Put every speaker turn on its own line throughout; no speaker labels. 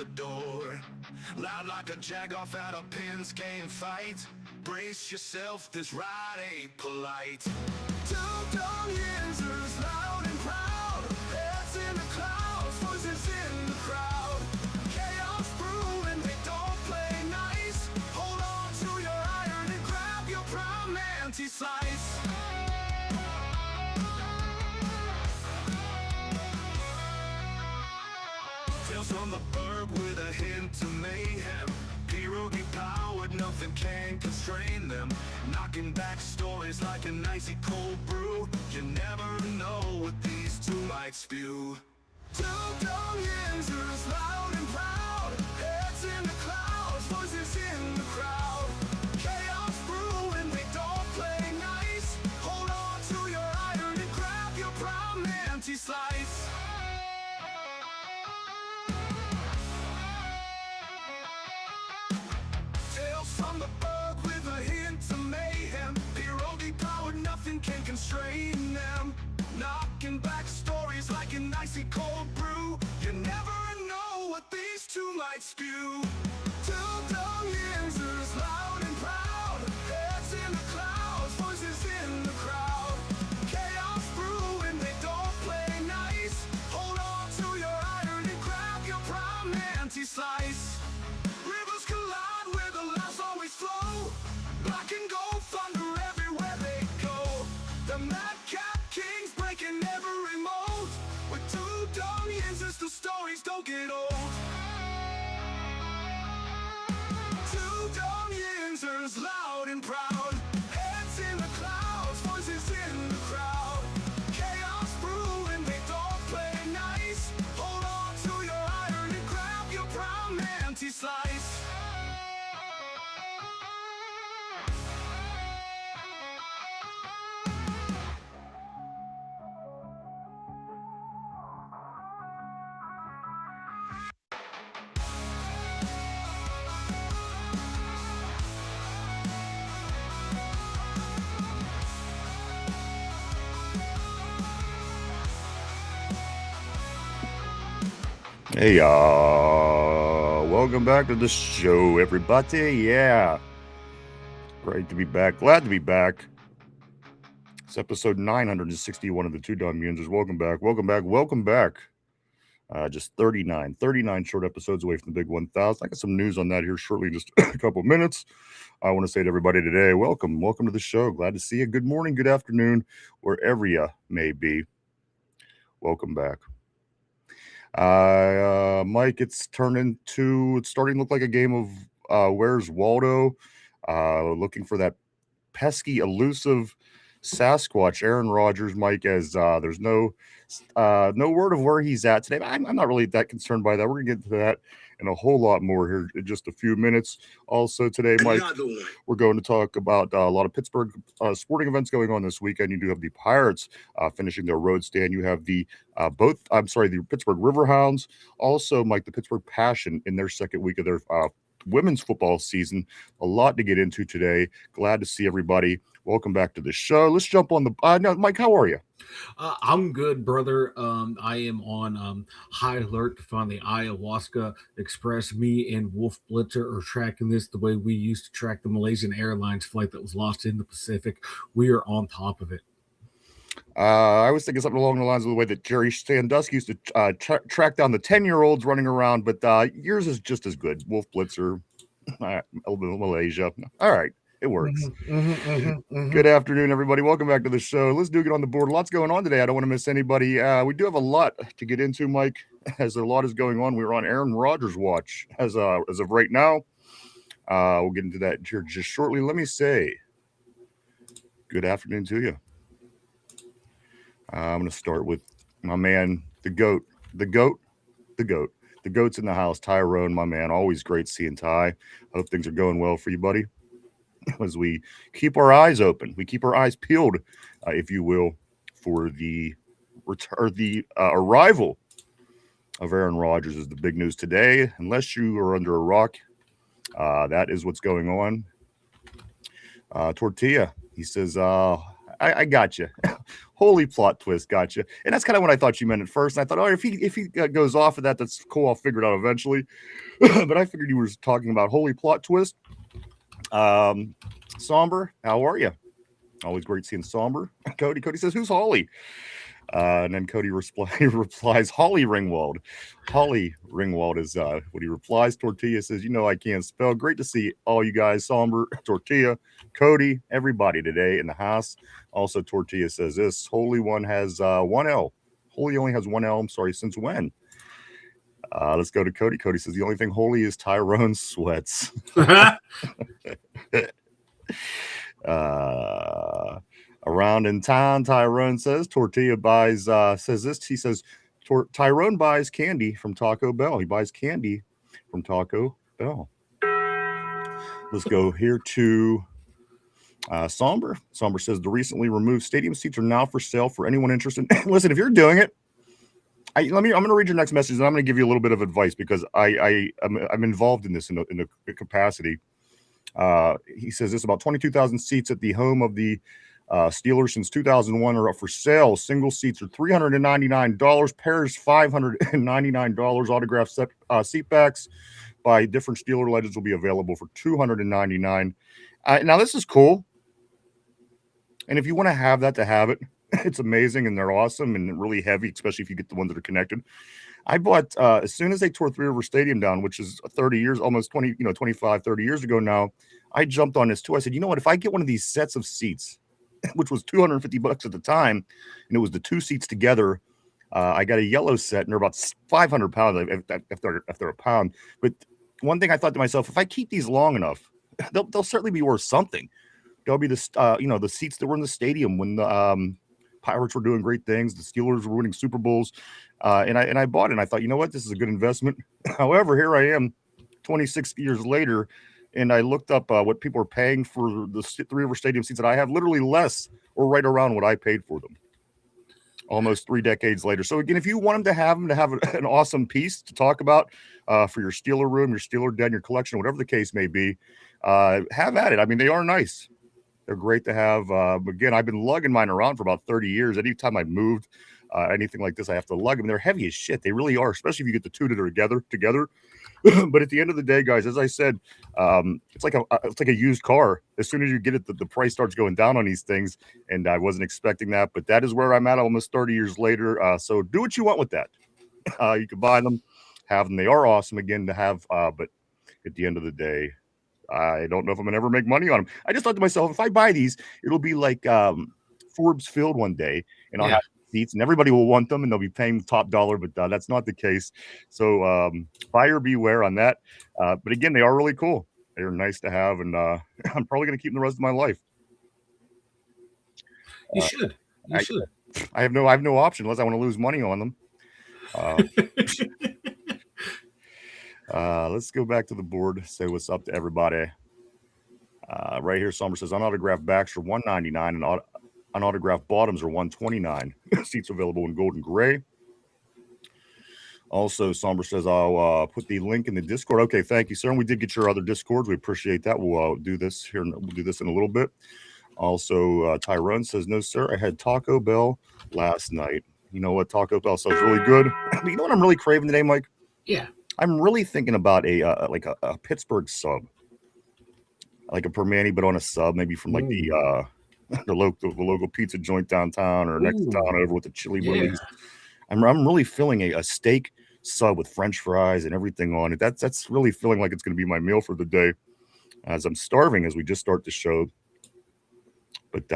the door. Loud like a jag-off at a pins game fight. Brace yourself, this ride ain't polite. Two Dum Yinzers, loud and proud. Heads in the clouds, voices in the crowd. Chaos brewing, they don't play nice. Hold on to your iron and grab your prime anti-slice. Tales from the burg with a hint of mayhem. Pierogi powered, nothing can constrain them. Knocking back stories like an icy cold brew. You never know what these two might spew. Two Dum Yinzers, loud and proud. Heads in the clouds, voices in the crowd. Chaos brewing, they don't play nice. Hold on to your iron and grab your prime anti-slice. From the burg with a hint of mayhem. Pierogi powered, nothing can constrain them. Knocking back stories like an icy cold brew. You never know what these two might spew. Two Dum Yinzers, loud and proud. Heads in the clouds, voices in the crowd. Chaos brewing, they don't play nice. Hold on to your iron and grab your prime anti-slice. Rivers collide where the laughs always flow. Black and gold thunder everywhere they go. The madcap kings breaking every mold. With two Dum Yinzers, the stories don't get old. Two Dum Yinzers, loud and proud. Heads in the clouds, voices in the crowd. Chaos brewing, they don't play nice. Hold on to your iron and grab your prime anti-slice.
Hey, welcome back to the show, everybody. Yeah, great to be back. Glad to be back. It's episode 961 of the Two Dum Yinzers. Welcome back, welcome back, welcome back. Just 39 short episodes away from the big 1,000. I got some news on that here shortly, in just a couple minutes. I want to say to everybody today, welcome to the show. Glad to see you. Good morning, good afternoon, wherever you may be. Welcome back. Mike, it's starting to look like a game of Where's Waldo? Looking for that pesky, elusive Sasquatch, Aaron Rodgers. Mike, as there's no word of where he's at today. I'm not really that concerned by that. We're gonna get to that and a whole lot more here in just a few minutes. Also today, Mike, we're going to talk about a lot of Pittsburgh sporting events going on this weekend. You do have the Pirates finishing their road stand. You have the Pittsburgh Riverhounds. Also, Mike, the Pittsburgh Passion in their second week of their women's football season. A lot to get into today. Glad to see everybody. Welcome back to the show. Let's jump on the no, Mike, how are you?
I'm good, brother. I am on high alert to find the Ayahuasca Express. Me and Wolf Blitzer are tracking this the way we used to track the Malaysian Airlines flight that was lost in the Pacific. We are on top of it.
I was thinking something along the lines of the way that Jerry Sandusky used to track down the 10-year-olds running around, but yours is just as good. Wolf Blitzer, Malaysia. All right. It works. Good afternoon, everybody. Welcome back to the show. Let's get on the board. Lots going on today. I don't want to miss anybody. We do have a lot to get into, Mike, as a lot is going on. We're on Aaron Rodgers' watch as of right now. We'll get into that here just shortly. Let me say good afternoon to you. I'm going to start with my man, the GOAT. The GOAT's in the house. Tyrone, my man. Always great seeing Ty. Hope things are going well for you, buddy. As we keep our eyes open, we keep our eyes peeled, if you will, for the arrival of Aaron Rodgers is the big news today. Unless you are under a rock, that is what's going on. Tortilla, he says, I got you. Holy plot twist, got you. And that's kind of what I thought you meant at first. And I thought, oh, if he goes off of that, that's cool. I'll figure it out eventually. But I figured you were talking about holy plot twist. Somber, how are you? Always great seeing Somber. Cody says, who's Holly? And then Cody replies, Holly Ringwald. Holly Ringwald is what he replies. Tortilla says, I can't spell. Great to see all you guys. Somber, Tortilla, Cody, everybody today in the house. Also, Tortilla says this. Holy one has one L. Holy only has one L. I'm sorry, since when? Let's go to Cody. Cody says the only thing holy is Tyrone sweats. Around in town, Tyrone says Tortilla buys says this. He says Tyrone buys candy from Taco Bell. He buys candy from Taco Bell. Let's go here to Somber. Somber says the recently removed stadium seats are now for sale for anyone interested. Listen, if you're doing it, I'm going to read your next message and I'm going to give you a little bit of advice because I'm involved in this in a capacity. He says this about 22,000 seats at the home of the Steelers since 2001 are up for sale. Single seats are $399, pairs $599. Autographed seat backs by different Steeler legends will be available for $299. Now this is cool, and if you want to have that, to have it, it's amazing and they're awesome and really heavy, especially if you get the ones that are connected. I bought as soon as they tore Three River Stadium down, which is 30 years, almost 20, 25, 30 years ago now. I jumped on this too. I said, you know what? If I get one of these sets of seats, which was $250 at the time, and it was the two seats together, I got a yellow set, and they're about 500 pounds if they're a pound. But one thing I thought to myself, if I keep these long enough, they'll certainly be worth something. They'll be the seats that were in the stadium when the Pirates were doing great things. The Steelers were winning Super Bowls. And I bought it, and I thought, you know what? This is a good investment. However, here I am 26 years later, and I looked up what people are paying for the Three River Stadium seats that I have, literally less or right around what I paid for them almost 3 decades later. So, again, if you want them to have an awesome piece to talk about for your Steeler room, your Steeler den, your collection, whatever the case may be, have at it. I mean, they are nice. They're great to have. Again, I've been lugging mine around for about 30 years. Anytime I've moved anything like this, I have to lug them. They're heavy as shit. They really are, especially if you get the two that are together. But at the end of the day, guys, as I said, it's like a used car. As soon as you get it, the price starts going down on these things, and I wasn't expecting that. But that is where I'm at almost 30 years later. So do what you want with that. You can buy them, have them. They are awesome, again, to have. But at the end of the day, I don't know if I'm gonna ever make money on them. I just thought to myself, if I buy these, it'll be like Forbes Field one day, and I'll have seats, and everybody will want them, and they'll be paying top dollar. But that's not the case. So buyer beware on that. But again, they are really cool. They are nice to have, and I'm probably gonna keep them the rest of my life.
You should.
I have no option unless I want to lose money on them. Let's go back to the board. Say what's up to everybody. Right here, Somber says unautographed backs are $199 and unautographed bottoms are $129. Seats available in gold and gray. Also, Somber says I'll put the link in the Discord. Okay, thank you, sir. And we did get your other Discords. We appreciate that. We'll do this here. We'll do this in a little bit. Also, Tyrone says no, sir. I had Taco Bell last night. You know what? Taco Bell sounds really good. But you know what I'm really craving today, Mike?
Yeah.
I'm really thinking about a Pittsburgh sub, like a permani, but on a sub, maybe from like the local pizza joint downtown or next town over with the chili willies. I'm really feeling a steak sub with French fries and everything on it. That's really feeling like it's going to be my meal for the day, as I'm starving as we just start the show. But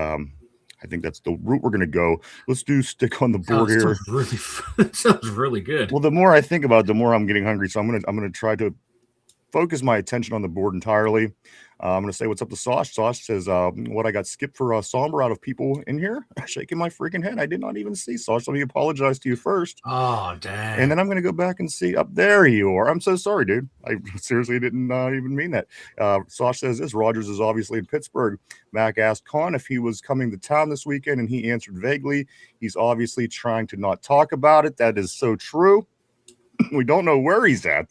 I think that's the route we're going to go. Let's stick on the board here.
Sounds really good.
Well, the more I think about it, the more I'm getting hungry. So I'm gonna try to focus my attention on the board entirely. I'm going to say what's up to Sauce. Sauce says, what I got skipped for Somber out of people in here. Shaking my freaking head. I did not even see Sauce. Let me apologize to you first.
Oh, dang.
And then I'm going to go back and see up there you are. I'm so sorry, dude. I seriously didn't even mean that. Sauce says this. Rodgers is obviously in Pittsburgh. Mac asked Con if he was coming to town this weekend, and he answered vaguely. He's obviously trying to not talk about it. That is so true. We don't know where he's at.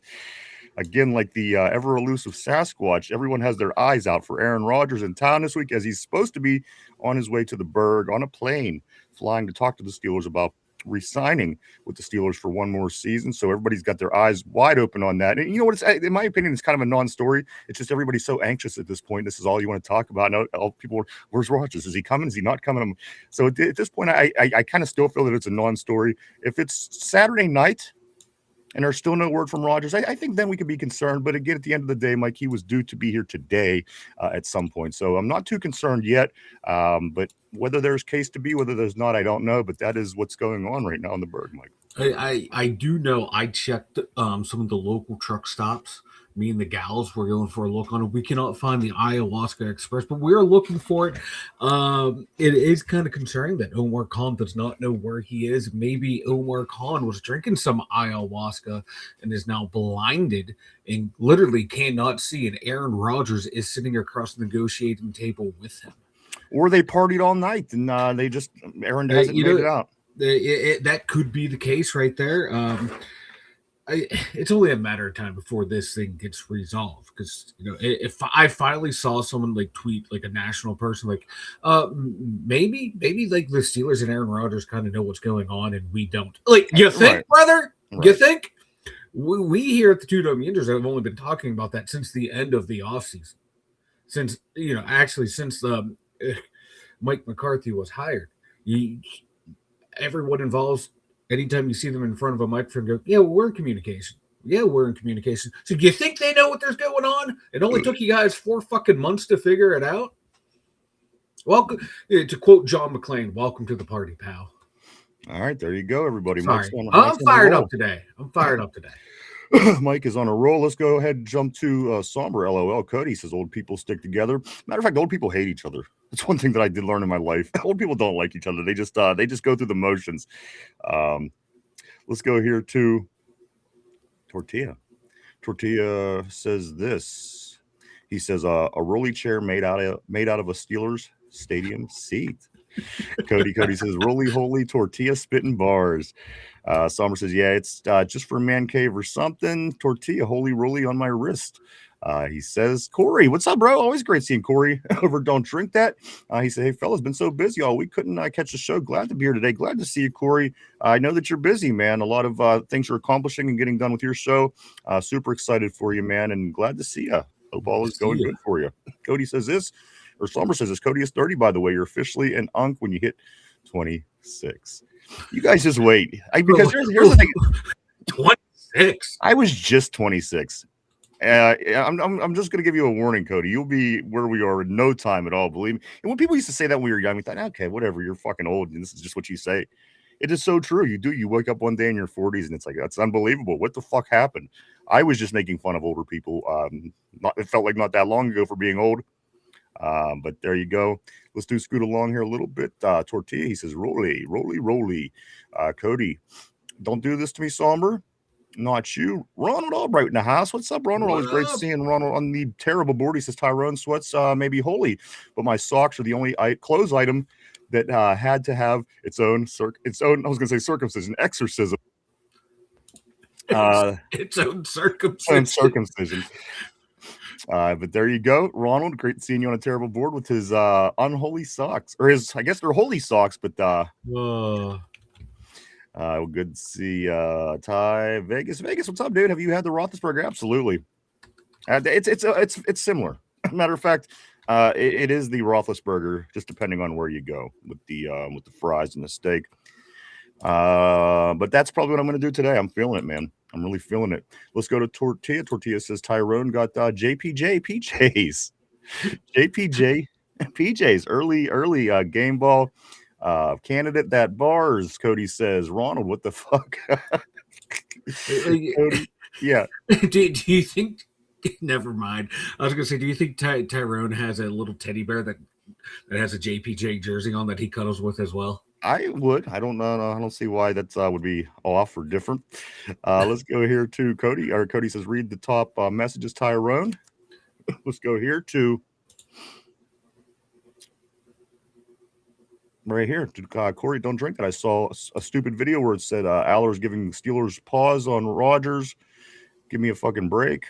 Again, like the ever elusive Sasquatch, everyone has their eyes out for Aaron Rodgers in town this week as he's supposed to be on his way to the Berg on a plane, flying to talk to the Steelers about re-signing with the Steelers for one more season. So everybody's got their eyes wide open on that. And you know what? It's, in my opinion, it's kind of a non-story. It's just everybody's so anxious at this point. This is all you want to talk about. And all people, where's Rodgers? Is he coming? Is he not coming? So at this point, I kind of still feel that it's a non-story. If it's Saturday night and there's still no word from Rodgers, I think then we could be concerned. But again, at the end of the day, Mike, he was due to be here today at some point. So I'm not too concerned yet. But whether there's case to be, whether there's not, I don't know. But that is what's going on right now in the Berg, Mike.
I do know. I checked some of the local truck stops. Me and the gals were going for a look on it. We cannot find the Ayahuasca Express, but we're looking for it. It is kind of concerning that Omar Khan does not know where he is. Maybe Omar Khan was drinking some ayahuasca and is now blinded and literally cannot see. And Aaron Rodgers is sitting across the negotiating table with him.
Or they partied all night and they just Aaron hasn't made it out.
That could be the case right there. It's only a matter of time before this thing gets resolved, because if I finally saw someone like tweet, like a national person, like maybe like the Steelers and Aaron Rodgers kind of know what's going on and we don't. Like, you think, right, brother? Right. You think? We here at the Dum Yinzers have only been talking about that since the end of the offseason. Since since Mike McCarthy was hired. Everyone involved, anytime you see them in front of a microphone, go, yeah, we're in communication. Yeah, we're in communication. So do you think they know what there's going on? It only took you guys 4 fucking months to figure it out? Welcome, to quote John McClane, welcome to the party, pal.
All right, there you go, everybody.
Sorry. I'm fired up today.
Mike is on a roll. Let's go ahead and jump to somber LOL. Cody says old people stick together. Matter of fact, old people hate each other. That's one thing that I did learn in my life. Old people don't like each other. They just go through the motions. Let's go here to Tortilla. Tortilla says this. He says a rolly chair made out of a Steelers stadium seat. Cody says roly holy tortilla spitting bars. Somber says, yeah, it's just for a man cave or something. Tortilla holy roly on my wrist. He says, Corey, what's up, bro? Always great seeing Corey over Don't Drink That. He said, hey, fellas, been so busy all week. Couldn't catch the show. Glad to be here today. Glad to see you, Corey. I know that you're busy, man. A lot of things you're accomplishing and getting done with your show. Super excited for you, man, and glad to see you. Hope all is going good for you. Cody says this, or Somber says this. Cody is 30, by the way. You're officially an unk when you hit 26. You guys just wait. Because here's the thing.
26.
I was just 26. I'm just going to give you a warning, Cody. You'll be where we are in no time at all, believe me. And when people used to say that when we were young, we thought, okay, whatever, you're fucking old, and this is just what you say. It is so true. You wake up one day in your 40s, and it's like, that's unbelievable. What the fuck happened? I was just making fun of older people. It felt like not that long ago for being old. But there you go. Let's do scoot along here a little bit. Tortilla, he says, roly. Cody, don't do this to me, Somber. Not you. Ronald Albright in the house. What's up, Ronald? Always great seeing Ronald on the terrible board. He says, Tyrone sweats may be holy, but my socks are the only clothes item that had to have its own, I was going to say circumcision, exorcism.
Its own circumcision.
But there you go, Ronald. Great seeing you on a terrible board with his unholy socks, or his, I guess they're holy socks, but good to see Ty Vegas. What's up, dude? Have you had the Roethlisberger? Absolutely. It's similar. Matter of fact, it is the Roethlisberger, just depending on where you go with the fries and the steak. But that's probably what I'm going to do today. I'm feeling it, man. I'm really feeling it. Let's go to Tortilla. Tortilla says Tyrone got JPJ PJs. JPJ PJs. Early game ball. Candidate that bars, Cody says. Ronald, what the fuck? Cody, yeah.
Do you think? Never mind. I was gonna say, do you think Tyrone has a little teddy bear that has a JPJ jersey on that he cuddles with as well?
I would. I don't know. I don't see why that would be off or different. Let's go here to Cody. Or Cody says, read the top messages, Tyrone. Let's go here to right here to Corey. Don't drink that. I saw a stupid video where it said Aller's giving Steelers pause on Rodgers. Give me a fucking break.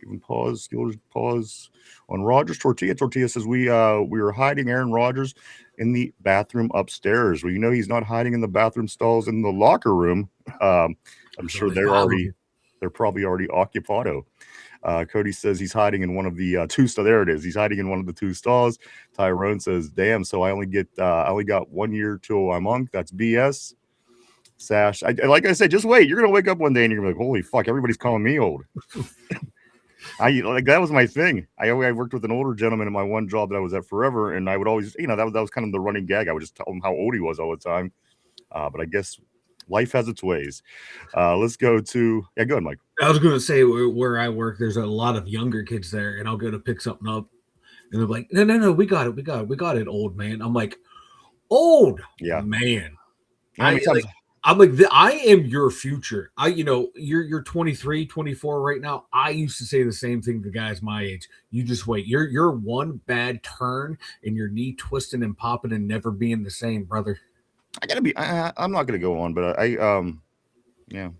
Give him pause. Steelers pause on Rodgers. Tortilla says we were hiding Aaron Rodgers in the bathroom upstairs. Well, he's not hiding in the bathroom stalls in the locker room. I'm sure they're probably already occupado. Cody says he's hiding in one of the two stalls. There it is. He's hiding in one of the two stalls. Tyrone says, "Damn, so I only got 1 year till I'm monk. That's BS." Sash, like I said, just wait. You're gonna wake up one day and you're gonna be like, "Holy fuck, everybody's calling me old." That was my thing. I worked with an older gentleman in my one job that I was at forever, and I would always, that was kind of the running gag. I would just tell him how old he was all the time. But I guess life has its ways. Let's go to go ahead, Mike.
I was going to say where I work, there's a lot of younger kids there, and I'll go to pick something up, and they're like, "No, we got it, old man." I'm like, "Old, man." I'm like, I am your future. You're 23, 24 right now. I used to say the same thing to guys my age. You just wait. You're one bad turn and your knee twisting and popping and never being the same, brother.
I'm not gonna go on, but yeah.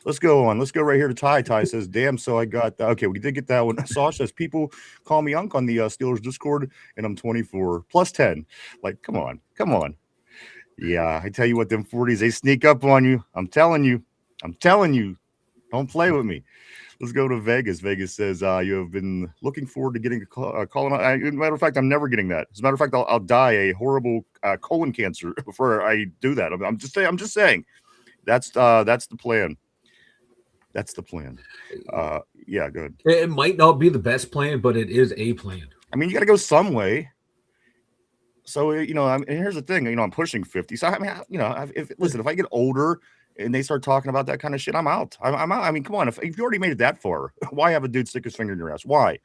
Let's go on. Let's go right here to Ty. Ty says, "Damn, so I got okay. We did get that one." Sasha says, "People call me Unk on the Steelers Discord, and I'm 24 plus 10. Like, come on. Yeah, I tell you what, them 40s they sneak up on you. I'm telling you, don't play with me." Let's go to Vegas. Vegas says, "You have been looking forward to getting a colon." As a matter of fact, I'm never getting that. As a matter of fact, I'll die a horrible colon cancer before I do that. I'm just saying. That's the plan. That's the plan. Yeah, good.
It might not be the best plan, but it is a plan.
I mean, you got to go some way. So, and here's the thing, I'm pushing 50. So, I mean, if I get older and they start talking about that kind of shit, I'm out. I'm out. I mean, come on. If you already made it that far, why have a dude stick his finger in your ass? Why?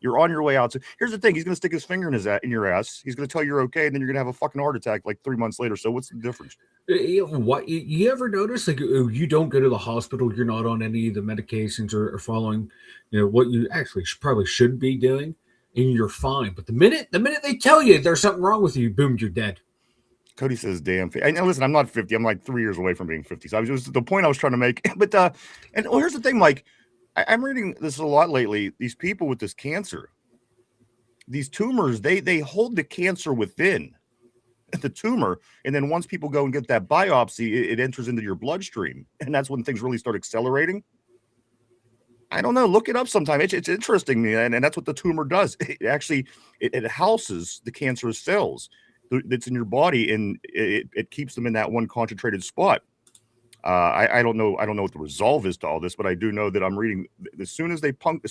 You're on your way out. So here's the thing. He's going to stick his finger in your ass. He's going to tell you you're okay. And then you're going to have a fucking heart attack like 3 months later. So what's the difference?
What you ever notice? Like, you don't go to the hospital. You're not on any of the medications or following, what you actually probably should be doing, and you're fine. But the minute they tell you there's something wrong with you, boom, you're dead.
Cody says, "Damn." Listen, I'm not 50. I'm like 3 years away from being 50. So the point I was trying to make. But here's the thing, Mike. I'm reading this a lot lately. These people with this cancer, these tumors, they hold the cancer within the tumor, and then once people go and get that biopsy, it enters into your bloodstream, and that's when things really start accelerating. I don't know. Look it up sometime. It's interesting, and that's what the tumor does. It actually it houses the cancerous cells that's in your body, and it keeps them in that one concentrated spot. I don't know what the resolve is to all this, but I do know that I'm reading as soon as they puncture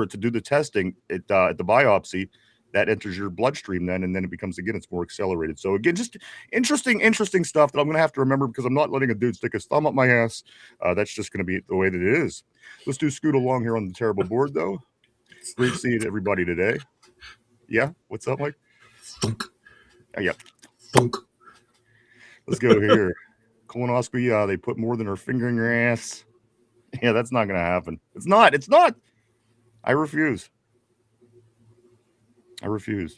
it to do the testing at the biopsy, that enters your bloodstream then, and then it becomes, again, it's more accelerated. So again, just interesting stuff that I'm going to have to remember, because I'm not letting a dude stick his thumb up my ass. That's just going to be the way that it is. Let's do scoot along here on the terrible board, though. Great seeing everybody today. Yeah, what's up, Mike?
Thunk.
Yeah.
Thunk.
Let's go here. Colonoscopy, they put more than her finger in your ass. Yeah, that's not going to happen. It's not. I refuse. Until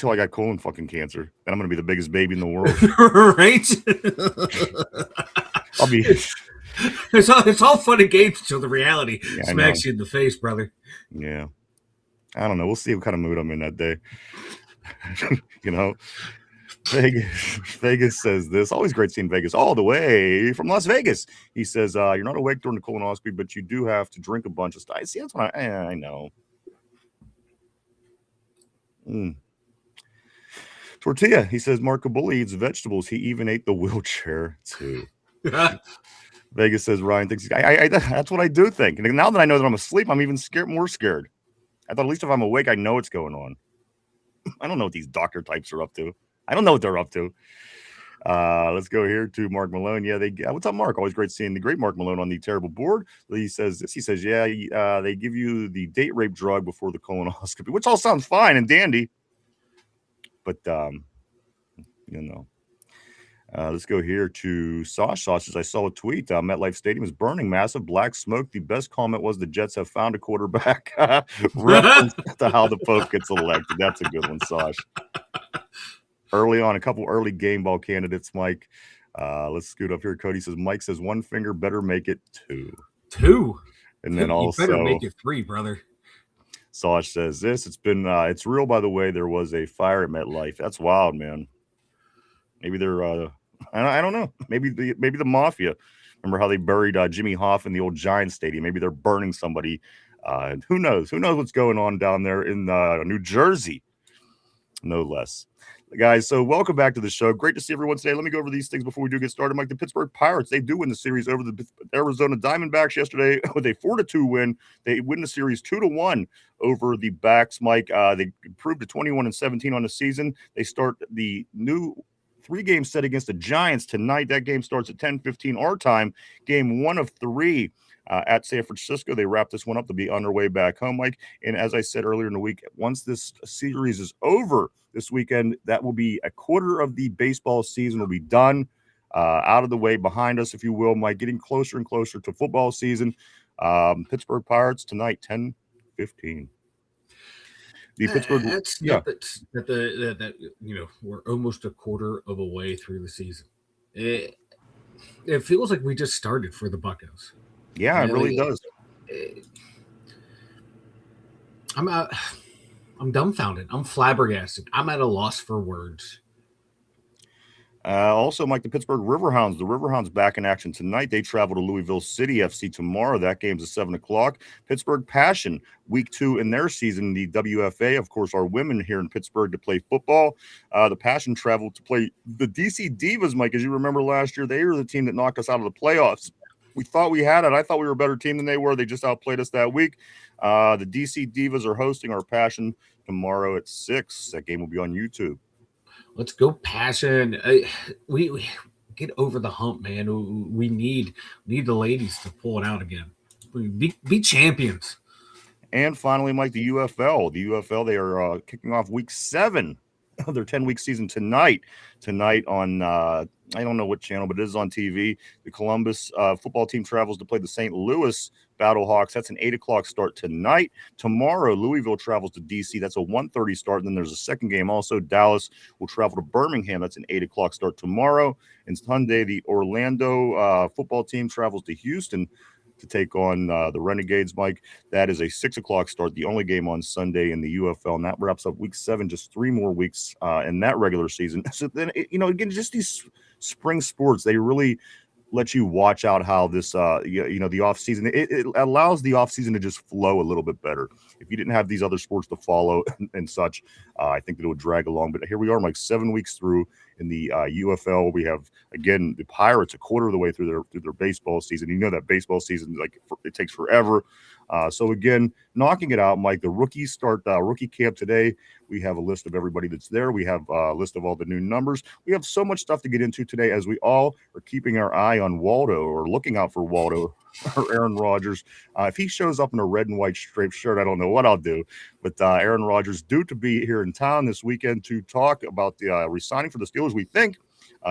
I got colon fucking cancer. Then I'm going to be the biggest baby in the world.
Right?
I'll be...
It's all fun and games until the reality smacks you in the face, brother.
Yeah. I don't know. We'll see what kind of mood I'm in that day. Vegas says this. Always great seeing Vegas all the way from Las Vegas. He says, "You're not awake during the colonoscopy, but you do have to drink a bunch of stuff." See, that's what I know. Tortilla, he says, "Marco Bully eats vegetables. He even ate the wheelchair too." Vegas says, "Ryan thinks that's what I do think." And now that I know that I'm asleep, I'm even more scared. I thought at least if I'm awake, I know what's going on. I don't know what these doctor types are up to. I don't know what they're up to. Let's go here to Mark Malone. Yeah, what's up, Mark? Always great seeing the great Mark Malone on the terrible board. He says this. He says, "Yeah, they give you the date rape drug before the colonoscopy," which all sounds fine and dandy. But let's go here to Sausages. I saw a tweet. MetLife Stadium is burning. Massive black smoke. The best comment was the Jets have found a quarterback. Reference to how the Pope gets elected. That's a good one, Sauce. early on, a couple early game ball candidates, Mike. Let's scoot up here. Cody says, Mike says, one finger better make it two.
Two.
And then
You better
also,
make it three, brother.
Sosh says this. It's been, it's real, by the way. There was a fire at MetLife. That's wild, man. Maybe they're, I don't know. Maybe the mafia. Remember how they buried Jimmy Hoff in the old Giants stadium? Maybe they're burning somebody. And who knows? Who knows what's going on down there in New Jersey? No less. Guys, so welcome back to the show. Great to see everyone today. Let me go over these things before we do get started. Mike, the Pittsburgh Pirates, they do win the series over the Arizona Diamondbacks yesterday with a 4-2 win. They win the series 2-1 over the Backs, Mike. They improved to 21-17 on the season. They start the new 3-game set against the Giants tonight. That game starts at 10:15 our time. Game 1 of 3 at San Francisco. They wrap this one up to be on their way back home, Mike. And as I said earlier in the week, once this series is over this weekend, that will be a quarter of the baseball season will be done, out of the way, behind us, if you will, Mike. Getting closer and closer to football season. Pittsburgh Pirates tonight, 10:15. The Pittsburgh,
that we're almost a quarter of a way through the season. It feels like we just started for the Buccos.
Yeah, it really does.
I'm dumbfounded. I'm flabbergasted. I'm at a loss for words.
Also, Mike, the Pittsburgh Riverhounds. The Riverhounds back in action tonight. They travel to Louisville City FC tomorrow. That game's at 7 o'clock. Pittsburgh Passion, week 2 in their season. The WFA, of course, our women here in Pittsburgh to play football. The Passion traveled to play the DC Divas, Mike. As you remember last year, they were the team that knocked us out of the playoffs. We thought we had it. I thought we were a better team than they were. They just outplayed us that week. The DC Divas are hosting our Passion tomorrow at 6. That game will be on YouTube.
Let's go Passion. We get over the hump, man. We need the ladies to pull it out again. Be champions.
And finally, Mike, the UFL. The UFL, they are kicking off week 7 of their 10-week season tonight. Tonight on, I don't know what channel, but it is on TV. The Columbus football team travels to play the St. Louis Battlehawks. That's an 8 o'clock start tonight. Tomorrow, Louisville travels to D.C. That's a 1:30 start. And then there's a second game also. Dallas will travel to Birmingham. That's an 8 o'clock start tomorrow. And Sunday, the Orlando football team travels to Houston to take on the Renegades, Mike. That is a 6 o'clock start, the only game on Sunday in the UFL, and that wraps up week 7, just 3 more weeks in that regular season. So then, again, just these spring sports, they really let you watch out how this, the off season, it allows the off season to just flow a little bit better. If you didn't have these other sports to follow and such, I think that it would drag along. But here we are, like 7 weeks through in the UFL. We have, again, the Pirates a quarter of the way through their baseball season. You know that baseball season, it takes forever. So again, knocking it out, Mike. The rookies start rookie camp today. We have a list of everybody that's there. We have a list of all the new numbers. We have so much stuff to get into today as we all are keeping our eye on Waldo, or looking out for Waldo or Aaron Rodgers. If he shows up in a red and white striped shirt, I don't know what I'll do. But Aaron Rodgers due to be here in town this weekend to talk about the re-signing for the Steelers. We think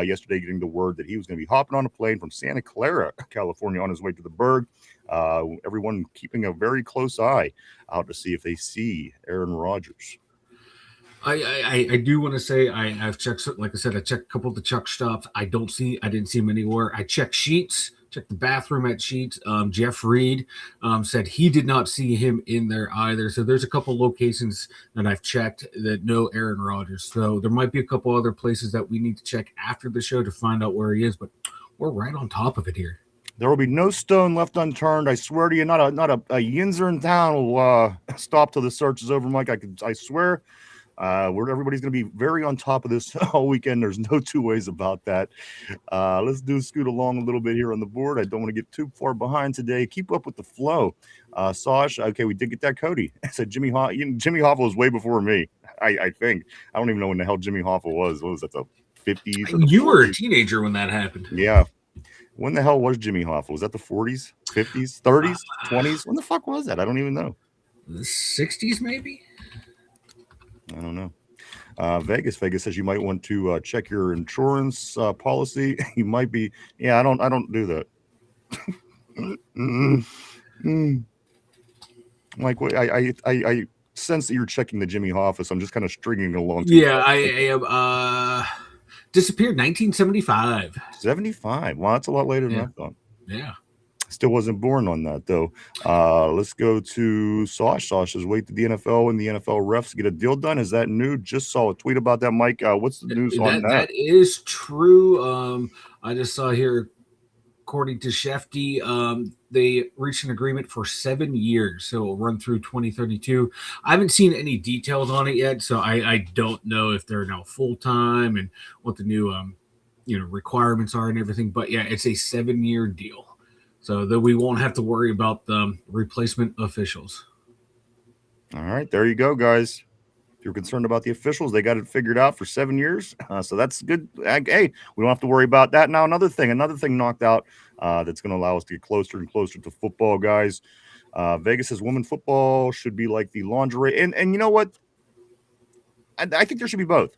yesterday getting the word that he was going to be hopping on a plane from Santa Clara, California, on his way to the Berg. Everyone keeping a very close eye out to see if they see Aaron Rodgers.
I do want to say I've checked, like I said, I checked a couple of the Chuck stuff. I didn't see him anywhere. I checked Sheets, checked the bathroom at Sheets. Jeff Reed said he did not see him in there either. So there's a couple locations that I've checked that know Aaron Rodgers. So there might be a couple other places that we need to check after the show to find out where he is, but we're right on top of it here.
There will be no stone left unturned. I swear to you, not a Yinzer in town will stop till the search is over, Mike. I swear. Everybody's going to be very on top of this all weekend. There's no two ways about that. Let's scoot along a little bit here on the board. I don't want to get too far behind today. Keep up with the flow. Sosh, okay, we did get that. Cody said Jimmy Hoffa was way before me. I think. I don't even know when the hell Jimmy Hoffa was. What was that, the 50s?
You were a teenager when that happened.
Yeah. When the hell was Jimmy Hoffa? Was that the 40s, 50s, 30s, 20s? When the fuck was that? I don't even know.
The 60s, maybe?
I don't know. Vegas says you might want to check your insurance policy. You might be. Yeah, I don't do that. Like, I sense that you're checking the Jimmy Hoffa, so I'm just kind of stringing along.
Yeah, I am. Disappeared 1975.
75. Wow, that's a lot later than
Yeah.
I thought.
Yeah.
Still wasn't born on that though. Let's go to Sauce. Sauce says, wait, did the NFL and the NFL refs get a deal done? Is that new? Just saw a tweet about that, Mike. What's the news on that?
That is true. I just saw here, according to Shefty, they reached an agreement for 7 years, so it'll run through 2032. I haven't seen any details on it yet, so I don't know if they're now full time and what the new requirements are and everything. But yeah, it's a 7-year deal, so that we won't have to worry about the replacement officials.
All right, there you go, guys. If you're concerned about the officials, they got it figured out for 7 years. So that's good. Hey, we don't have to worry about that. Now, another thing knocked out that's going to allow us to get closer and closer to football, guys. Vegas says women football should be like the lingerie. And you know what? I think there should be both.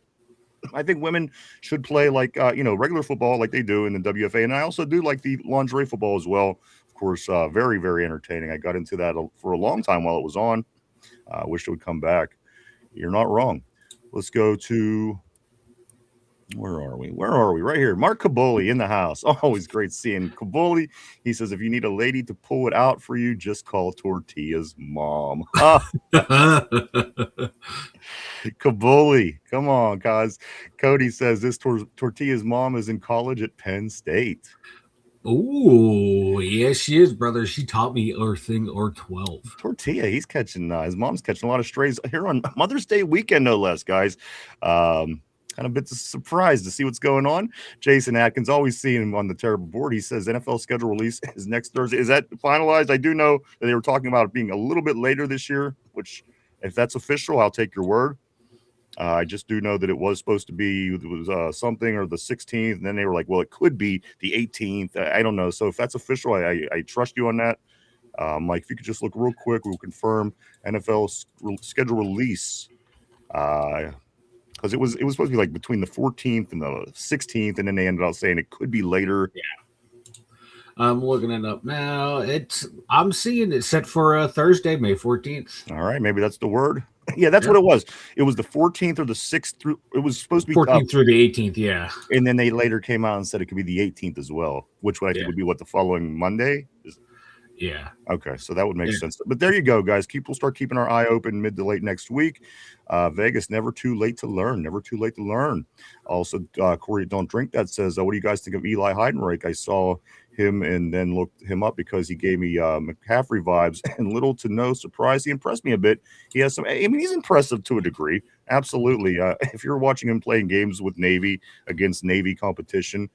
I think women should play like, regular football like they do in the WFA. And I also do like the lingerie football as well. Of course, very, very entertaining. I got into that for a long time while it was on. I wish it would come back. You're not wrong. Let's go to, where are we? Right here. Mark Caboli in the house. Always great seeing Caboli. He says, if you need a lady to pull it out for you, just call Tortilla's mom. Caboli, come on, guys. Cody says this Tortilla's mom is in college at Penn State.
Oh, yes, she is, brother. She taught me Earthing or 12.
Tortilla, he's catching, his mom's catching a lot of strays here on Mother's Day weekend, no less, guys. Kind of a bit surprised to see what's going on. Jason Atkins, always seeing him on the terrible board. He says NFL schedule release is next Thursday. Is that finalized? I do know that they were talking about it being a little bit later this year, which if that's official, I'll take your word. I just do know that it was supposed to be, it was something or the 16th, and then they were like, well, it could be the 18th. I don't know. So if that's official, I trust you on that. Mike, if you could just look real quick, we'll confirm NFL schedule release. Because it was supposed to be like between the 14th and the 16th, and then they ended up saying it could be later.
Yeah. I'm looking it up now. I'm seeing it set for Thursday, May 14th.
All right, maybe that's the word. Yeah, that's what it was. It was the 14th or the 6th through. It was supposed to be
14th through the 18th. Yeah,
and then they later came out and said it could be the 18th as well, which I think would be what the following Monday.
Yeah.
Okay, so that would make sense. But there you go, guys. We'll start keeping our eye open mid to late next week. Vegas, never too late to learn. Never too late to learn. Also, Corey, don't drink that says, what do you guys think of Eli Heidenreich? I saw him and then looked him up because he gave me McCaffrey vibes, and little to no surprise, he impressed me a bit. He has some, I mean, he's impressive to a degree. Absolutely. If you're watching him playing games with Navy against Navy competition,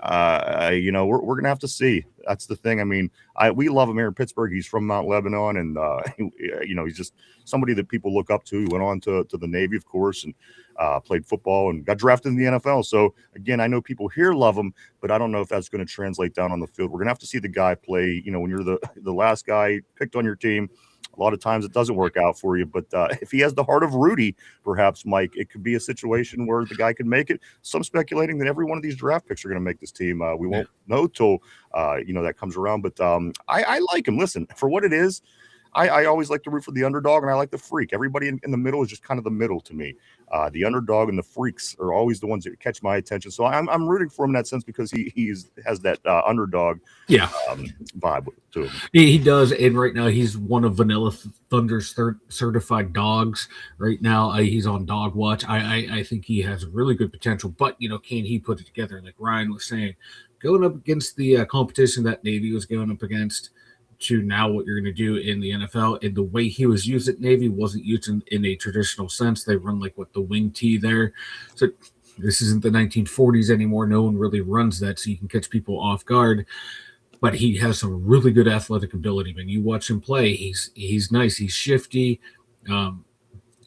we're gonna have to see. That's the thing. I mean, we love him here in Pittsburgh. He's from Mount Lebanon, and he's just somebody that people look up to. He went on to the Navy, of course, and played football and got drafted in the NFL. So again, I know people here love him, but I don't know if that's going to translate down on the field. We're gonna have to see the guy play. When you're the last guy picked on your team, a lot of times it doesn't work out for you. But if he has the heart of Rudy, perhaps, Mike, it could be a situation where the guy could make it. Some speculating that every one of these draft picks are going to make this team. We won't know till that comes around. But I like him. Listen, for what it is, I always like to root for the underdog, and I like the freak. Everybody in the middle is just kind of the middle to me. The underdog and the freaks are always the ones that catch my attention. So I'm rooting for him in that sense because he has that underdog vibe to him.
He does, and right now he's one of Vanilla Thunder's certified dogs. Right now he's on dog watch. I think he has really good potential, but can he put it together? Like Ryan was saying, going up against the competition that Navy was going up against, to now what you're going to do in the NFL, and the way he was used at Navy wasn't used in a traditional sense. They run like the wing tee there. So this isn't the 1940s anymore. No one really runs that, so you can catch people off guard. But he has some really good athletic ability. When you watch him play, he's nice. He's shifty.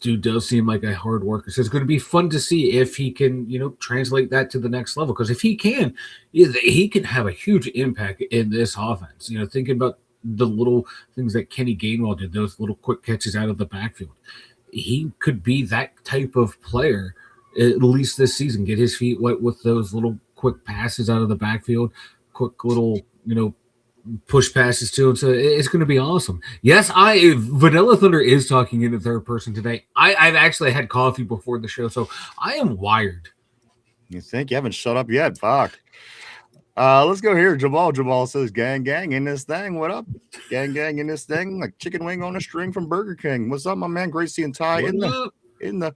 Dude does seem like a hard worker. So it's going to be fun to see if he can, translate that to the next level. Because if he can, he can have a huge impact in this offense. Thinking about the little things that Kenny Gainwell did, those little quick catches out of the backfield. He could be that type of player, at least this season, get his feet wet with those little quick passes out of the backfield, quick little, push passes to him. So it's going to be awesome. Yes, Vanilla Thunder is talking in the third person today. I've actually had coffee before the show, so I am wired.
You think you haven't shut up yet? Fuck. Let's go here. Jamal says, gang in this thing. What up? Gang in this thing. Like chicken wing on a string from Burger King. What's up, my man? Great seeing Ty Jamal in the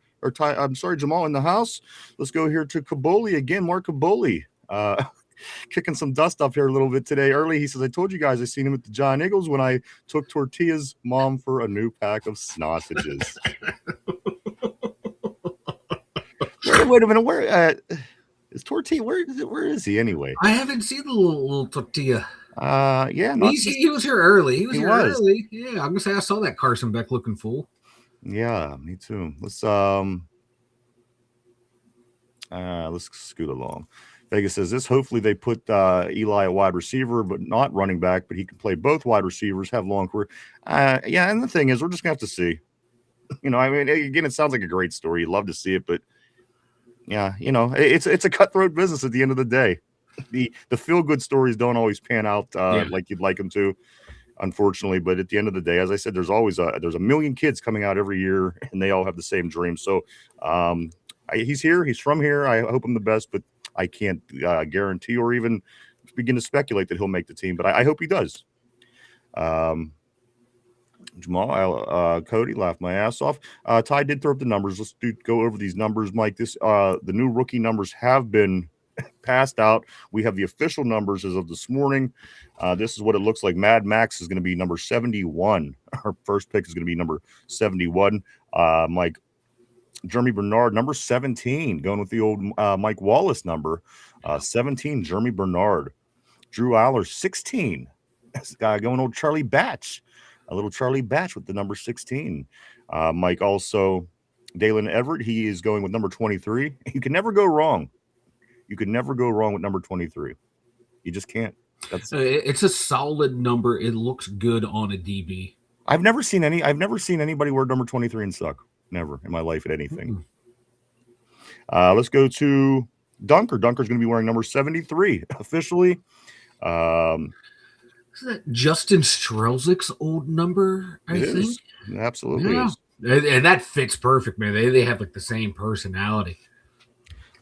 house. Let's go here to Kaboli again. Mark Kaboli. Kicking some dust up here a little bit today early. He says, I told you guys I seen him at the John Eagles when I took Tortilla's mom for a new pack of sausages. Wait a minute. Where is Tortilla? Where is he anyway?
I haven't seen the little Tortilla.
Yeah.
He was here early. He was here early. Yeah, I'm gonna say I saw that Carson Beck looking fool.
Yeah, me too. Let's scoot along. Vegas says this. Hopefully they put Eli at wide receiver, but not running back. But he can play both wide receivers, have long career. Yeah, and the thing is, we're just gonna have to see. I mean, again, it sounds like a great story. You'd love to see it, but yeah, it's a cutthroat business at the end of the day. The feel good stories don't always pan out like you'd like them to, unfortunately. But at the end of the day, as I said, there's a million kids coming out every year, and they all have the same dream. So he's here. He's from here. I hope him the best, but I can't guarantee or even begin to speculate that he'll make the team, but I hope he does. Jamal, Cody laughed my ass off. Ty did throw up the numbers. Let's go over these numbers, Mike. The new rookie numbers have been passed out. We have the official numbers as of this morning. This is what it looks like. Mad Max is going to be number 71. Our first pick is going to be number 71. Mike. Jeremy Bernard, number 17, going with the old Mike Wallace number. 17, Jeremy Bernard. Drew Aller, 16. Going old Charlie Batch. A little Charlie Batch with the number 16. Mike also, Dalen Everett, he is going with number 23. You can never go wrong. You can never go wrong with number 23. You just can't.
It's a solid number. It looks good on a DB.
I've never seen anybody wear number 23 and suck. Never in my life at anything. Let's go to Dunker. Dunker's going to be wearing number 73 officially.
Is that Justin Strelzik's old number? I think
it absolutely is.
And that fits perfect, man. They have like the same personality.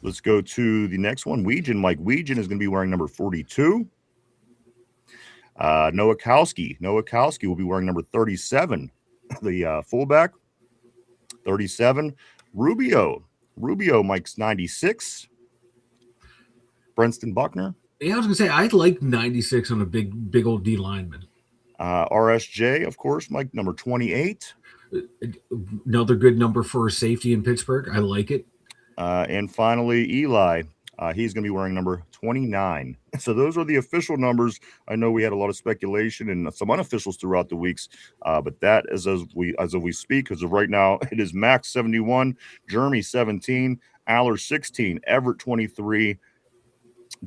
Let's go to the next one. Weegan. Mike Weegan is going to be wearing number 42. Noah Kowski will be wearing number 37. The fullback. 37. Rubio, Mike's 96. Brenston Buckner.
Yeah, I was going to say, I'd like 96 on a big old D lineman.
RSJ, of course, Mike, number 28.
Another good number for a safety in Pittsburgh. I like it.
And finally, Eli. He's going to be wearing number 29. So those are the official numbers. I know we had a lot of speculation and some unofficials throughout the weeks, but that is as we speak. As of right now, it is Max 71, Jeremy 17, Aller 16, Everett 23,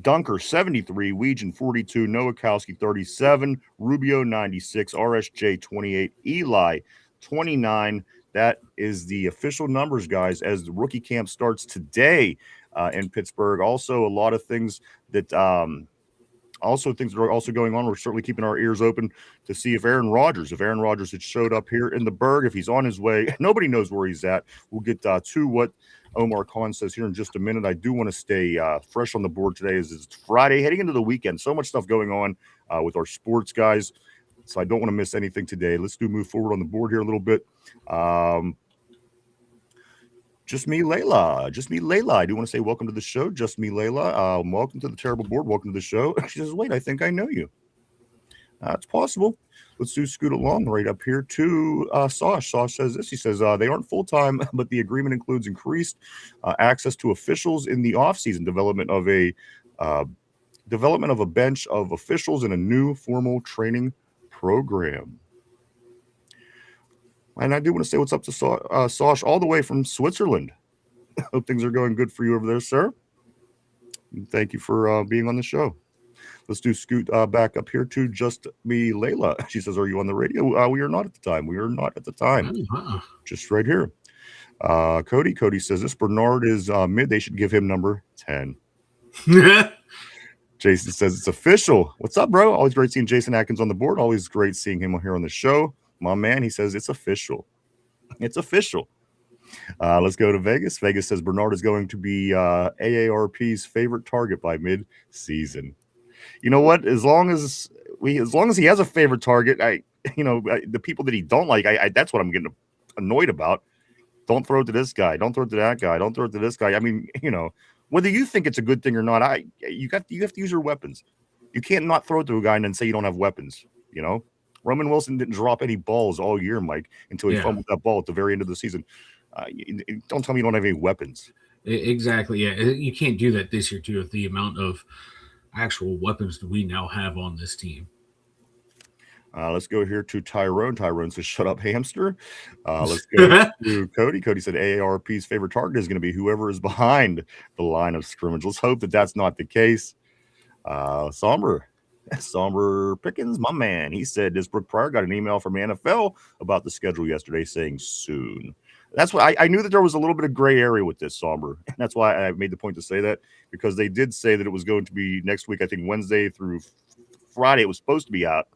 Dunker 73, Weegan 42, Noah Kowski 37, Rubio 96, RSJ 28, Eli 29. That is the official numbers, guys, as the rookie camp starts today. In Pittsburgh. Also, a lot of things that things that are also going on. We're certainly keeping our ears open to see if Aaron Rodgers had showed up here in the Berg, if he's on his way. Nobody knows where he's at. We'll get to what Omar Khan says here in just a minute. I do want to stay fresh on the board today as it's Friday, heading into the weekend. So much stuff going on with our sports guys. So I don't want to miss anything today. Let's move forward on the board here a little bit. Just me, Layla. I do want to say welcome to the show. Just me, Layla. Welcome to the terrible board. Welcome to the show. She says, wait, I think I know you. It's possible. Let's scoot along right up here to Sauce. Sauce says this. He says they aren't full-time, but the agreement includes increased access to officials in the offseason, development of a bench of officials in a new formal training program. And I do want to say what's up to Sauce all the way from Switzerland. Hope things are going good for you over there, sir. Thank you for being on the show. Let's scoot back up here to just me, Layla. She says, are you on the radio? We are not at the time. Just right here. Cody says this Bernard is mid. They should give him number 10. Jason says it's official. What's up, bro? Always great seeing Jason Atkins on the board. Always great seeing him here on the show. My man, he says it's official. It's official. Let's go to Vegas. Vegas says Bernard is going to be AARP's favorite target by mid-season. You know what? As long as he has a favorite target, the people that he don't like, that's what I'm getting annoyed about. Don't throw it to this guy. Don't throw it to that guy. Don't throw it to this guy. I mean, whether you think it's a good thing or not, you have to use your weapons. You can't not throw it to a guy and then say you don't have weapons. Roman Wilson didn't drop any balls all year, Mike, until he fumbled that ball at the very end of the season. Don't tell me you don't have any weapons.
Exactly. Yeah, you can't do that this year too with the amount of actual weapons that we now have on this team.
Let's go here to Tyrone. Tyrone says, "Shut up, hamster." Let's go to Cody. Cody said, "AARP's favorite target is going to be whoever is behind the line of scrimmage." Let's hope that that's not the case. Somber Pickens, my man. He said, "This Brooke Pryor got an email from the NFL about the schedule yesterday saying soon." That's why I knew that there was a little bit of gray area with this, Somber. And that's why I made the point to say that, because they did say that it was going to be next week. I think Wednesday through Friday it was supposed to be out.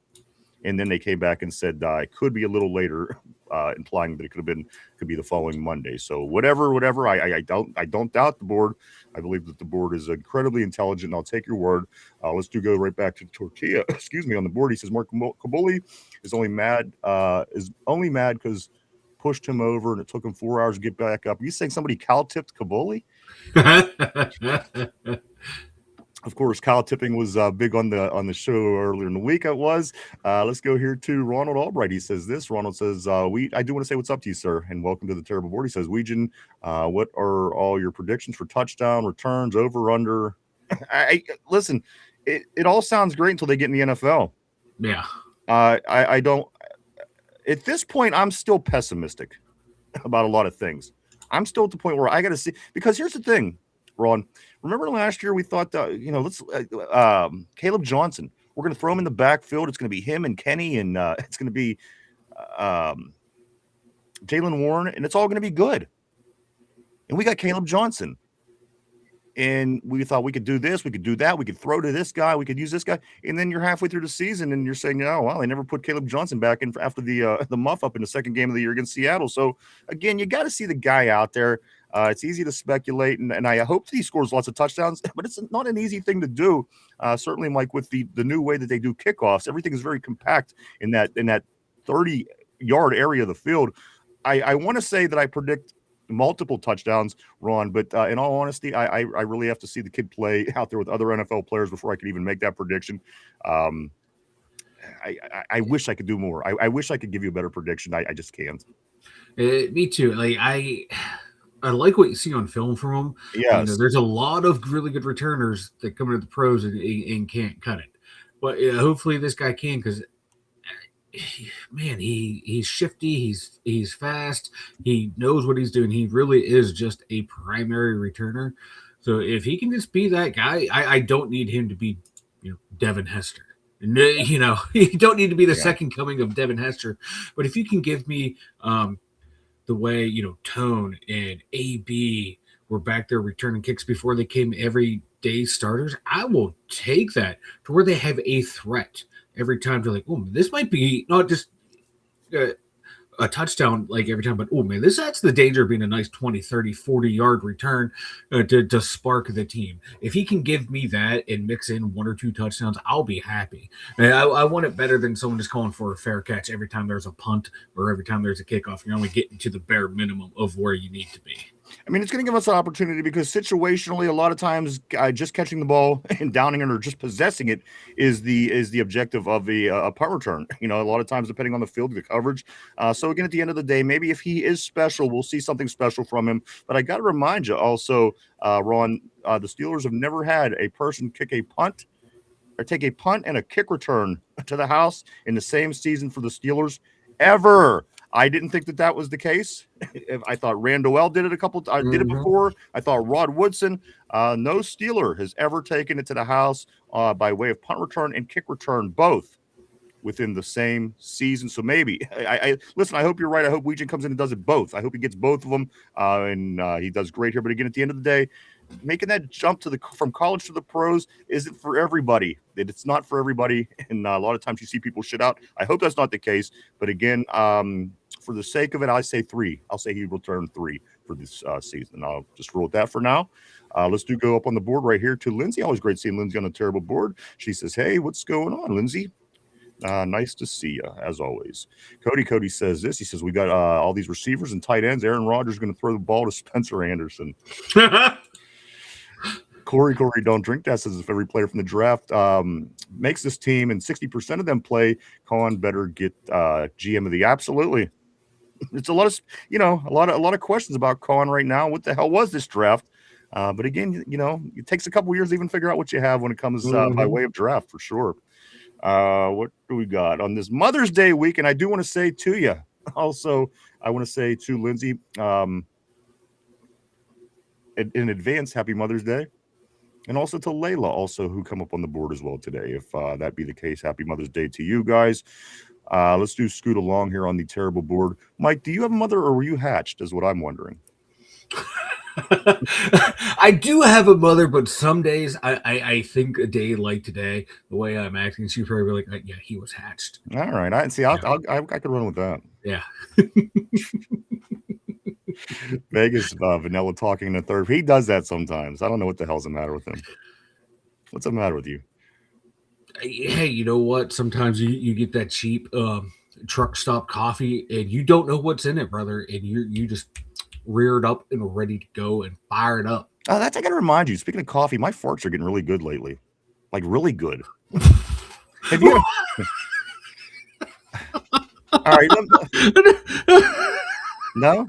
And then they came back and said it could be a little later, implying that it could be the following Monday. So whatever. I don't doubt the board. I believe that the board is incredibly intelligent, and I'll take your word. Let's go right back to Tortilla. Excuse me, on the board. He says Mark Kabuli is only mad because pushed him over and it took him 4 hours to get back up. Are you saying somebody cow tipped Kabuli? Of course, Kyle tipping was big on the show earlier in the week. It was. Let's go here to Ronald Albright. He says this. Ronald says, I do want to say what's up to you, sir, and welcome to the Terrible Board. He says, Weejan, what are all your predictions for touchdown, returns, over, under? Listen, it all sounds great until they get in the NFL.
Yeah.
I don't. At this point, I'm still pessimistic about a lot of things. I'm still at the point where I got to see, because here's the thing, Ron. Remember last year we thought that, let's Caleb Johnson, we're going to throw him in the backfield. It's going to be him and Kenny, and it's going to be Jalen Warren, and it's all going to be good. And we got Caleb Johnson. And we thought we could do this, we could do that, we could throw to this guy, we could use this guy. And then you're halfway through the season and you're saying, they never put Caleb Johnson back in after the muff up in the second game of the year against Seattle. So, again, you got to see the guy out there. It's easy to speculate, and I hope that he scores lots of touchdowns, but it's not an easy thing to do. Certainly, Mike, with the new way that they do kickoffs, everything is very compact in that 30-yard area of the field. I want to say that I predict multiple touchdowns, Ron, but in all honesty, I really have to see the kid play out there with other NFL players before I could even make that prediction. I wish I could do more. I wish I could give you a better prediction. I just can't.
Me too. Like I like what you see on film from him.
Yes.
There's a lot of really good returners that come into the pros and can't cut it. But hopefully this guy can, because man, he's shifty, he's fast, he knows what he's doing. He really is just a primary returner. So if he can just be that guy, I don't need him to be Devin Hester. You don't need to be the second coming of Devin Hester. But if you can give me the way Tone and AB were back there returning kicks before they came everyday starters, I will take that to where they have a threat every time. To like, oh, this might be not just a touchdown like every time, but oh man, that's the danger of being a nice 20, 30, 40-yard return to spark the team. If he can give me that and mix in 1 or 2 touchdowns, I'll be happy. I want it better than someone just calling for a fair catch every time there's a punt or every time there's a kickoff. You're only getting to the bare minimum of where you need to be.
I mean, it's going to give us an opportunity because situationally, a lot of times, just catching the ball and downing it or just possessing it is the objective of a punt return. A lot of times, depending on the field, the coverage. So again, at the end of the day, maybe if he is special, we'll see something special from him. But I got to remind you also, Ron, the Steelers have never had a person kick a punt or take a punt and a kick return to the house in the same season for the Steelers ever. I didn't think that was the case. I thought Randall did it did it before. I thought Rod Woodson. No Steeler has ever taken it to the house by way of punt return and kick return, both within the same season. So maybe listen. I hope you're right. I hope Weejan comes in and does it both. I hope he gets both of them, and he does great here. But again, at the end of the day, making that jump from college to the pros isn't for everybody. It's not for everybody, and a lot of times you see people shit out. I hope that's not the case. But again, for the sake of it, I say 3. I'll say he will turn 3 for this season. I'll just roll with that for now. Let's go up on the board right here to Lindsay. Always great seeing Lindsay on a terrible board. She says, hey, what's going on, Lindsay? Nice to see you, as always. Cody says this. He says, we got all these receivers and tight ends. Aaron Rodgers is going to throw the ball to Spencer Anderson. Corey, don't drink that. Says if every player from the draft makes this team and 60% of them play, Colin better get GM of the. Absolutely. It's a lot of, a lot of questions about Colin right now. What the hell was this draft? But again, it takes a couple years to even figure out what you have when it comes by way of draft, for sure. What do we got on this Mother's Day weekend? I do want to say to you, also, I want to say to Lindsay, in advance, happy Mother's Day. And also to Layla, also, who come up on the board as well today. If that be the case, happy Mother's Day to you guys. Let's scoot along here on the terrible board. Mike, do you have a mother or were you hatched, is what I'm wondering.
I do have a mother, but some days I think a day like today, the way I'm acting, she'd probably be like, yeah, he was hatched.
All right. I could run with that.
Yeah.
Vegas Vanilla talking in the third. He does that sometimes. I don't know what the hell's the matter with him. What's the matter with you?
Hey, you know what? Sometimes you get that cheap truck stop coffee and you don't know what's in it, brother. And you just reared up and ready to go and fired up.
Oh, I got to remind you, speaking of coffee, my farts are getting really good lately. Like really good. Have you? All right. No?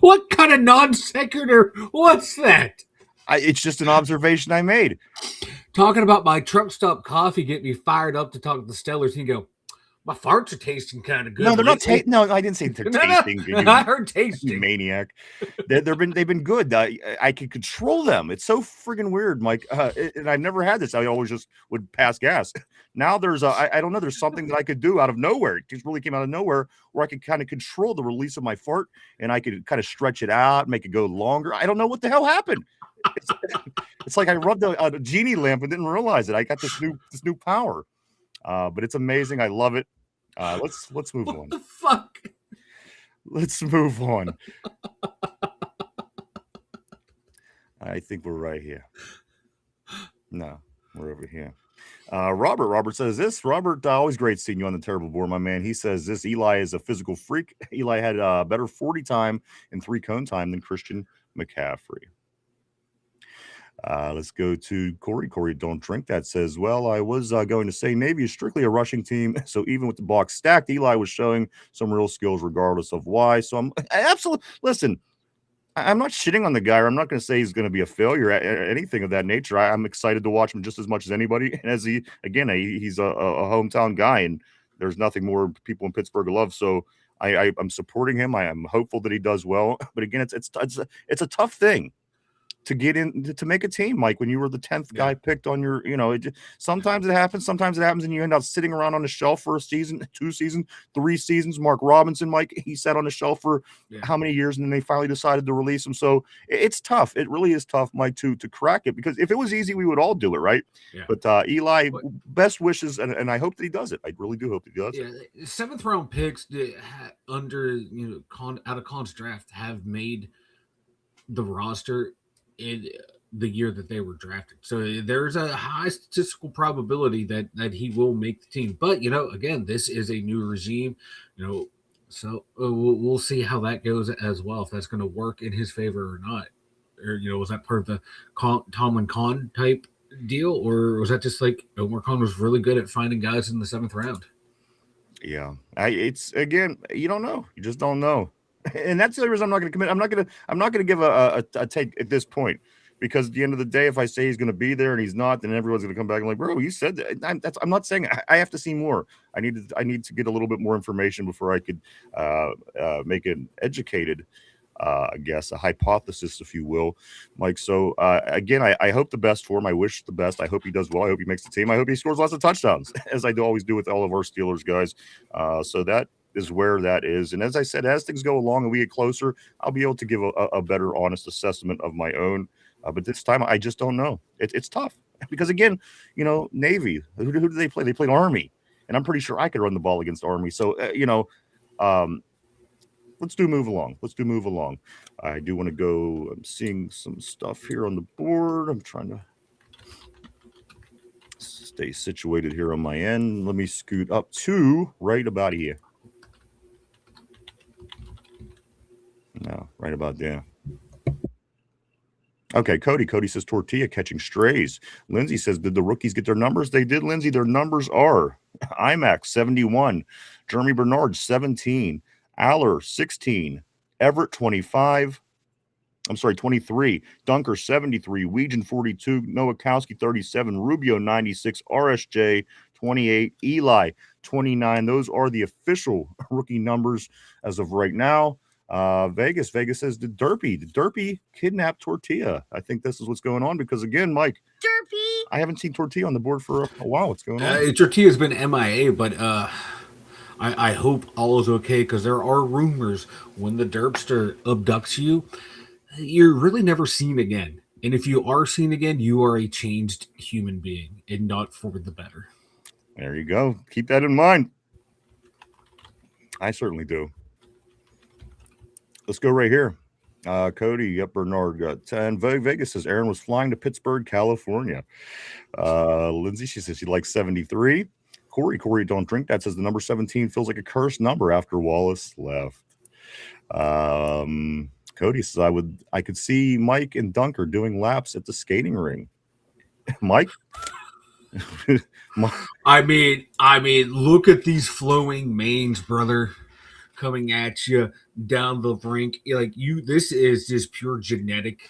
What kind of non sequitur? What's that?
It's just an observation I made.
Talking about my truck stop coffee getting me fired up to talk to the Stellars. And you go, my farts are tasting kind of good.
No, they're not. No, I didn't say they're tasting.
No, I heard tasting.
You maniac. They've been good. I can control them. It's so friggin' weird, Mike. And I've never had this. I always just would pass gas. Now there's I don't know. There's something that I could do out of nowhere. It just really came out of nowhere where I could kind of control the release of my fart and I could kind of stretch it out, make it go longer. I don't know what the hell happened. It's like I rubbed a genie lamp and didn't realize it. I got this new power. But it's amazing. I love it. Let's move on.
What the fuck?
Let's move on. I think we're right here. No, we're over here. Robert says this. Robert, always great seeing you on the terrible board, my man. He says this. Eli is a physical freak. Eli had better 40 time and 3-cone time than Christian McCaffrey. Let's go to Corey. Corey, don't drink that says, well, I was going to say Navy is strictly a rushing team. So even with the box stacked, Eli was showing some real skills regardless of why. So I'm absolutely, listen, I'm not shitting on the guy. Or I'm not going to say he's going to be a failure or anything of that nature. I'm excited to watch him just as much as anybody. And as he's a hometown guy and there's nothing more people in Pittsburgh love. So I'm supporting him. I am hopeful that he does well. But again, it's a tough thing to get in to make a team, Mike, when you were the 10th guy picked on your, sometimes it happens, and you end up sitting around on the shelf for a season, 2 seasons, 3 seasons. Mark Robinson, Mike, he sat on the shelf for how many years, and then they finally decided to release him. So it's tough. It really is tough, Mike, to crack it, because if it was easy, we would all do it, right? Yeah. But Eli, best wishes, and I hope that he does it. I really do hope that he does.
Yeah, 7th round picks under out of Con's draft have made the roster in the year that they were drafted. So there's a high statistical probability that he will make the team. But, again, this is a new regime, so we'll see how that goes as well, if that's going to work in his favor or not. Or, was that part of the Tomlin Con type deal? Or was that just like Omar Khan was really good at finding guys in the 7th round?
Yeah. It's, again, you don't know. You just don't know. And that's the reason I'm not going to commit. I'm not going to give a take at this point, because at the end of the day, if I say he's going to be there and he's not, then everyone's going to come back and like, bro, you said that. I'm not saying I have to see more. I need to get a little bit more information before I could make an educated, I guess, a hypothesis, if you will, Mike. So again, I hope the best for him. I wish the best. I hope he does well. I hope he makes the team. I hope he scores lots of touchdowns, as I always do with all of our Steelers guys. So that is where that is. And as I said, as things go along and we get closer, I'll be able to give a better, honest assessment of my own. But this time, I just don't know. It's tough because, again, Navy, who do they play? They played Army. and I'm pretty sure I could run the ball against Army. So, let's do move along. I do want to go. I'm seeing some stuff here on the board. I'm trying to stay situated here on my end. Let me scoot up to right about here. No, right about there. Okay, Cody says Tortilla catching strays. Lindsay says, did the rookies get their numbers? They did, Lindsay. Their numbers are IMAX 71, Jeremy Bernard 17, Aller 16, Everett 25. I'm sorry, 23, Dunker 73, Weegan 42, Nowakowski 37, Rubio 96, RSJ 28, Eli 29. Those are the official rookie numbers as of right now. Vegas says, did Derpy kidnap Tortilla? I think this is what's going on because, again, Mike,
Derpy,
I haven't seen Tortilla on the board for a while. What's going on?
Tortilla's been MIA, but I hope all is okay because there are rumors when the derpster abducts you, you're really never seen again. And if you are seen again, you are a changed human being and not for the better.
There you go. Keep that in mind. I certainly do. Let's go right here. Cody, yep, Bernard got 10. Vegas says Aaron was flying to Pittsburgh, California. Lindsay, she says she likes 73. Corey, don't drink that, says the number 17 feels like a cursed number after Wallace left. Cody says I could see Mike and Dunker doing laps at the skating ring. Mike?
I mean, look at these flowing manes, brother, coming at you down the rink. Like this is just pure genetic,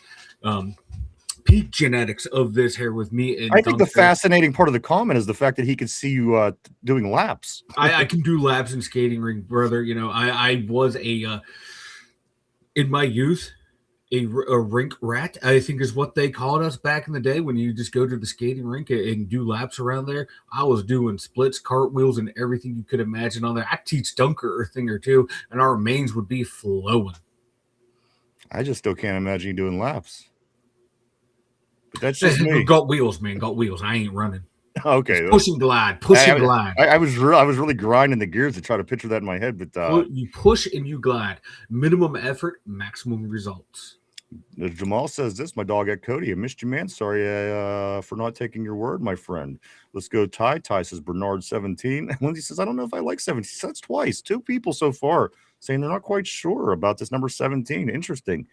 peak genetics of this hair with me. And
I think the fascinating part of the comment is the fact that he could see you doing laps.
I can do laps in skating ring, brother. I was in my youth, a rink rat, I think is what they called us back in the day when you just go to the skating rink and do laps around there. I was doing splits, cartwheels, and everything you could imagine on there. I teach Dunker a thing or two, and our mains would be flowing.
I just still can't imagine you doing laps. But that's just me.
Got wheels, man. Got wheels. I ain't running.
Okay.
Push and glide.
I was really grinding the gears to try to picture that in my head, but
you push and you glide. Minimum effort, maximum results.
Jamal says this, my dog at Cody. I missed you, man. Sorry for not taking your word, my friend. Let's go. Ty says Bernard 17. Lindsay says, I don't know if I like 17. That's twice. 2 people so far saying they're not quite sure about this number 17. Interesting.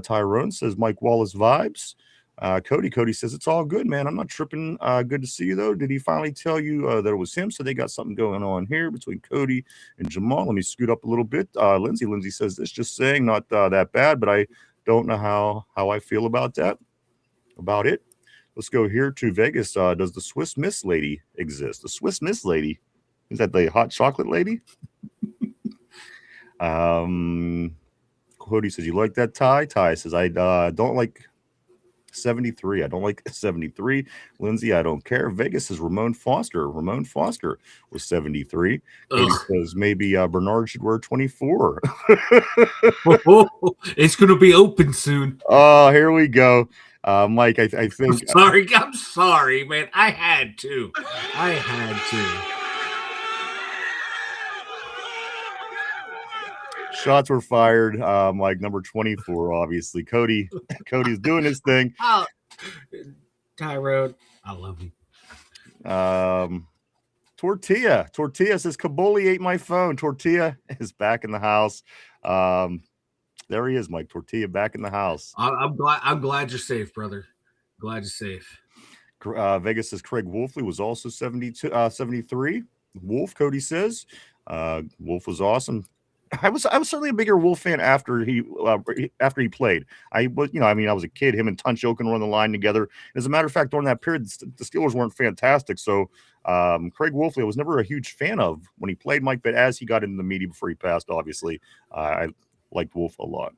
Tyrone says Mike Wallace vibes. Cody says it's all good, man. I'm not tripping. Good to see you though. Did he finally tell you that it was him? So they got something going on here between Cody and Jamal. Let me scoot up a little bit. Lindsay says this, just saying, not that bad, but I don't know how I feel about it. Let's go here to Vegas. Does the Swiss Miss lady exist? The Swiss Miss lady, is that the hot chocolate lady? Cody says you like that tie. Ty says I don't like 73. I don't like 73. Lindsay, I don't care. Vegas is Ramon Foster. Ramon Foster was 73. Cody says maybe Bernard should wear 24.
It's going to be open soon.
Oh, here we go. Mike, I think.
I'm sorry, man. I had to.
Shots were fired. Like number 24, obviously. Cody's doing his thing.
Oh, Tyrone, I love you.
Tortilla says Caboli ate my phone. Tortilla is back in the house. There he is, Mike. Tortilla back in the house.
I'm glad you're safe, brother. Glad you're safe.
Vegas says Craig Wolfley was also 73. Wolf, Cody says. Wolf was awesome. I was certainly a bigger Wolf fan after he played. I was a kid. Him and Tunch Oaken were on the line together. As a matter of fact, during that period, the Steelers weren't fantastic. So Craig Wolfley I was never a huge fan of when he played, Mike. But as he got into the media before he passed, obviously, I liked Wolf a lot.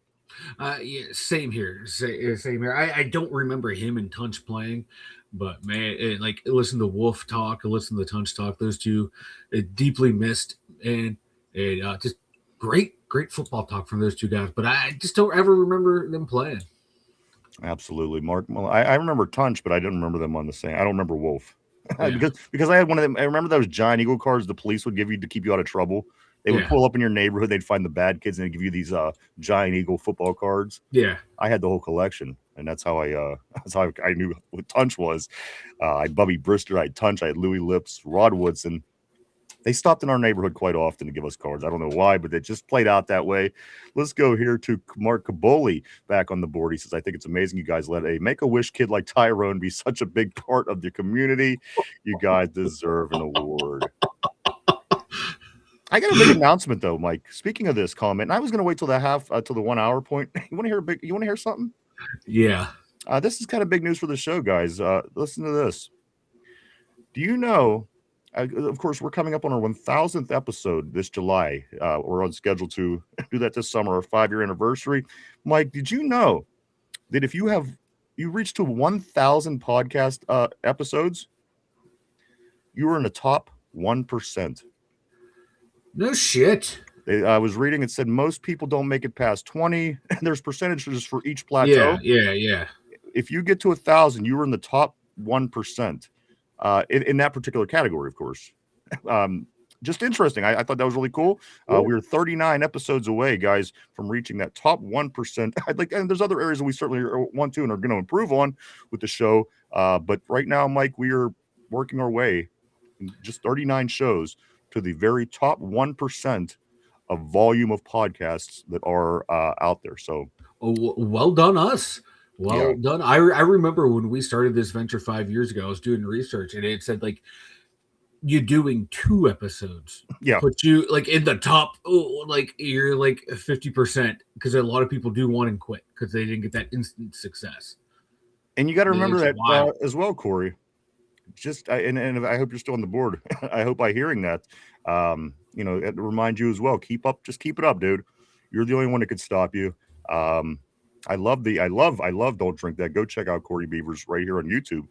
Yeah, same here. Same here. I don't remember him and Tunch playing, but man, listen to Wolf talk, listen to the Tunch talk. Those two, deeply missed, and just. Great football talk from those two guys, but I just don't ever remember them playing.
Absolutely, Mark. Well, I remember Tunch, but I didn't remember them on the same. I don't remember Wolf. because I had one of them. I remember those giant eagle cards the police would give you to keep you out of trouble. They would pull up in your neighborhood. They'd find the bad kids and they'd give you these giant eagle football cards.
Yeah.
I had the whole collection, and that's how I knew what Tunch was. I had Bubby Brister, I had Tunch, I had Louis Lips, Rod Woodson. They stopped in our neighborhood quite often to give us cards. I don't know why, but it just played out that way. Let's go here to Mark Caboli back on the board. He says, I think it's amazing you guys let a Make-A-Wish kid like Tyrone be such a big part of the community. You guys deserve an award. I got a big announcement though, Mike. Speaking of this comment, and I was going to wait till the 1 hour point. You want to hear something?
Yeah.
This is kind of big news for the show, guys. Listen to this. Do you know? Of course, we're coming up on our 1000th episode this July. We're on schedule to do that this summer, our 5-year anniversary. Mike, did you know that if you reached to 1,000 podcast episodes, you were in the top 1%?
No shit.
I was reading, it said most people don't make it past 20. There's percentages for each plateau.
Yeah.
If you get to 1,000, you were in the top 1%. In that particular category, of course. Just interesting. I thought that was really cool. We were 39 episodes away, guys, from reaching that top 1%. And there's other areas that we certainly want to and are going to improve on with the show. But right now, Mike, we are working our way in just 39 shows to the very top 1% of volume of podcasts that are out there. So,
well done, us. Well done. I remember when we started this venture 5 years ago, I was doing research and it said like you doing 2 episodes. Put you like in the top, like you're like 50%, because a lot of people do want to quit because they didn't get that instant success.
And you got to remember that as well, Corey. And I hope you're still on the board. I hope by hearing that, it reminds you as well. Just keep it up, dude. You're the only one that could stop you. I love Don't Drink That. Go check out Corey Beavers right here on YouTube.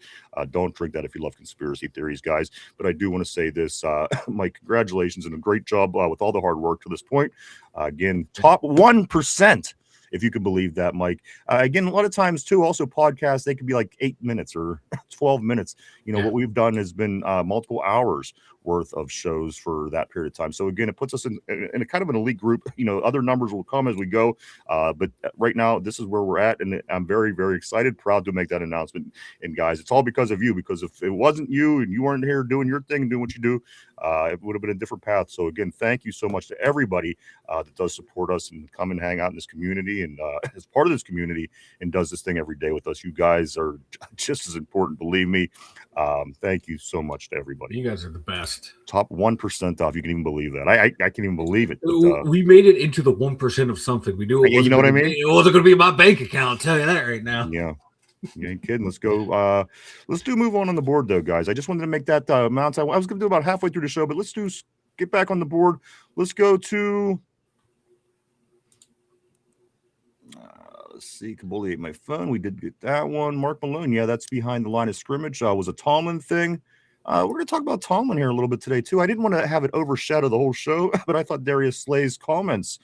Don't drink that if you love conspiracy theories, guys. But I do want to say this, Mike, congratulations and a great job with all the hard work to this point. Again, top 1%. If you can believe that, Mike. Again, a lot of times, too, also podcasts, they could be like 8 minutes or 12 minutes. What we've done has been multiple hours worth of shows for that period of time. So, again, it puts us in a kind of an elite group. Other numbers will come as we go. But right now, this is where we're at. And I'm very, very excited, proud to make that announcement. And, guys, it's all because of you. Because if it wasn't you and you weren't here doing your thing and doing what you do, it would have been a different path. So, again, thank you so much to everybody that does support us and come and hang out in this community and as part of this community and does this thing every day with us. You guys are just as important, believe me. Thank you so much to everybody.
You guys are the best.
Top 1% off. You can even believe that. I can't even believe it.
But, we made it into the 1% of something. We knew it.
You know what I mean?
It wasn't going to be in my bank account. I'll tell you that right now.
Yeah. You ain't kidding. Let's go. Let's move on the board, though, guys. I just wanted to make that amount. I was going to do about halfway through the show, but let's get back on the board. Let's go to. Let's see. Caboli ate my phone. We did get that one. Mark Malone. Yeah, that's behind the line of scrimmage. Was a Tomlin thing. We're going to talk about Tomlin here a little bit today, too. I didn't want to have it overshadow the whole show, but I thought Darius Slay's comments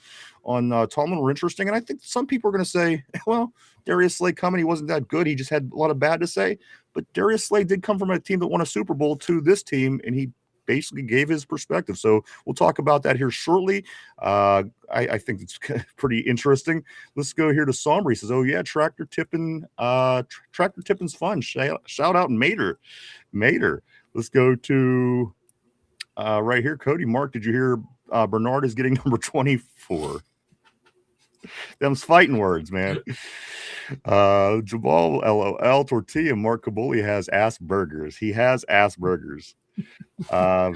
on Tomlin were interesting. And I think some people are going to say, well, Darius Slay coming, he wasn't that good. He just had a lot of bad to say. But Darius Slay did come from a team that won a Super Bowl to this team, and he basically gave his perspective. So we'll talk about that here shortly. I think it's pretty interesting. Let's go here to Somber. He says, oh, yeah, tractor tipping's fun. Shout out Mater. Let's go to right here. Cody, Mark, did you hear Bernard is getting number 24? Them's fighting words, man. Jabal, LOL, Tortilla, Mark Caboli has Asperger's. He has Asperger's.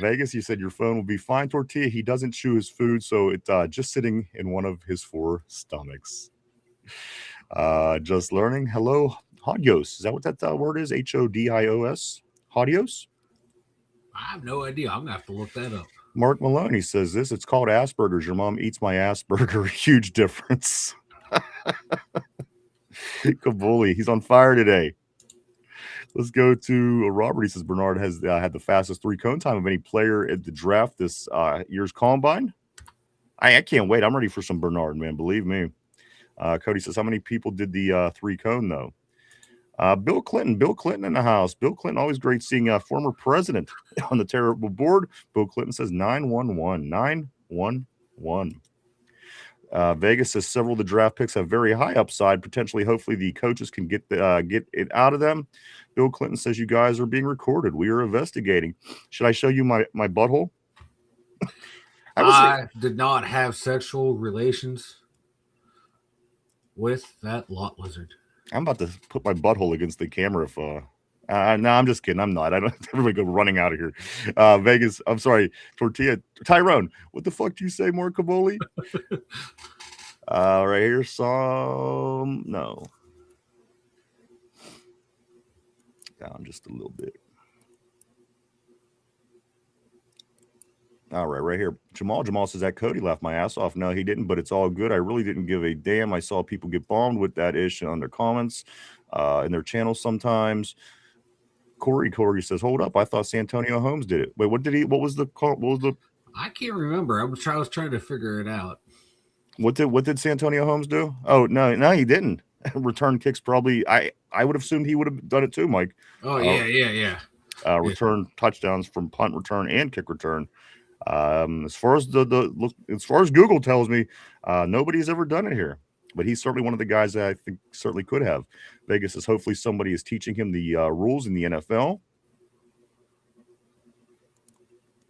Vegas, you said your phone will be fine, Tortilla. He doesn't chew his food, so it's just sitting in one of his 4 stomachs. Just learning. Hello, Hodios. Is that what that word is? Hodios? Hodios?
I have no idea. I'm going to have to look that up.
Mark Maloney says this. It's called Asperger's. Your mom eats my Asperger. Huge difference. Caboli, he's on fire today. Let's go to Robert. He says Bernard has had the fastest 3-cone time of any player at the draft this year's combine. I can't wait. I'm ready for some Bernard, man. Believe me. Cody says, how many people did the 3-cone, though? Bill Clinton in the house. Bill Clinton, always great seeing a former president on the terrible board. Bill Clinton says 911. 911. Vegas says several of the draft picks have very high upside. Potentially, hopefully, the coaches can get it out of them. Bill Clinton says you guys are being recorded. We are investigating. Should I show you my butthole?
I did not have sexual relations with that lot lizard.
I'm about to put my butthole against the camera if no, I'm just kidding. I'm not. I don't everybody go running out of here. Vegas, I'm sorry, Tortilla. Tyrone, what the fuck do you say, more Cavoli? Right here, some no. Down just a little bit. All right here. Jamal says that Cody laughed my ass off. No, he didn't, but it's all good. I really didn't give a damn. I saw people get bombed with that ish on their comments in their channels sometimes. Corey says, hold up. I thought Santonio Holmes did it. Wait, what was the
I can't remember. I was trying to figure it out.
What did Santonio Holmes do? Oh, no, he didn't. Return kicks probably. I would have assumed he would have done it too, Mike.
Oh, yeah.
Return touchdowns from punt return and kick return. As far as as far as Google tells me, nobody's ever done it here, but he's certainly one of the guys that I think certainly could have. Vegas says hopefully somebody is teaching him the rules in the NFL.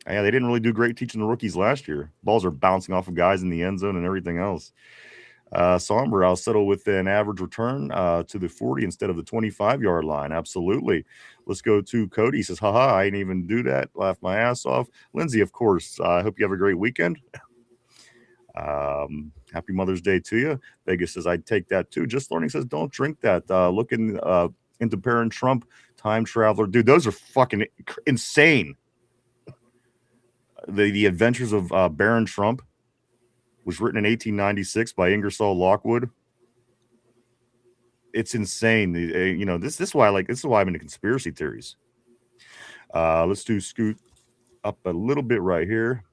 Yeah, they didn't really do great teaching the rookies last year. Balls are bouncing off of guys in the end zone and everything else. Somber, I'll settle with an average return to the 40 instead of the 25-yard line. Absolutely. Let's go to Cody. He says, haha, I didn't even do that. Laughed my ass off. Lindsay, of course. I hope you have a great weekend. Happy Mother's Day to you. Vegas says, I'd take that too. Just Learning says, don't drink that. Looking into Baron Trump, Time Traveler. Dude, those are fucking insane. The Adventures of Baron Trump was written in 1896 by Ingersoll Lockwood. It's insane. This is why I'm into conspiracy theories. Let's scoot up a little bit right here.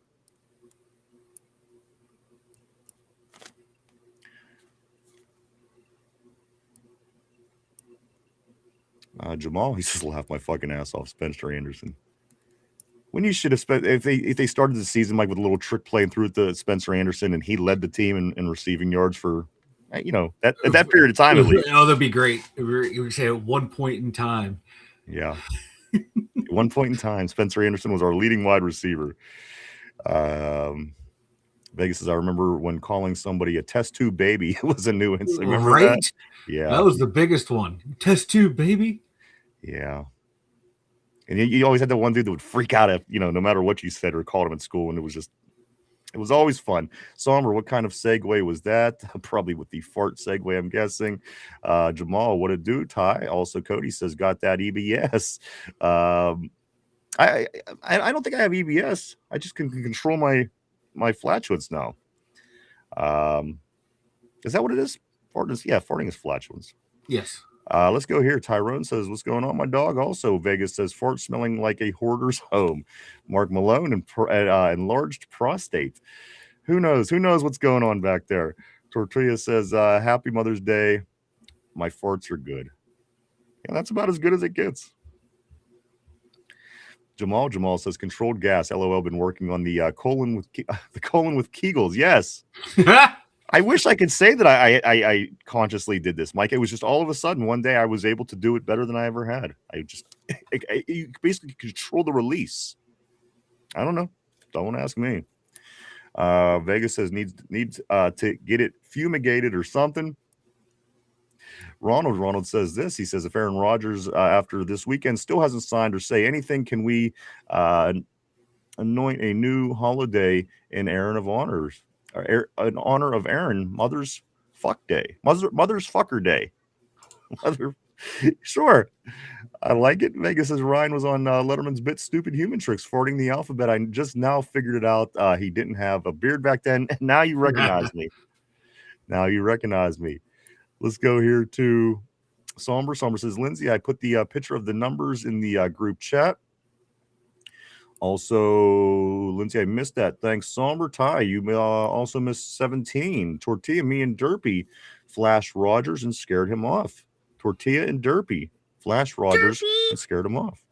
Jamal, he says, laugh my fucking ass off, Spencer Anderson. When you should have spent, if they started the season like with a little trick playing through to Spencer Anderson and he led the team in receiving yards for, at that period of time at least.
Oh, that'd be great. You would say at one point in time.
Yeah. At one point in time, Spencer Anderson was our leading wide receiver. Vegas says, I remember when calling somebody a test tube baby was a nuance. Remember
right?
that? Yeah.
That was the biggest one. Test tube baby.
Yeah. And you always had that one dude that would freak out if, no matter what you said or called him at school. And it was always fun. Somber, what kind of segue was that? Probably with the fart segue, I'm guessing. Jamal, what a dude. Ty, also Cody says, got that EBS. I don't think I have EBS. I just can control my flatulence now. Is that what it is? Farting is flatulence.
Yes.
Let's go here. Tyrone says, what's going on, my dog? Also, Vegas says, fart smelling like a hoarder's home. Mark Malone and enlarged prostate. Who knows? Who knows what's going on back there? Tortilla says, happy Mother's Day. My farts are good. Yeah, that's about as good as it gets. Jamal says, controlled gas. LOL, been working on the colon with Kegels. Yes. I wish I could say that I consciously did this, Mike. It was just all of a sudden one day I was able to do it better than I ever had. You basically control the release. I don't know. Don't ask me. Vegas says needs to get it fumigated or something. Ronald says this. He says if Aaron Rodgers after this weekend still hasn't signed or say anything, can we anoint a new holiday in Aaron of honors? In honor of Aaron, Mother's Fuck Day, Mother's Fucker Day. Sure, I like it. Vegas says Ryan was on Letterman's bit Stupid Human Tricks, farting the alphabet. I just now figured it out. He didn't have a beard back then. Now you recognize me. Let's go here to Somber. Somber says, Lindsay, I put the picture of the numbers in the group chat. Also, Lindsay, I missed that. Thanks, Somber. Ty, you also missed 17. Tortilla, me and Derpy flashed Rodgers and scared him off. Tortilla and Derpy flashed Rodgers and scared him off.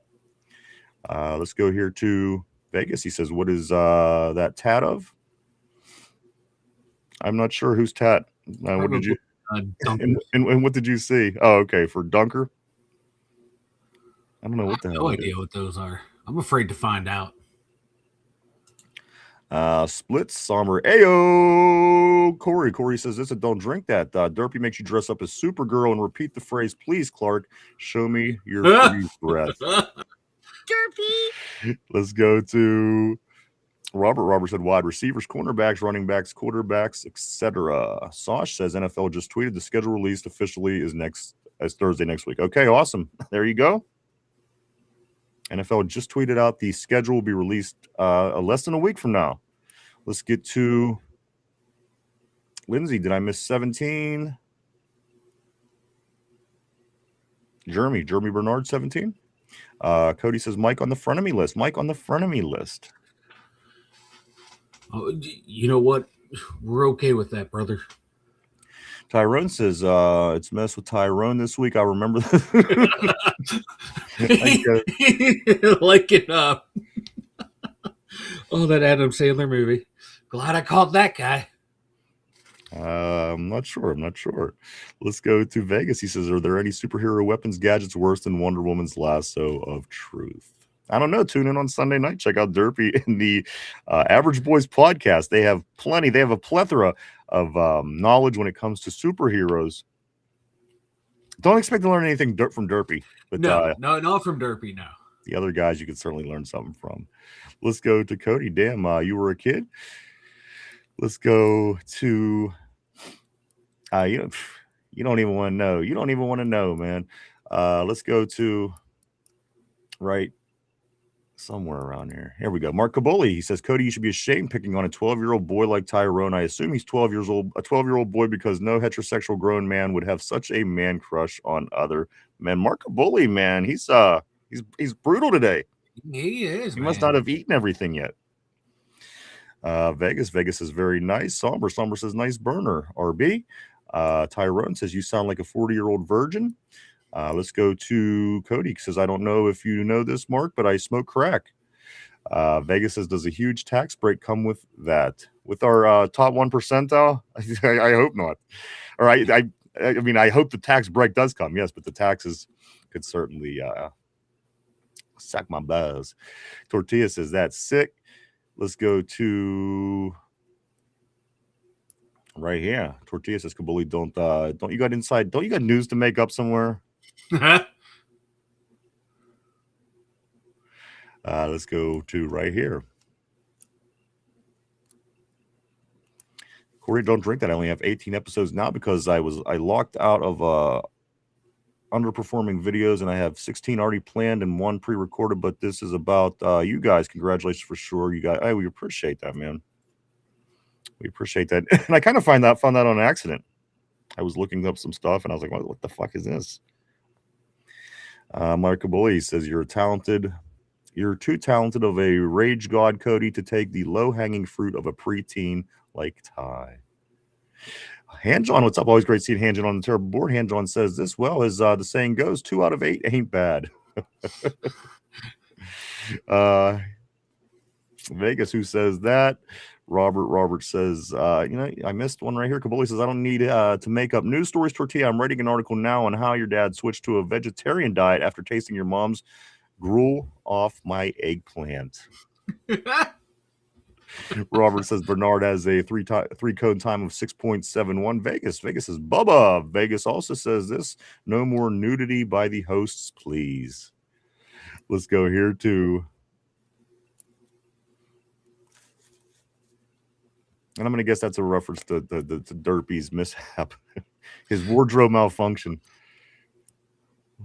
Let's go here to Vegas. He says, what is that tat of? I'm not sure whose tat. What did you and what did you see? Oh, okay, for Dunker. I don't know what the hell.
No idea what those are. I'm afraid to find out.
Splits, somber. Ayo, Corey says this. Don't drink that. Derpy makes you dress up as Supergirl and repeat the phrase, please, Clark, show me your free breath. Derpy. Let's go to Robert. Robert said wide receivers, cornerbacks, running backs, quarterbacks, etc. Sosh says NFL just tweeted the schedule released officially is Thursday next week. Okay, awesome. There you go. NFL just tweeted out the schedule will be released less than a week from now. Let's get to Lindsay. Did I miss 17? Jeremy Bernard, 17. Cody says Mike on the front of me list. Mike on the front of me list.
Oh, you know what? We're okay with that, brother.
Tyrone says it's mess with Tyrone this week. I remember
like it up. Oh, that Adam Sandler movie. Glad I caught that guy.
I'm not sure. Let's go to Vegas. He says, are there any superhero weapons, gadgets worse than Wonder Woman's lasso of truth? I don't know. Tune in on Sunday night. Check out Derpy in the Average Boys podcast. They have plenty. They have a plethora of knowledge when it comes to superheroes. Don't expect to learn anything from Derpy. But,
no, not from Derpy, no.
The other guys you can certainly learn something from. Let's go to Cody. Damn, you were a kid. Let's go to you don't even want to know. You don't even want to know, man. Let's go to right somewhere around here. Here we go. Mark Caboli. He says, Cody, you should be ashamed picking on a 12-year-old boy like Tyrone. I assume he's 12 years old, a 12-year-old boy, because no heterosexual grown man would have such a man crush on other men. Mark Caboli, man, he's brutal today.
He is.
He must not have eaten everything yet. Vegas is very nice. Somber says nice burner. RB. Tyrone says you sound like a 40-year-old virgin. Let's go to Cody. He says, I don't know if you know this, Mark, but I smoke crack. Vegas says, does a huge tax break come with that? With our top 1 percentile? I hope not. All right. I mean, I hope the tax break does come. Yes, but the taxes could certainly sack my buzz. Tortilla says, that's sick. Let's go to right here. Tortilla says, Kabuli, don't you got inside? Don't you got news to make up somewhere? Let's go to right here. Corey, don't drink that. I only have 18 episodes now because I locked out of underperforming videos, and I have 16 already planned and 1 pre-recorded. But this is about you guys. Congratulations for sure, you guys. We appreciate that, man. We appreciate that. And I kind of found that on accident. I was looking up some stuff, and I was like, what the fuck is this? Mark Caboli says, you're too talented of a rage god, Cody, to take the low-hanging fruit of a preteen like Ty. Hanjon, what's up? Always great seeing Hanjon on the terrible board. Hanjon says this, well, as the saying goes, 2 out of 8 ain't bad. Vegas, who says that? Robert says, I missed one right here. Kabuli says, I don't need to make up news stories, Tortilla. I'm writing an article now on how your dad switched to a vegetarian diet after tasting your mom's gruel off my eggplant. Robert says Bernard has a three code time of 6.71. Vegas says Bubba. Vegas also says this, no more nudity by the hosts, please. Let's go here to, and I'm going to guess that's a reference to Derpy's mishap, his wardrobe malfunction.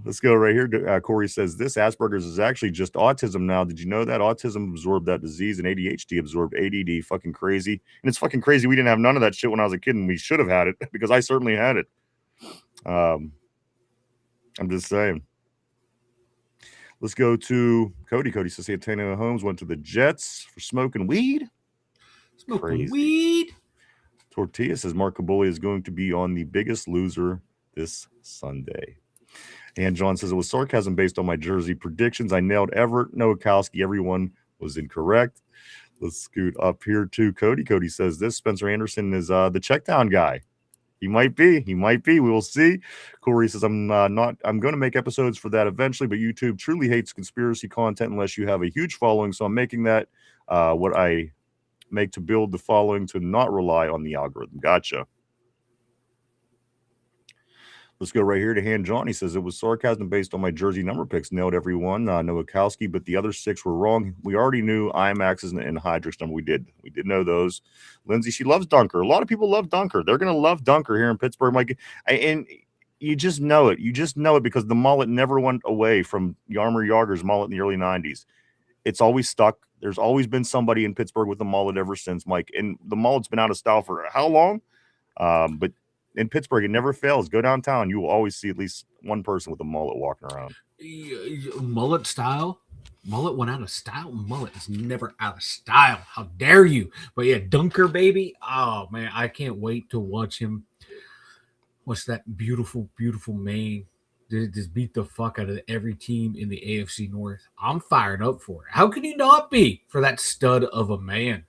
Let's go right here. Corey says this, Asperger's is actually just autism now. Did you know that? Autism absorbed that disease and ADHD absorbed ADD. Fucking crazy. And it's fucking crazy we didn't have none of that shit when I was a kid, and we should have had it because I certainly had it. I'm just saying. Let's go to Cody. Cody says Santana Holmes went to the Jets for smoking weed.
Smoking weed.
Tortilla says Mark Caboli is going to be on The Biggest Loser this Sunday. And John says it was sarcasm based on my jersey predictions. I nailed Everett, Nowakowski. Everyone was incorrect. Let's scoot up here to Cody. Cody says this: Spencer Anderson is the checkdown guy. He might be. He might be. We will see. Corey says, I'm going to make episodes for that eventually, but YouTube truly hates conspiracy content unless you have a huge following. So I'm making that what I make to build the following to not rely on the algorithm. Gotcha. Let's go right here to Han John. He says it was sarcasm based on my jersey number picks. Nailed everyone. Nowakowski, but the other 6 were wrong. We already knew IMAX's and Hydrix number. We did know those. Lindsay, she loves Dunker. A lot of people love Dunker. They're going to love Dunker here in Pittsburgh, Mike. And you just know it. You just know it because the mullet never went away from Yarmer Yager's mullet in the early 90s. It's always stuck. There's always been somebody in Pittsburgh with the mullet ever since, Mike. And the mullet's been out of style for how long? But in Pittsburgh, it never fails. Go downtown. You will always see at least one person with a mullet walking around.
Mullet style? Mullet went out of style? Mullet is never out of style. How dare you? But yeah, Dunker, baby. Oh, man, I can't wait to watch him. What's that beautiful, beautiful mane? Just beat the fuck out of every team in the AFC North. I'm fired up for it. How can you not be for that stud of a man,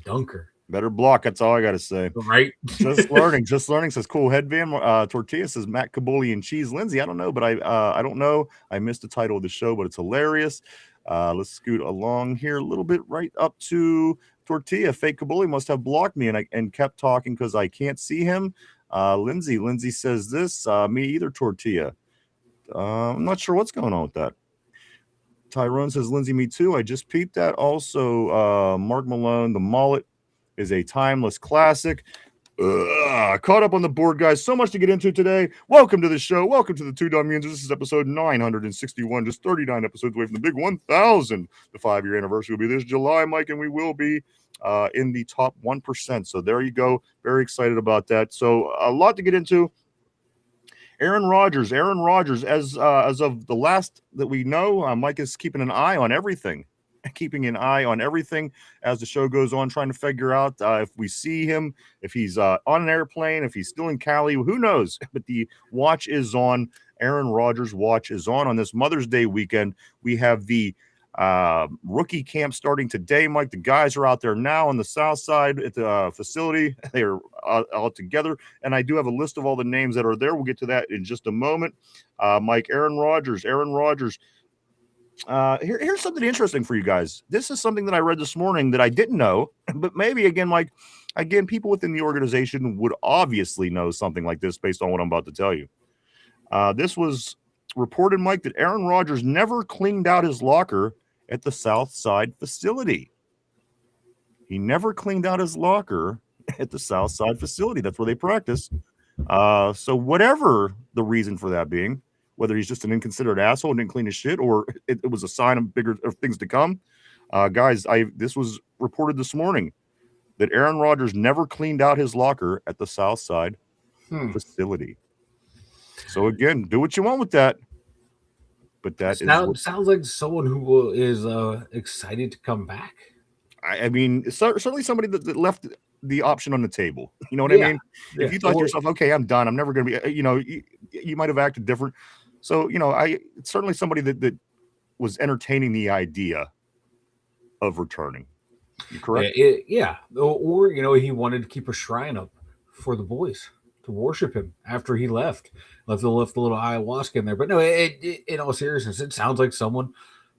Dunker?
Better block. That's all I got to say.
Right.
Just learning. Says cool headband. Tortilla says Matt Caboli and cheese. Lindsay, I don't know, but I don't know. I missed the title of the show, but it's hilarious. Let's scoot along here a little bit right up to Tortilla. Fake Caboli must have blocked me and kept talking because I can't see him. Lindsay says this. Me either, Tortilla. I'm not sure what's going on with that. Tyrone says Lindsay, me too. I just peeped that. Also, Mark Malone, the mullet is a timeless classic. Caught up on the board, guys. So much to get into today. Welcome to the show. Welcome to the Two Dum Yinzers. This is episode 961, just 39 episodes away from the big 1,000. The 5-year anniversary will be this July, Mike, and we will be in the top 1%. So there you go. Very excited about that. So a lot to get into. Aaron Rodgers, as of the last that we know, Mike is keeping an eye on everything. As the show goes on, trying to figure out if we see him, if he's on an airplane, if he's still in Cali, who knows? But the watch is on. Aaron Rodgers' watch is on this Mother's Day weekend. We have the rookie camp starting today, Mike. The guys are out there now on the south side at the facility. They are all together, and I do have a list of all the names that are there. We'll get to that in just a moment. Mike, Aaron Rodgers. Here's something interesting for you guys. This is something that I read this morning that I didn't know, but maybe again, Mike, people within the organization would obviously know something like this based on what I'm about to tell you. This was reported, Mike, that Aaron Rodgers never cleaned out his locker at the South Side facility. He never cleaned out his locker at the South Side facility. That's where they practice. So whatever the reason for that being, whether he's just an inconsiderate asshole and didn't clean his shit, or it was a sign of bigger things to come. Guys, this was reported this morning that Aaron Rodgers never cleaned out his locker at the South Side facility. So again, do what you want with that. But that
sounds like someone who is excited to come back.
I mean, certainly somebody that left the option on the table. You know what I mean? Yeah. If you thought to yourself, okay, I'm done. I'm never going to be, you might have acted different. So, it's certainly somebody that was entertaining the idea of returning. You correct?
Yeah. Or, he wanted to keep a shrine up for the boys to worship him after he left the little ayahuasca in there. But no, in all seriousness, it sounds like someone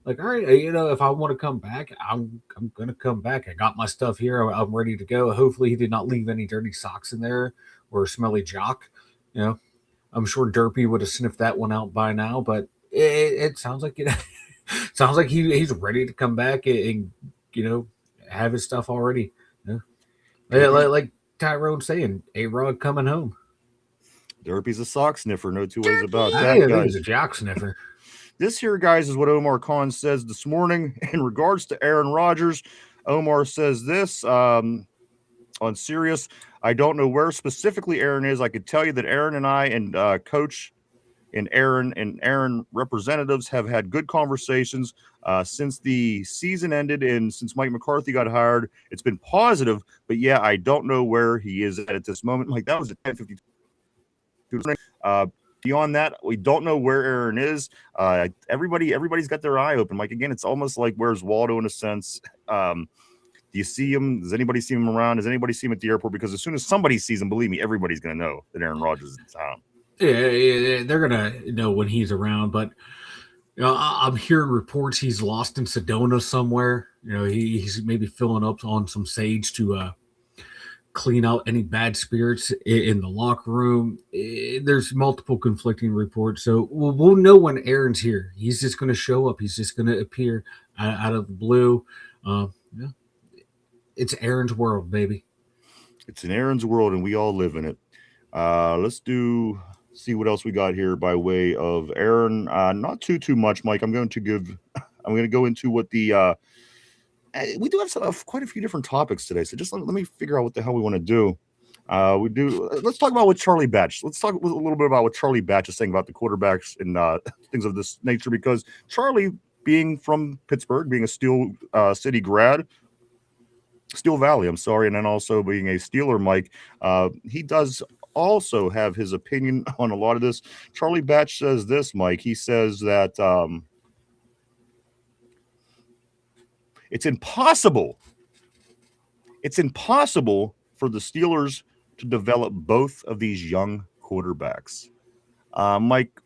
like, all right, if I want to come back, I'm going to come back. I got my stuff here. I'm ready to go. Hopefully he did not leave any dirty socks in there or a smelly jock. I'm sure Derpy would have sniffed that one out by now, but it sounds like sounds like he's ready to come back and have his stuff already. Like Tyrone saying, A-Rod coming home.
Derpy's a sock sniffer, no two ways about that.
Yeah, he's a jock sniffer.
This here, guys, is what Omar Khan says this morning in regards to Aaron Rodgers. Omar says this on Sirius. I don't know where specifically Aaron is. I could tell you that Aaron and I and Coach and Aaron representatives have had good conversations since the season ended and since Mike McCarthy got hired. It's been positive, but yeah, I don't know where he is at this moment. Like, that was at 10:52. Beyond that, we don't know where Aaron is. Everybody's got their eye open. Like again, it's almost like where's Waldo in a sense. Do you see him? Does anybody see him around? Does anybody see him at the airport? Because as soon as somebody sees him, believe me, everybody's going to know that Aaron Rodgers is in town.
Yeah, they're gonna know when he's around. But I'm hearing reports he's lost in Sedona somewhere. He's maybe filling up on some sage to clean out any bad spirits in the locker room. There's multiple conflicting reports, so we'll know when Aaron's here. He's just going to show up. He's just going to appear out of the blue. Yeah. It's Aaron's world, baby.
It's an Aaron's world, and we all live in it. Let's see what else we got here by way of Aaron. Not too much, Mike. I'm going to go into what the we do have quite a few different topics today. So just let me figure out what the hell we want to do. Let's talk about what Charlie Batch. Let's talk a little bit about what Charlie Batch is saying about the quarterbacks and things of this nature, because Charlie, being from Pittsburgh, being a Steel City grad, Steel Valley, I'm sorry, and then also being a Steeler, Mike, he does also have his opinion on a lot of this. Charlie Batch says this, Mike. He says that it's impossible for the Steelers to develop both of these young quarterbacks. Mike,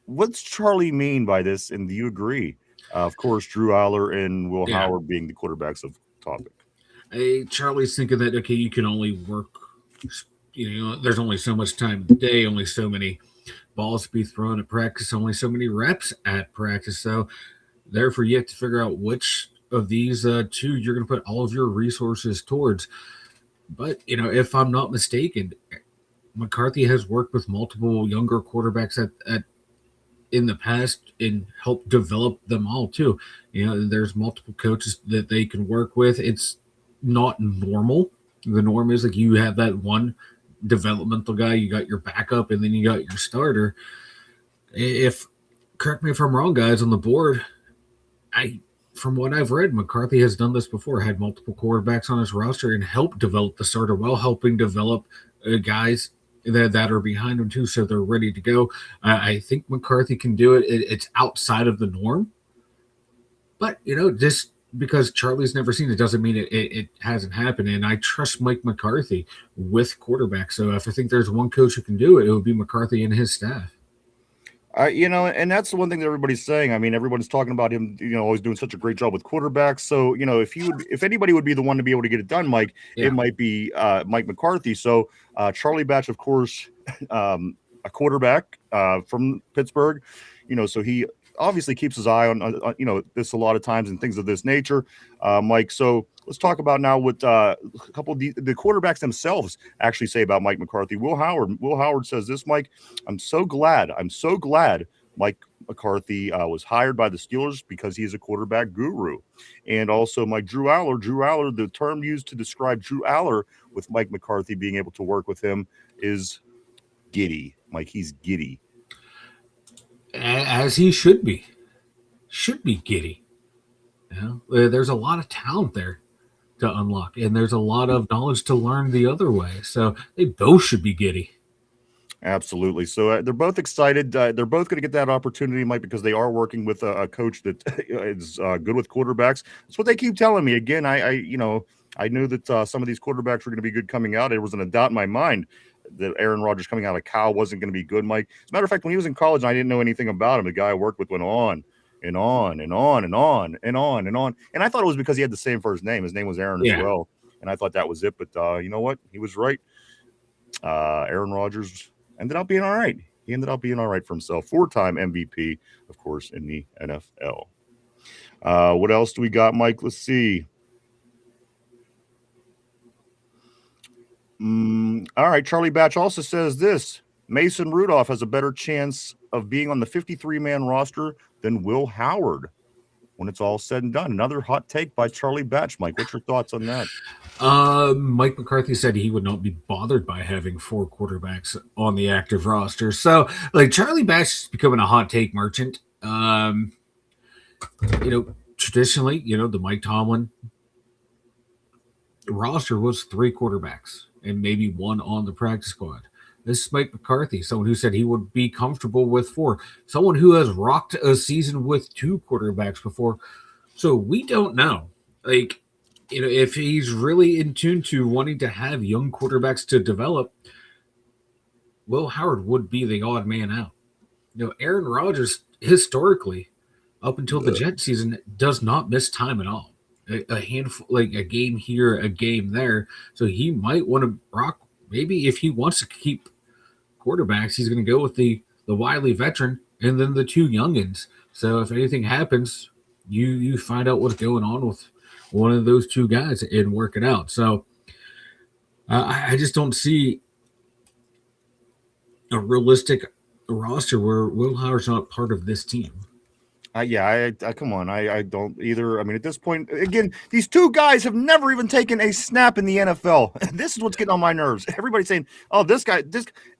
what's Charlie mean by this, and do you agree? Of course, Drew Aller and Will Howard being the quarterbacks of topic.
Hey, Charlie's thinking that, okay, you can only work, there's only so much time in the day, only so many balls to be thrown at practice, only so many reps at practice. So therefore, you have to figure out which of these two you're going to put all of your resources towards. But, if I'm not mistaken, McCarthy has worked with multiple younger quarterbacks in the past and helped develop them all too. There's multiple coaches that they can work with. It's not normal. The norm is like you have that one developmental guy, you got your backup, and then you got your starter. Correct me if I'm wrong, guys on the board, from what I've read, McCarthy has done this before, had multiple quarterbacks on his roster and helped develop the starter while helping develop guys that are behind him too, so they're ready to go. I think McCarthy can do it. It's outside of the norm. But, just because Charlie's never seen it doesn't mean it hasn't happened. And I trust Mike McCarthy with quarterbacks. So if I think there's one coach who can do it, it would be McCarthy and his staff.
And that's the one thing that everybody's saying. I mean, everyone's talking about him, always doing such a great job with quarterbacks. So, if anybody would be the one to be able to get it done, Mike, it might be Mike McCarthy. So, Charlie Batch, of course, a quarterback from Pittsburgh, so he obviously keeps his eye on this a lot of times and things of this nature, Mike. So let's talk about now what a couple of the quarterbacks themselves actually say about Mike McCarthy. Will Howard says this, Mike. I'm so glad Mike McCarthy was hired by the Steelers because he's a quarterback guru. And also Mike Drew Aller, the term used to describe Drew Aller with Mike McCarthy being able to work with him is giddy. Mike, he's giddy.
As he should be giddy. There's a lot of talent there to unlock, and there's a lot of knowledge to learn the other way. So they both should be giddy.
Absolutely. So they're both excited. They're both going to get that opportunity, Mike, because they are working with a coach that is good with quarterbacks. That's what they keep telling me. Again, I knew that some of these quarterbacks were going to be good coming out. There wasn't a doubt in my mind that Aaron Rodgers coming out of Cal wasn't going to be good, Mike. As a matter of fact, when he was in college, I didn't know anything about him. The guy I worked with went on and on and on and on and on and on. And I thought it was because he had the same first name. His name was Aaron as well. And I thought that was it. But you know what? He was right. Aaron Rodgers ended up being all right. He ended up being all right for himself. 4-time MVP, of course, in the NFL. What else do we got, Mike? Let's see. All right. Charlie Batch also says this. Mason Rudolph has a better chance of being on the 53-man roster than Will Howard when it's all said and done. Another hot take by Charlie Batch. Mike, what's your thoughts on that?
Mike McCarthy said he would not be bothered by having 4 quarterbacks on the active roster. So, Charlie Batch is becoming a hot take merchant. Traditionally, the Mike Tomlin roster was 3 quarterbacks and maybe 1 on the practice squad. This is Mike McCarthy, someone who said he would be comfortable with 4, someone who has rocked a season with 2 quarterbacks before. So we don't know, like, if he's really in tune to wanting to have young quarterbacks to develop. Will Howard would be the odd man out. Aaron Rodgers historically, up until the Jet season, does not miss time at all. A handful, like a game here, a game there. So he might want to rock. Maybe if he wants to keep quarterbacks, he's going to go with the wily veteran and then the 2 youngins. So if anything happens, you find out what's going on with one of those 2 guys and work it out. So I just don't see a realistic roster where Will Howard's not part of this team.
I come on. I don't either. I mean, at this point, again, these 2 guys have never even taken a snap in the NFL. This is what's getting on my nerves. Everybody's saying, "Oh, this guy."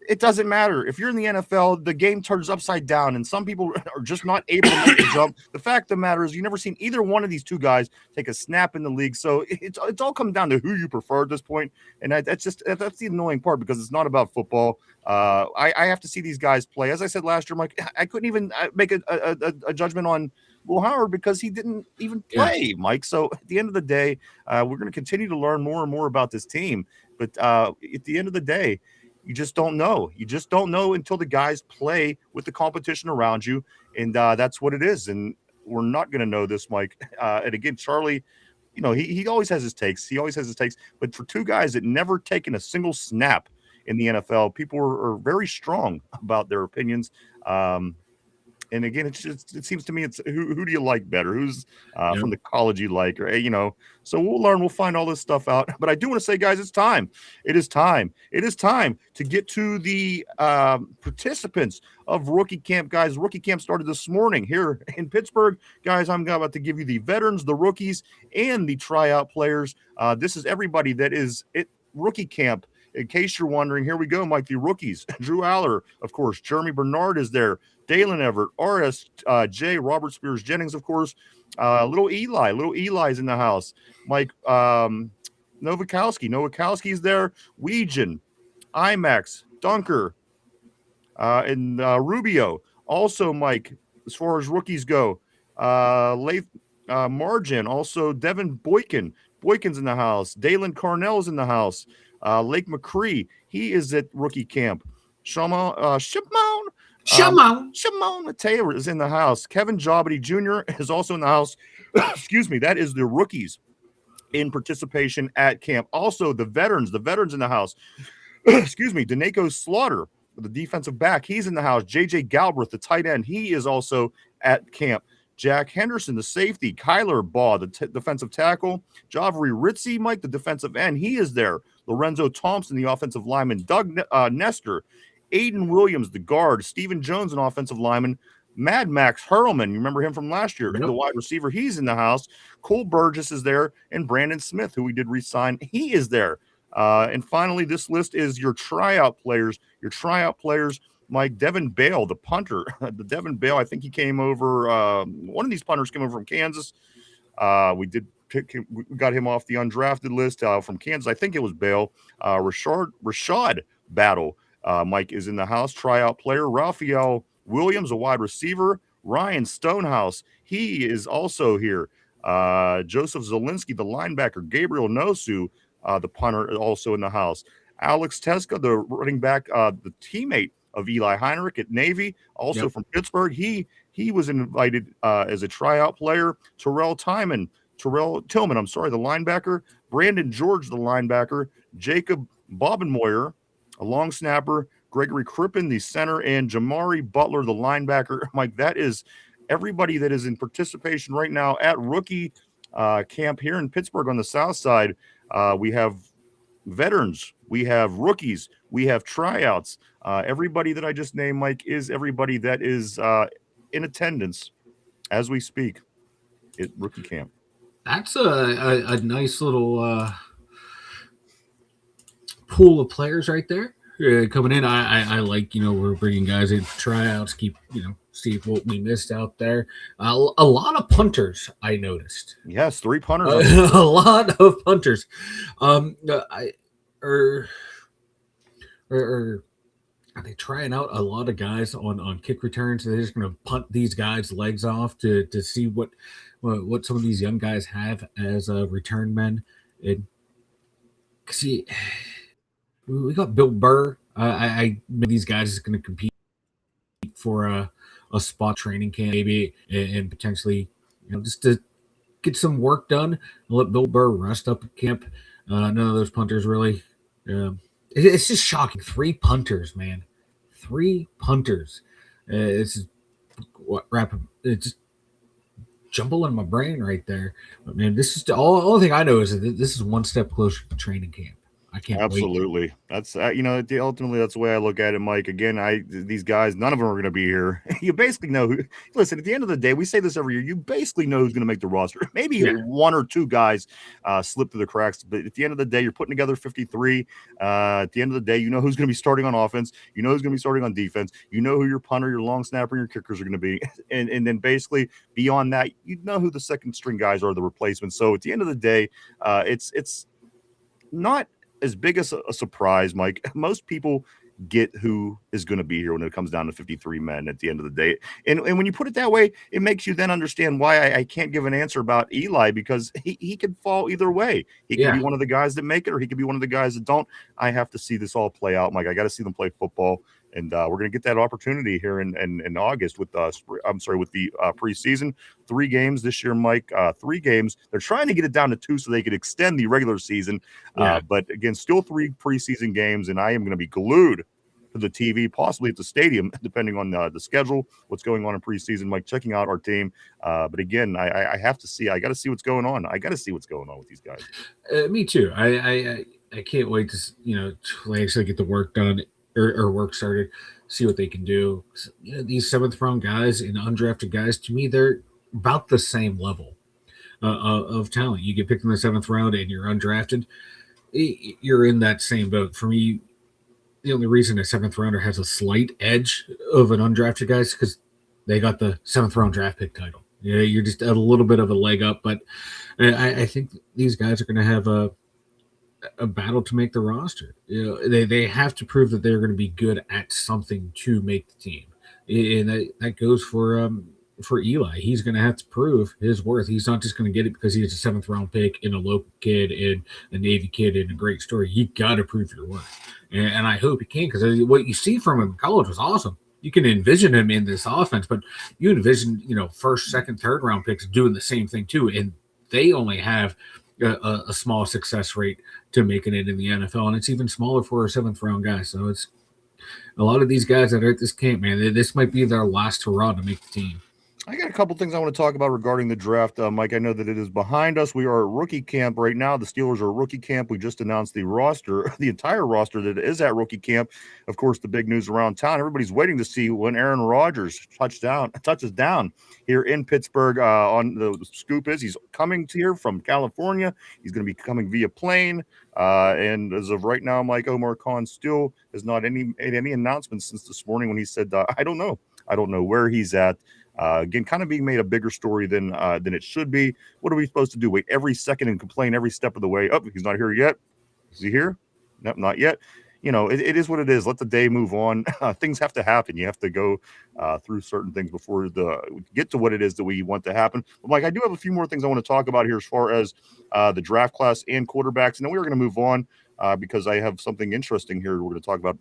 It doesn't matter. If you're in the NFL, the game turns upside down, and some people are just not able to make the jump. The fact of the matter is, you've never seen either one of these 2 guys take a snap in the league. So it's all come down to who you prefer at this point, and that's the annoying part because it's not about football. I have to see these guys play. As I said last year, Mike, I couldn't even make a judgment on Will Howard because he didn't even play, Mike. So at the end of the day, we're going to continue to learn more and more about this team. But at the end of the day, you just don't know. You just don't know until the guys play with the competition around you. And that's what it is. And we're not going to know this, Mike. And again, Charlie, he always has his takes. He always has his takes. But for 2 guys that never taken a single snap in the NFL, people are very strong about their opinions. And again, it seems to me it's who do you like better? Who's from the college you like? Or, so we'll learn. We'll find all this stuff out. But I do want to say, guys, it's time. It is time. It is time to get to the participants of Rookie Camp, guys. Rookie Camp started this morning here in Pittsburgh. Guys, I'm about to give you the veterans, the rookies, and the tryout players. This is everybody that is at Rookie Camp. In case you're wondering, here we go, Mike. The rookies: Drew Aller, of course. Jeremy Bernard is there. Dalen Everett, RSJ, Robert Spears Jennings, of course. Little Eli's in the house. Mike Novakowski's there. Weegan, IMAX, Dunker, and Rubio. Also, Mike, as far as rookies go, Margin, also Devin Boykin. Boykin's in the house. Dalen Carnell's in the house. Lake McCree, he is at Rookie Camp. Shimon Mateo is in the house. Kevin Jobity Jr. is also in the house. Excuse me. That is the rookies in participation at camp. Also, the veterans in the house. Excuse me. Daneko Slaughter, the defensive back, he's in the house. JJ Galbraith, the tight end, he is also at camp. Jack Henderson, the safety. Kyler Baugh, the defensive tackle. Javri Ritzy, Mike, the defensive end, he is there. Lorenzo Thompson, the offensive lineman. Doug Nestor. Aiden Williams, the guard. Stephen Jones, an offensive lineman. Mad Max Hurlman, you remember him from last year, the wide receiver. He's in the house. Cole Burgess is there. And Brandon Smith, who we did re-sign, he is there. And finally, this list is your tryout players. Mike, Devin Bale, the punter. The Devin Bale, I think he came over. One of these punters came over from Kansas. We got him off the undrafted list from Kansas. I think it was Bale. Rashad Battle, Mike, is in the house. Tryout player. Raphael Williams, a wide receiver. Ryan Stonehouse, he is also here. Joseph Zielinski, the linebacker. Gabriel Nosu, the punter, also in the house. Alex Teska, the running back, the teammate of Eli Heinrich at Navy, also from Pittsburgh. He was invited as a tryout player. Terrell Tillman, the linebacker. Brandon George, the linebacker. Jacob Bobenmoyer, a long snapper. Gregory Crippen, the center, and Jamari Butler, the linebacker. Mike, that is everybody that is in participation right now at Rookie Camp here in Pittsburgh on the south side. We have veterans, we have rookies, we have tryouts. Everybody that I just named, Mike, is everybody that is in attendance as we speak at Rookie Camp.
That's a nice little pool of players right there. Coming in, I like, we're bringing guys in for tryouts, see what we missed out there. A lot of punters, I noticed.
Yes, 3 punters.
A lot of punters. Are they trying out a lot of guys on kick returns? They're just going to punt these guys' legs off to see what some of these young guys have as return men. And see, we got Bill Burr. I these guys is going to compete for a spot training camp maybe, and potentially just to get some work done and let Bill Burr rest up at camp. None of those punters really. It's just shocking. 3 punters, man. 3 punters. It's what wrap. It's just jumble in my brain right there. But man, this is all the thing I know is that this is one step closer to training camp. I can't wait.
Absolutely. That's ultimately that's the way I look at it, Mike. Again, these guys, none of them are going to be here. You basically know who. Listen, at the end of the day, we say this every year. You basically know who's going to make the roster. Maybe
Yeah.
1 or 2 guys slip through the cracks, but at the end of the day, you're putting together 53. At the end of the day, you know who's going to be starting on offense. You know who's going to be starting on defense. You know who your punter, your long snapper, and your kickers are going to be, and then basically beyond that, you know who the second string guys are, the replacements. So at the end of the day, it's not as big as a surprise, Mike. Most people get who is going to be here when it comes down to 53 men at the end of the day. And when you put it that way, it makes you then understand why I can't give an answer about Eli, because he could fall either way. He could be one of the guys that make it, or he could be one of the guys that don't. I have to see this all play out, Mike. I got to see them play football. And we're going to get that opportunity here in August with the preseason. 3 games this year, Mike. 3 games. They're trying to get it down to 2 so they could extend the regular season. But again, still 3 preseason games, and I am going to be glued to the TV, possibly at the stadium, depending on the schedule, what's going on in preseason, Mike, checking out our team. But again, I have to see. I got to see what's going on. I got to see what's going on with these guys.
Me too. I can't wait to actually get the work done. Or work started, see what they can do. These 7th round guys and undrafted guys, to me, they're about the same level of talent. You get picked in the 7th round and you're undrafted, you're in that same boat. For me, the only reason a 7th rounder has a slight edge of an undrafted guy is because they got the 7th round draft pick title. You're just a little bit of a leg up, but I think these guys are going to have a battle to make the roster. They have to prove that they're going to be good at something to make the team, and that goes for Eli. He's going to have to prove his worth. He's not just going to get it because he's a 7th round pick and a local kid and a Navy kid and a great story. You got to prove your worth, and I hope he can, because what you see from him in college was awesome. You can envision him in this offense, but you envision 1st, 2nd, 3rd round picks doing the same thing too, and they only have a small success rate to making it in the NFL, and it's even smaller for a 7th round guy. So it's a lot of these guys that are at this camp, man. This might be their last hurrah to make the team.
I got a couple things I want to talk about regarding the draft, Mike. I know that it is behind us. We are at rookie camp right now. The Steelers are rookie camp. We just announced the roster, the entire roster that is at rookie camp. Of course, the big news around town, everybody's waiting to see when Aaron Rodgers touches down here in Pittsburgh. On the scoop is he's coming here from California. He's going to be coming via plane. And as of right now, Mike, Omar Khan still has not made any announcements since this morning when he said, I don't know. I don't know where he's at. Again, kind of being made a bigger story than it should be. What are we supposed to do? Wait every second and complain every step of the way? Oh, he's not here yet. Is he here? Nope, not yet. It is what it is. Let the day move on. Things have to happen. You have to go through certain things before we get to what it is that we want to happen. But Mike, I do have a few more things I want to talk about here as far as the draft class and quarterbacks. And then we are going to move on because I have something interesting here we're going to talk about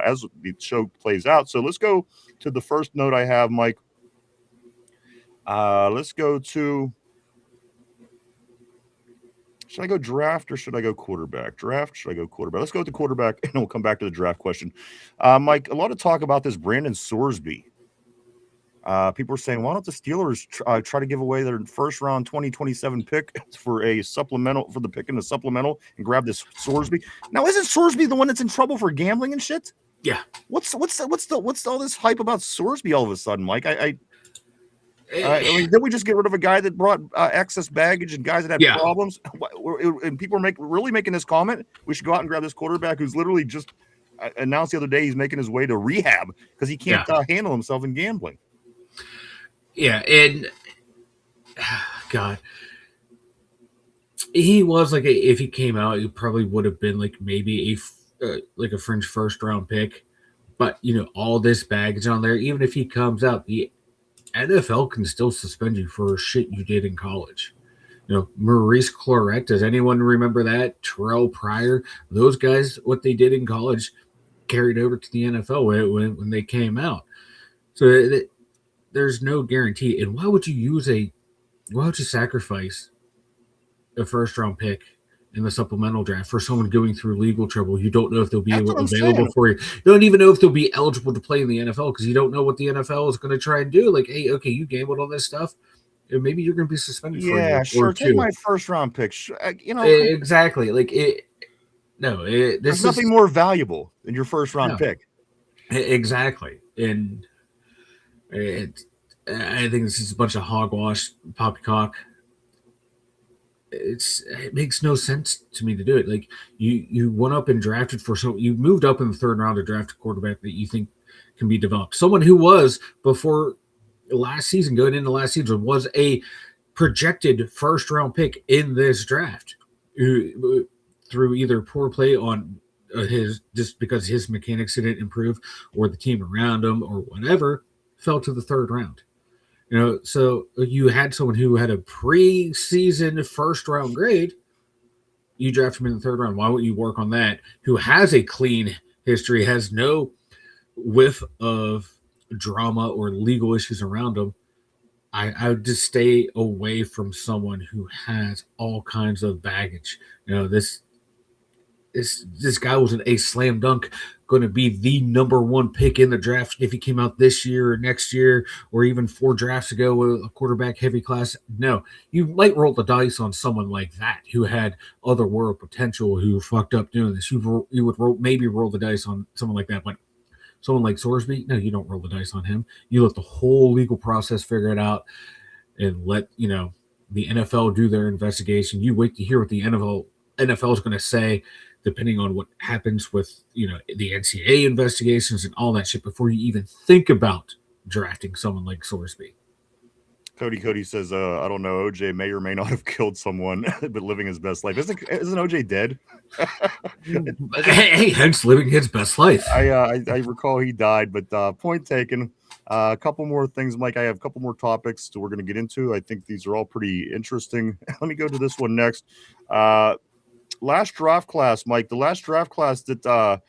as the show plays out. So let's go to the first note I have, Mike. Let's go to, should I go draft or should I go quarterback? Draft, should I go quarterback? Let's go with the quarterback, and we'll come back to the draft question. Mike, a lot of talk about this Brandon Sorsby. People are saying, why don't the Steelers try to give away their first round 2027 pick for a supplemental, for the pick in the supplemental, and grab this Sorsby? Now, isn't Sorsby the one that's in trouble for gambling and shit?
Yeah.
What's all this hype about Sorsby all of a sudden, Mike? Did we just get rid of a guy that brought excess baggage and guys that had problems? And people are really making this comment. We should go out and grab this quarterback who's literally just announced the other day he's making his way to rehab because he can't handle himself in gambling.
Yeah, and God, he was like if he came out, he probably would have been like maybe a fringe 1st round pick. But all this baggage on there, even if he comes out, the NFL can still suspend you for shit you did in college. Maurice Claret, does anyone remember that? Terrell Pryor, those guys, what they did in college carried over to the NFL when they came out. So there's no guarantee. And why would you sacrifice a first round pick in the supplemental draft for someone going through legal trouble? You don't know if they'll be available for you. You don't even know if they'll be eligible to play in the NFL because you don't know what the NFL is going to try and do. Like, hey, okay, you gambled on this stuff. Maybe you're going to be suspended for a year
sure.
or
Take
two.
my first round pick.
Exactly. Like
there's nothing more valuable than your first round pick.
Exactly. And I think this is a bunch of hogwash, poppycock. It makes no sense to me to do it. Like you went up and drafted you moved up in the third round to draft a quarterback that you think can be developed. Someone who was before last season, going into last season, was a projected first round pick in this draft through either poor play on just because his mechanics didn't improve or the team around him or whatever, fell to the third round. So you had someone who had a preseason first round grade. You draft him in the third round. Why wouldn't you work on that? Who has a clean history, has no whiff of drama or legal issues around him. I would just stay away from someone who has all kinds of baggage. This guy wasn't a slam dunk going to be the number one pick in the draft if he came out this year or next year or even 4 drafts ago with a quarterback heavy class. No, you might roll the dice on someone like that who had other world potential, who fucked up doing this. You would maybe roll the dice on someone like that, but someone like Sorsby, no, you don't roll the dice on him. You let the whole legal process figure it out and let the NFL do their investigation. You wait to hear what the NFL is going to say, depending on what happens with the NCAA investigations and all that shit before you even think about drafting someone like Sorsby.
Cody says, I don't know, OJ may or may not have killed someone, but living his best life. Isn't OJ dead?
Hey, hence living his best life.
I recall he died, but point taken. A couple more things, Mike. I have a couple more topics that we're going to get into. I think these are all pretty interesting. Let me go to this one next. Last draft class, Mike. The last draft class that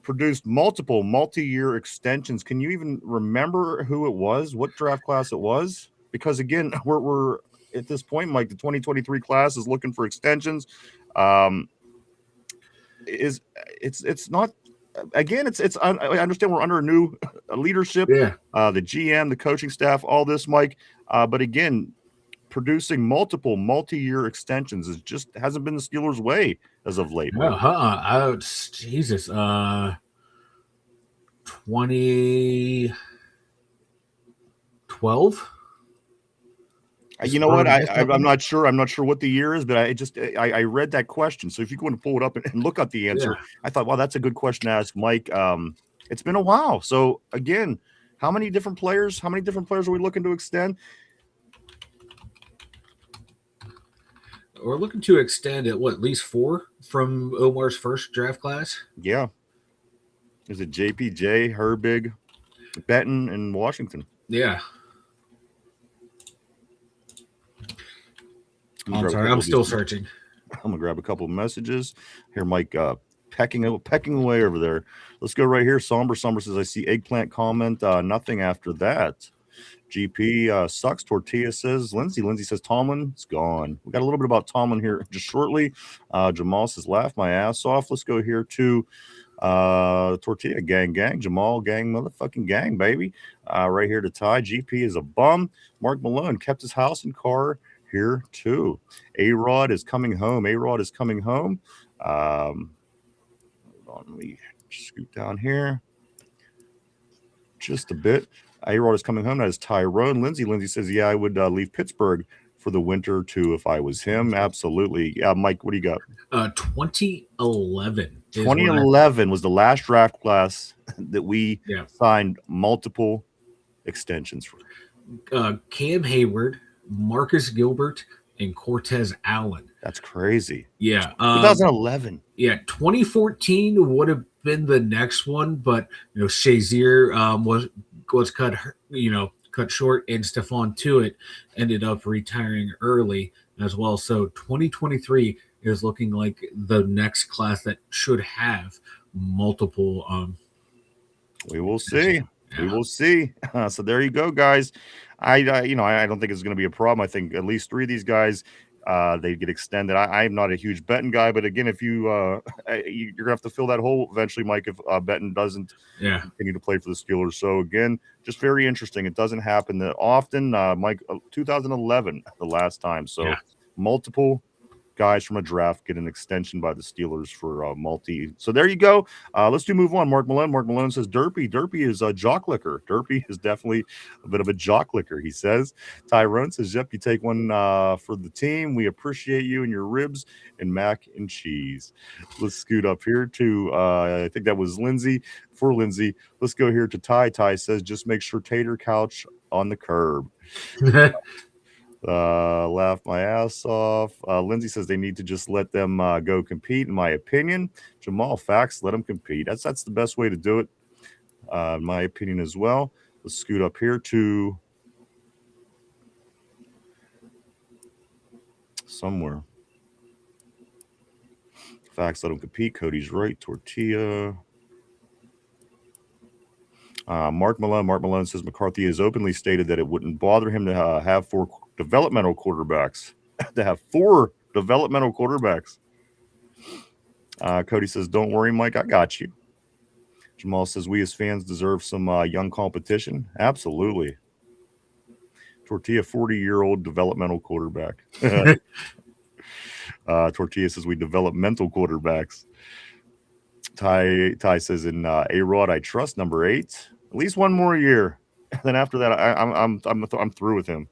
produced multiple multi-year extensions. Can you even remember who it was? What draft class it was? Because again, we're at this point, Mike. The 2023 class is looking for extensions. It's not. Again, I understand we're under a new leadership.
Yeah.
The GM, the coaching staff, all this, Mike. But again, producing multiple multi-year extensions hasn't been the Steelers' way as of late.
Jesus. 2012.
You know what? I'm not sure. I'm not sure what the year is, but I read that question. So if you go and pull it up and look up the answer, I thought, wow, that's a good question to ask Mike. It's been a while. So again, how many different players are we looking to extend?
We're looking to extend at at least 4 from Omar's first draft class.
Yeah. Is it JPJ, Herbig, Benton, and Washington?
Yeah. I'm sorry, I'm still searching.
I'm gonna grab a couple of messages here, Mike. Pecking away over there. Let's go right here. Somber says, I see eggplant comment. Nothing after that. GP sucks. Tortilla says, Lindsay says, Tomlin's gone. We got a little bit about Tomlin here just shortly. Jamal says, laugh my ass off. Let's go here to Tortilla gang. Jamal gang, motherfucking gang, baby. Right here to Ty. GP is a bum. Mark Malone kept his house and car here too. A-Rod is coming home. Hold on, let me scoot down here just a bit. A-Rod is coming home. That is Tyrone. Lindsay says, yeah, I would leave Pittsburgh for the winter too if I was him. Absolutely. Yeah, Mike, what do you got?
2011.
2011 was the last draft class that we signed multiple extensions for.
Cam Hayward, Marcus Gilbert, and Cortez Allen.
That's crazy.
Yeah.
2011.
Yeah. 2014 would have been the next one, but Shazier was cut short, and Stephon Tuitt ended up retiring early as well. So 2023 is looking like the next class that should have multiple.
We will see. We will see. So there you go, guys. I don't think it's going to be a problem. I think at least 3 of these guys, they get extended. I'm not a huge Benton guy, but again, if you're gonna have to fill that hole eventually, Mike, if Benton doesn't continue to play for the Steelers. So again, just very interesting. It doesn't happen that often. Mike, 2011, the last time. So multiple guys from a draft get an extension by the Steelers for multi. So there you go. Let's move on. Mark Malone says Derpy is a jock licker. Derpy is definitely a bit of a jock licker, he says. Tyrone says, yep, you take one for the team. We appreciate you and your ribs and mac and cheese. Let's scoot up here to I think that was Lindsay. For Lindsay, let's go here to Ty. Ty says, just make sure tater couch on the curb. Laugh my ass off. Lindsay says they need to just let them go compete, in my opinion. Jamal, facts, let them compete. That's the best way to do it, in my opinion as well. Let's scoot up here to somewhere. Facts, let them compete. Cody's right. Tortilla. Mark Malone says McCarthy has openly stated that it wouldn't bother him to have 4 developmental quarterbacks. To have 4 developmental quarterbacks. Cody says, don't worry, Mike, I got you. Jamal says, we as fans deserve some young competition. Absolutely. Tortilla, 40-year-old developmental quarterback. Tortilla says, we develop mental quarterbacks. Ty says, in A-Rod, I trust, number 8. At least one more year. And then after that, I'm through with him.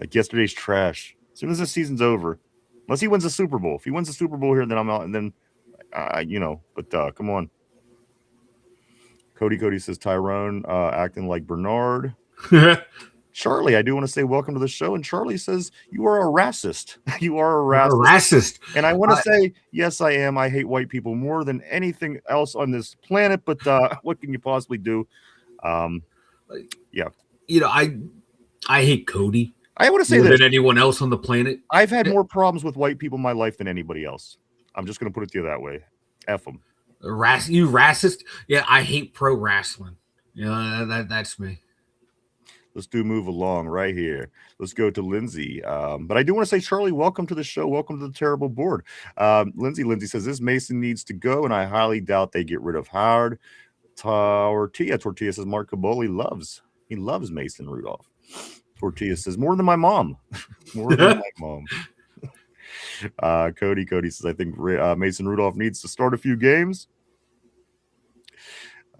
Like yesterday's trash. As soon as the season's over, unless he wins the Super Bowl. If he wins the Super Bowl here, then I'm out. And then, but come on. Cody says Tyrone acting like Bernard. Charlie, I do want to say welcome to the show. And Charlie says, you are a racist. You are a racist. And I want to say, yes, I am. I hate white people more than anything else on this planet. But what can you possibly do? Yeah.
I hate Cody.
I want to say
more
this.
Than anyone else on the planet.
I've had more problems with white people in my life than anybody else. I'm just going to put it to you that way. F them.
You racist? Yeah, I hate pro wrestling. That's me.
Let's move along right here. Let's go to Lindsay. But I do want to say, Charlie, welcome to the show. Welcome to the terrible board. Lindsay says, this Mason needs to go, and I highly doubt they get rid of Howard. Tortilla says, Mark Caboli loves Mason Rudolph. Tortilla says, more than my mom. More than my mom. Cody says, I think Mason Rudolph needs to start a few games.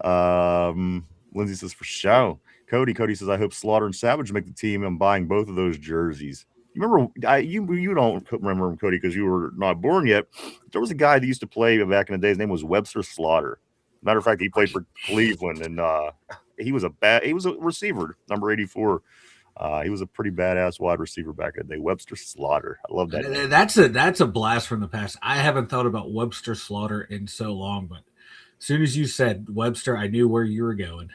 Lindsay says, for show. Cody says, I hope Slaughter and Savage make the team. I'm buying both of those jerseys. You remember, you don't remember him, Cody, because you were not born yet. There was a guy that used to play back in the day. His name was Webster Slaughter. Matter of fact, he played for Cleveland, and he was a receiver, number 84. He was a pretty badass wide receiver back in the day. Webster Slaughter. I love that.
That's a blast from the past. I haven't thought about Webster Slaughter in so long, but as soon as you said Webster, I knew where you were going.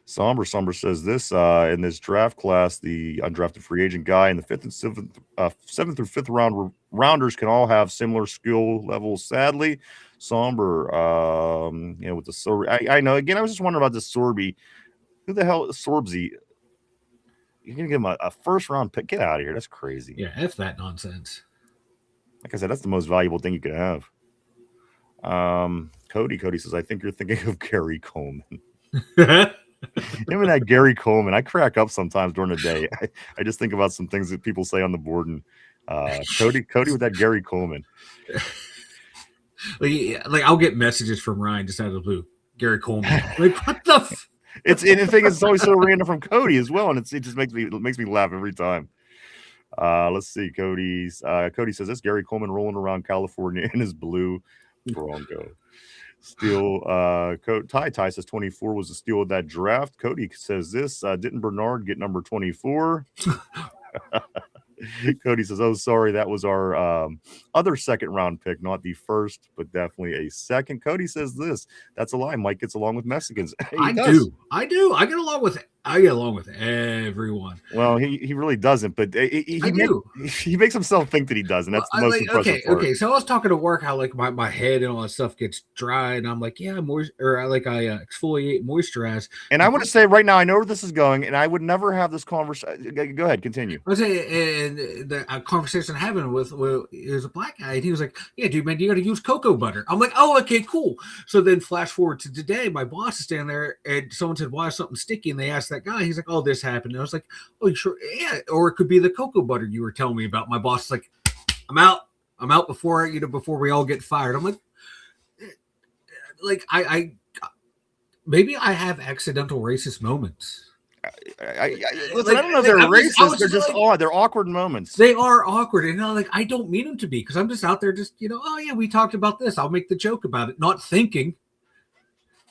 Somber says this in this draft class, the undrafted free agent guy in the 5th and 7th through 5th rounders can all have similar skill levels. Sadly, Somber, with the Sorby. I know. Again, I was just wondering about this Sorby. Who the hell is Sorbsy? You're gonna give him a first round pick? Get out of here! That's crazy.
Yeah, F that nonsense.
Like I said, that's the most valuable thing you could have. Cody says, I think you're thinking of Gary Coleman. Him and that Gary Coleman, I crack up sometimes during the day. I just think about some things that people say on the board, and Cody with that Gary Coleman.
Like I'll get messages from Ryan just out of the blue. Gary Coleman, like what the?
And the thing is, it's always so random from Cody as well, and it just makes me laugh every time. Let's see, Cody says this Gary Coleman rolling around California in his blue Bronco. Steal. Ty says 24 was the steal of that draft. Cody says this. Didn't Bernard get number 24? Cody says, "Oh, sorry, that was our other second round pick, not the first, but definitely a second." Cody says this. That's a lie. Mike gets along with Mexicans.
I do. I get along with everyone.
Well, he really doesn't, but he makes himself think that he does, and that's the most impressive part.
Okay. So I was talking to work how like my head and all that stuff gets dry, and I'm like, yeah, I exfoliate, moisturize.
And I want to say right now, I know where this is going, and I would never have this conversation. Go ahead, continue.
I was saying, and the conversation I'm having with is a black guy, and he was like, "Yeah, dude, man, you got to use cocoa butter." I'm like, "Oh, okay, cool." So then flash forward to today, my boss is standing there, and someone said, "Why is something sticky?" And they asked that guy. He's like, "Oh, this happened." And I was like, "Oh, you sure? Yeah." Or it could be the cocoa butter you were telling me about. My boss is like, "I'm out. I'm out before we all get fired." I'm like, I maybe I have accidental racist moments.
Listen, I don't know if they're racist. They're just odd. They're awkward moments.
They are awkward. And I don't mean them to be, because I'm just out there just, oh, yeah, we talked about this. I'll make the joke about it, not thinking.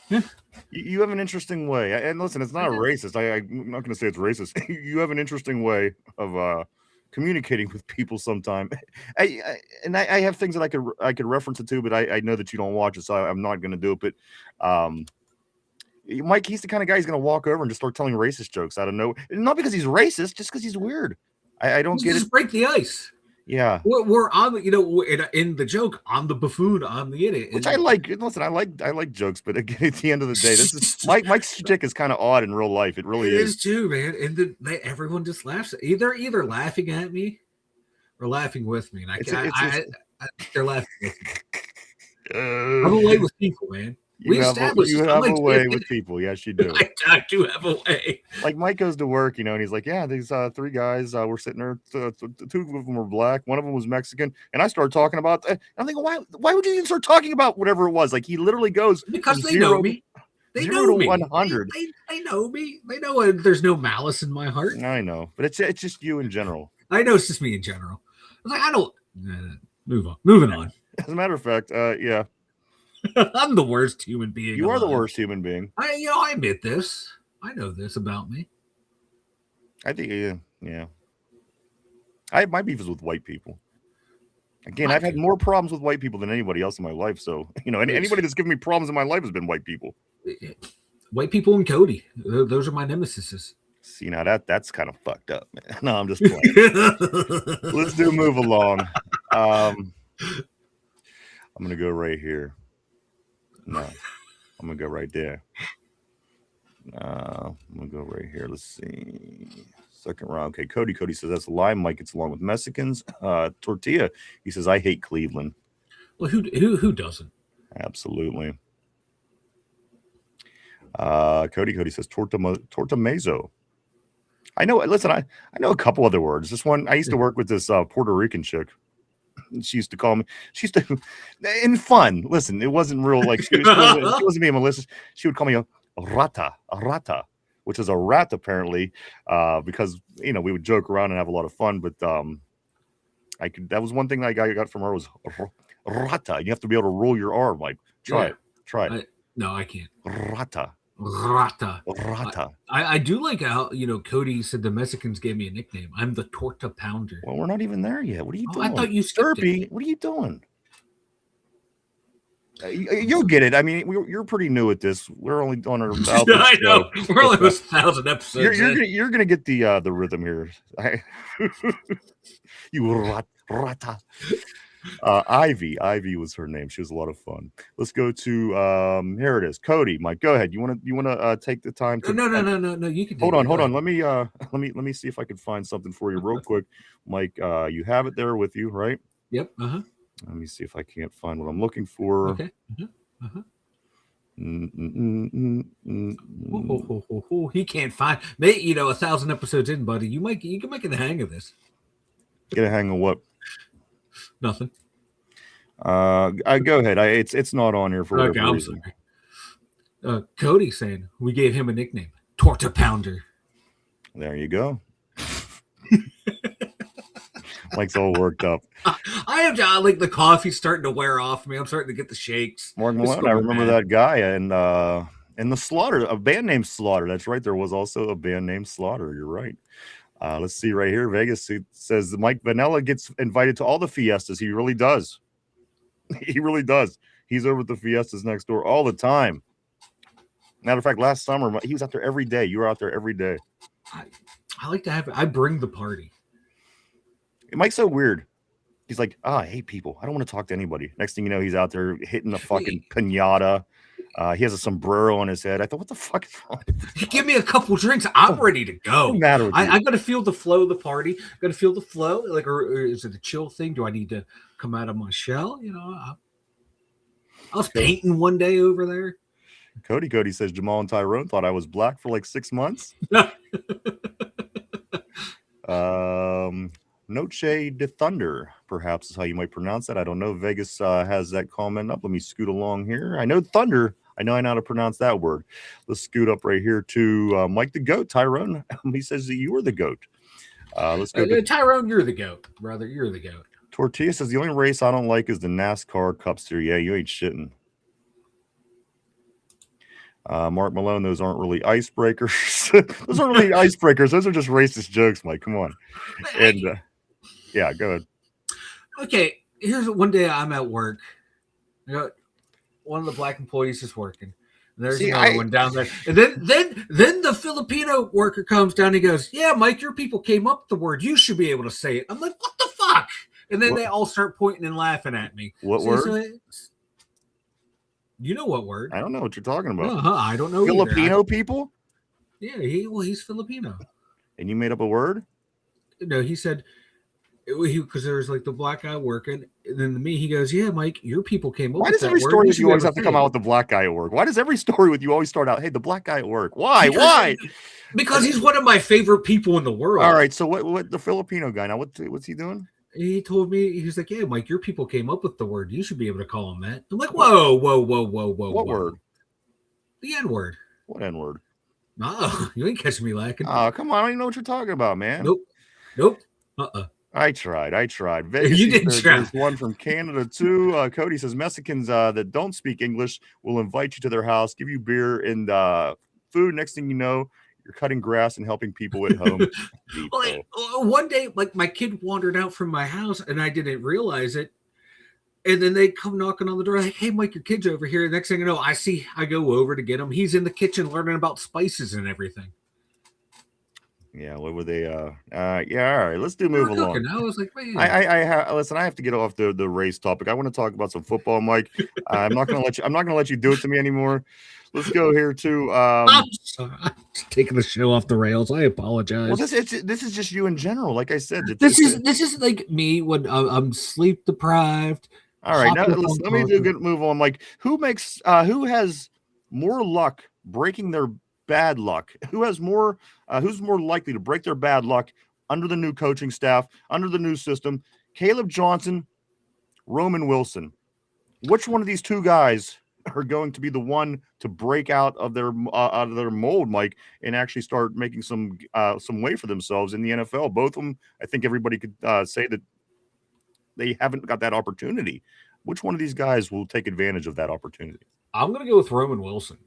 Yeah.
You have an interesting way. And listen, it's not racist. I'm not going to say it's racist. You have an interesting way of communicating with people sometime. I have things that I could reference it to, but I know that you don't watch it, so I'm not going to do it. But Mike, he's the kind of guy who's going to walk over and just start telling racist jokes out of nowhere. Not because he's racist, just because he's weird. I don't get it. Just
break the ice.
Yeah.
We're on, in the joke, I'm the buffoon, I'm the idiot.
Which I like. Listen, I like jokes, but again, at the end of the day, this is Mike's shtick is kind of odd in real life. It really is.
It is too, man. And everyone just laughs. Either laughing at me or laughing with me. And they're laughing with me. I'm away with people, man.
You have a way with people. Yes, you do.
I do have a way.
Like Mike goes to work, and he's like, yeah, these three guys were sitting there. Two of them were black. One of them was Mexican. And I started talking about, I'm thinking, why would you even start talking about whatever it was? Like, he literally goes.
Because they know me. They know me.
100.
They know me. They know there's no malice in my heart.
I know. But it's just you in general.
I know it's just me in general. I don't. Moving on.
As a matter of fact, yeah.
I'm the worst human being.
You are the worst human being.
I admit this. I know this about me.
I think, yeah. My beef is with white people. Again, I've had more problems with white people than anybody else in my life. So, anybody that's given me problems in my life has been white people.
White people and Cody. Those are my nemesis.
See, now that's kind of fucked up, man. No, I'm just playing. Let's move along. I'm going to go right here. No, I'm going to go right there. I'm going to go right here. Let's see. Second round. Okay, Cody says that's a lie. Mike gets along with Mexicans. Tortilla, he says, I hate Cleveland.
Well, who doesn't?
Absolutely. Cody says tortamazo. I know. Listen, I know a couple other words. This one, I used to work with this Puerto Rican chick. She used to call me. She used to, in fun. Listen, it wasn't real. Like she wasn't being malicious. She would call me a rata, which is a rat apparently, because we would joke around and have a lot of fun. But that was one thing I got from her was rata. You have to be able to roll your R. Like try it.
No, I can't.
Rata.
I do like how Cody said the Mexicans gave me a nickname. I'm the torta pounder.
Well, we're not even there yet. What are you doing?
I thought you skipped it.
What are you doing? You'll get it. I mean, you're pretty new at this. We're only on our.
I know. We're only 1,000 episodes.
You're gonna get the rhythm here. You rata. Ivy was her name. She was a lot of fun. Let's go to here it is. Cody, Mike, go ahead. You want to take the time to
No, you can
hold on. Let me see if I can find something for you real quick. Mike, you have it there with you, right?
Yep.
Let me see if I can't find what I'm looking for.
Okay. He can't find. Mate, 1,000 episodes in, buddy. You can make the hang of this.
Get a hang of what?
Nothing.
I go ahead. It's not on here for whatever reason.
Sorry. Cody saying we gave him a nickname, Torta Pounder.
There you go. Mike's all worked up.
I am like the coffee's starting to wear off me. I'm starting to get the shakes.
Mark Malone, I remember that guy and the Slaughter, a band named Slaughter. That's right. There was also a band named Slaughter. You're right. Let's see right here. Vegas says Mike Vanilla gets invited to all the fiestas. He really does. He really does. He's over at the fiestas next door all the time. Matter of fact, last summer he was out there every day. You were out there every day.
I like to have. I bring the party.
Mike's so weird. He's like, I hate people. I don't want to talk to anybody. Next thing you know, he's out there hitting a fucking pinata. He has a sombrero on his head. I thought, what the fuck is wrong?
Give me a couple drinks. I'm ready to go.
Matter
I got to feel the flow of the party. Got to feel the flow. Like, or is it a chill thing? Do I need to come out of my shell? I was painting one day over there.
Cody says Jamal and Tyrone thought I was black for like 6 months. Noche de Thunder, perhaps is how you might pronounce that. I don't know. Vegas has that comment up. Let me scoot along here. I know Thunder. I know how to pronounce that word. Let's scoot up right here to Mike the Goat. Tyrone, he says that you are the goat. Let's go.
Tyrone, you're the goat, brother. You're the goat.
Tortilla says the only race I don't like is the NASCAR Cup Series. Yeah, you ain't shitting. Mark Malone, those aren't really icebreakers. Those aren't really icebreakers. Those are just racist jokes, Mike. Come on. And yeah, go ahead.
Okay, here's one day I'm at work. One of the black employees is working. And there's another one down there. And then the Filipino worker comes down and he goes, yeah, Mike, your people came up with the word. You should be able to say it. I'm like, what the fuck? And then they all start pointing and laughing at me.
What word?
You know what word?
I don't know what you're talking about.
I don't know.
Filipino people?
Yeah, he's Filipino.
And you made up a word?
No, he said, because there was like the black guy working, and then me, he goes, yeah, Mike, your people came up with that word. Why does every story with you always have to come out with the black guy at work? Why does every story with you always start out, hey, the black guy at work? Why? Why? Because he's one of my favorite people in the world.
All right, so what the Filipino guy, now what's he doing?
He told me, he was like, yeah, Mike, your people came up with the word. You should be able to call him that. I'm like, whoa. What
word?
The N-word.
What N-word?
No, you ain't catching me lacking.
Oh, come on. I don't even know what you're talking about, man.
Nope.
I tried. Vegas,
you didn't try.
There's one from Canada, too. Cody says Mexicans that don't speak English will invite you to their house, give you beer and food. Next thing you know, you're cutting grass and helping people at home.
One day, like my kid wandered out from my house and I didn't realize it. And then they come knocking on the door like, hey, Mike, your kid's over here. Next thing you know, I go over to get him. He's in the kitchen learning about spices and everything.
Yeah, what were they? Yeah, all right. Let's move along.
I was like, man.
Listen, I have to get off the race topic. I want to talk about some football, Mike. I'm not gonna let you do it to me anymore. Let's go here to
I'm sorry. I'm taking the show off the rails. I apologize.
Well, this is just you in general. Like I said,
this is like me when I'm sleep deprived.
All right, now let me move on. Like, who has more luck breaking their bad luck? Who's more likely to break their bad luck under the new coaching staff, under the new system? Caleb Johnson, Roman Wilson. Which one of these two guys are going to be the one to break out of their mold, Mike, and actually start making some way for themselves in the NFL? Both of them, I think everybody could say that they haven't got that opportunity. Which one of these guys will take advantage of that opportunity?
I'm going to go with Roman Wilson.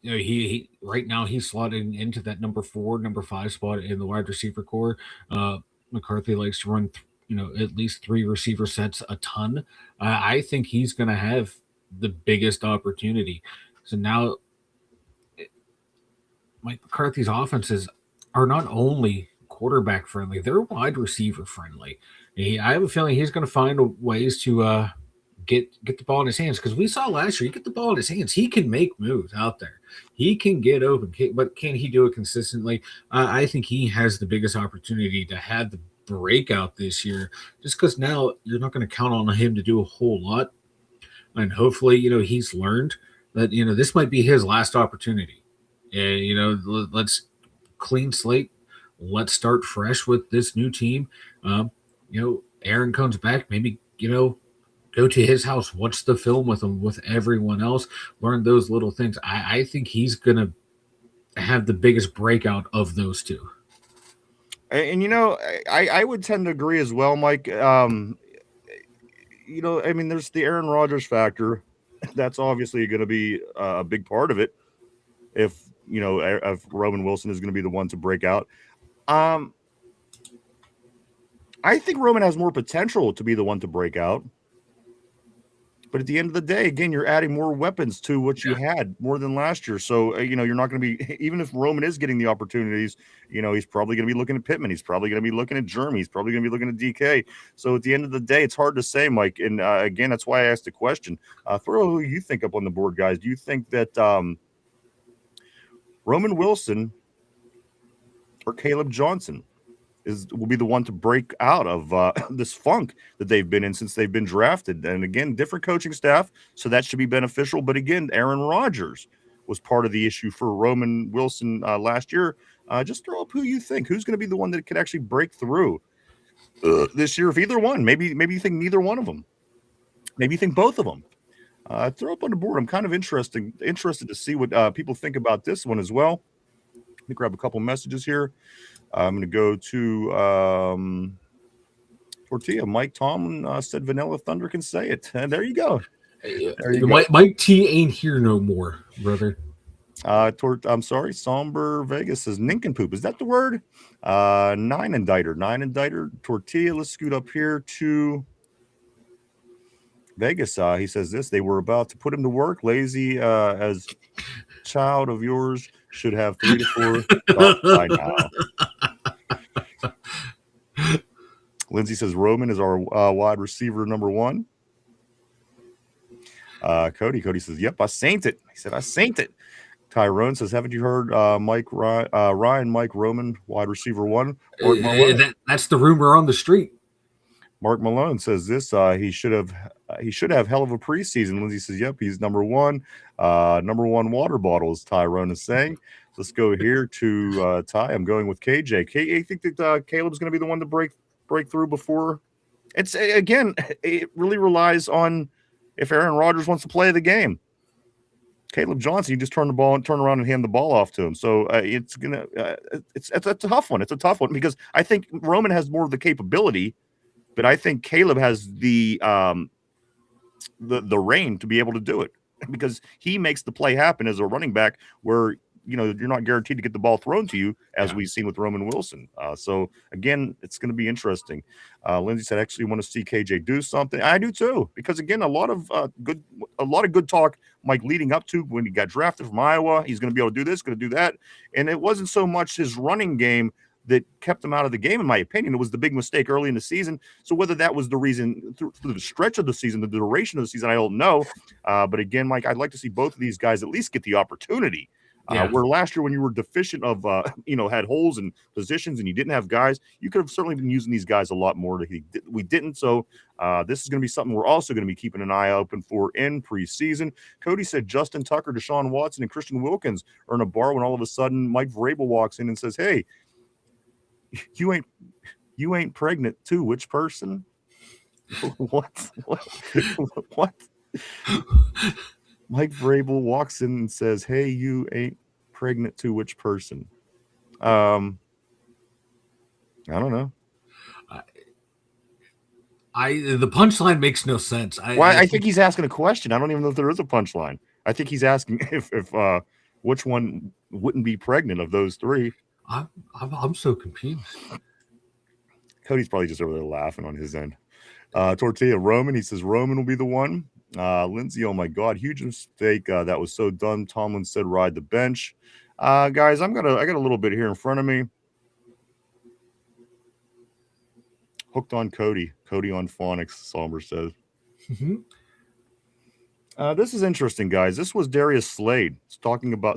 He right now he's slotting into that number 4, number 5 spot in the wide receiver core. McCarthy likes to run, at least 3 receiver sets a ton. I think he's going to have the biggest opportunity. So now, Mike McCarthy's offenses are not only quarterback friendly, they're wide receiver friendly. I have a feeling he's going to find ways to get the ball in his hands, because we saw last year, you get the ball in his hands, he can make moves out there. He can get open, but can he do it consistently? I think he has the biggest opportunity to have the breakout this year, just because now you're not going to count on him to do a whole lot. And hopefully, he's learned that, this might be his last opportunity. And, let's clean slate. Let's start fresh with this new team. Aaron comes back, maybe, go to his house, watch the film with him, with everyone else, learn those little things. I think he's going to have the biggest breakout of those two.
And, I would tend to agree as well, Mike. There's the Aaron Rodgers factor. That's obviously going to be a big part of it. If Roman Wilson is going to be the one to break out. I think Roman has more potential to be the one to break out. But at the end of the day, again, you're adding more weapons to what you had more than last year. So, you're not going to be, even if Roman is getting the opportunities, he's probably going to be looking at Pittman. He's probably going to be looking at Jeremy. He's probably going to be looking at DK. So at the end of the day, it's hard to say, Mike. And again, that's why I asked the question. Throw who you think up on the board, guys. Do you think that Roman Wilson or Caleb Johnson will be the one to break out of this funk that they've been in since they've been drafted? And again, different coaching staff, so that should be beneficial. But again, Aaron Rodgers was part of the issue for Roman Wilson last year. Just throw up who you think. Who's going to be the one that could actually break through this year? If either one, maybe you think neither one of them. Maybe you think both of them. Throw up on the board. I'm kind of interested to see what people think about this one as well. Let me grab a couple messages here. I'm going to go to Tortilla. Mike Tomlin said Vanilla Thunder can say it. And there you go.
Mike T ain't here no more, brother.
I'm sorry. Somber Vegas says nincompoop. Is that the word? Nine inditer. Tortilla. Let's scoot up here to Vegas. He says this. They were about to put him to work. Lazy as child of yours should have 3 to 4 by now. Lindsay says Roman is our wide receiver number 1. Cody says, yep, I saint it. He said, I saint it. Tyrone says, haven't you heard Mike Roman, wide receiver 1?
That's the rumor on the street.
Mark Malone says this. He should have hell of a preseason. Lindsay says, yep, he's number 1. Number 1 water bottles, Tyrone is saying. Let's go here to Ty. I'm going with KJ. I think that Caleb's going to be the one to break through before. It's again, it really relies on if Aaron Rodgers wants to play the game. Caleb Johnson, you just turn around and hand the ball off to him. So it's a tough one. It's a tough one because I think Roman has more of the capability, but I think Caleb has the reign to be able to do it because he makes the play happen as a running back where you're not guaranteed to get the ball thrown to you as we've seen with Roman Wilson. So again, it's going to be interesting. Lindsay said, actually want to see KJ do something. I do too, because again, a lot of good talk, Mike, leading up to when he got drafted from Iowa. He's going to be able to do this, going to do that. And it wasn't so much his running game that kept him out of the game, in my opinion. It was the big mistake early in the season. So whether that was the reason through the stretch of the season, the duration of the season, I don't know. But again, Mike, I'd like to see both of these guys at least get the opportunity. Where last year when you were deficient of, had holes and positions and you didn't have guys, you could have certainly been using these guys a lot more. We didn't. So this is going to be something we're also going to be keeping an eye open for in preseason. Cody said Justin Tucker, Deshaun Watson, and Christian Wilkins are in a bar when all of a sudden Mike Vrabel walks in and says, hey, you ain't pregnant too. Which person? What? Mike Vrabel walks in and says, hey, you ain't pregnant to which person? I don't know.
The punchline makes no sense.
I think he's asking a question. I don't even know if there is a punchline. I think he's asking if which one wouldn't be pregnant of those 3.
I'm so confused.
Cody's probably just over there laughing on his end. Tortilla Roman, he says Roman will be the one. Lindsay, oh my God, huge mistake. That was so dumb. Tomlin said ride the bench. Guys, I got a little bit here in front of me. Hooked on Cody on phonics, Somber says.
Mm-hmm.
This is interesting, guys. This was Darius Slade talking about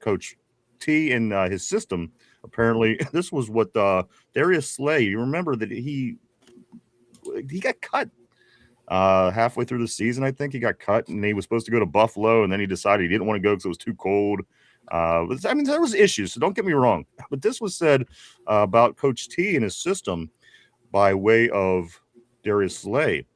Coach T and his system. Apparently, this was what Darius Slade. You remember that he got cut halfway through the season. I think he got cut, and he was supposed to go to Buffalo, and then he decided he didn't want to go because it was too cold. There was issues, so don't get me wrong. But this was said about Coach T and his system by way of Darius Slade.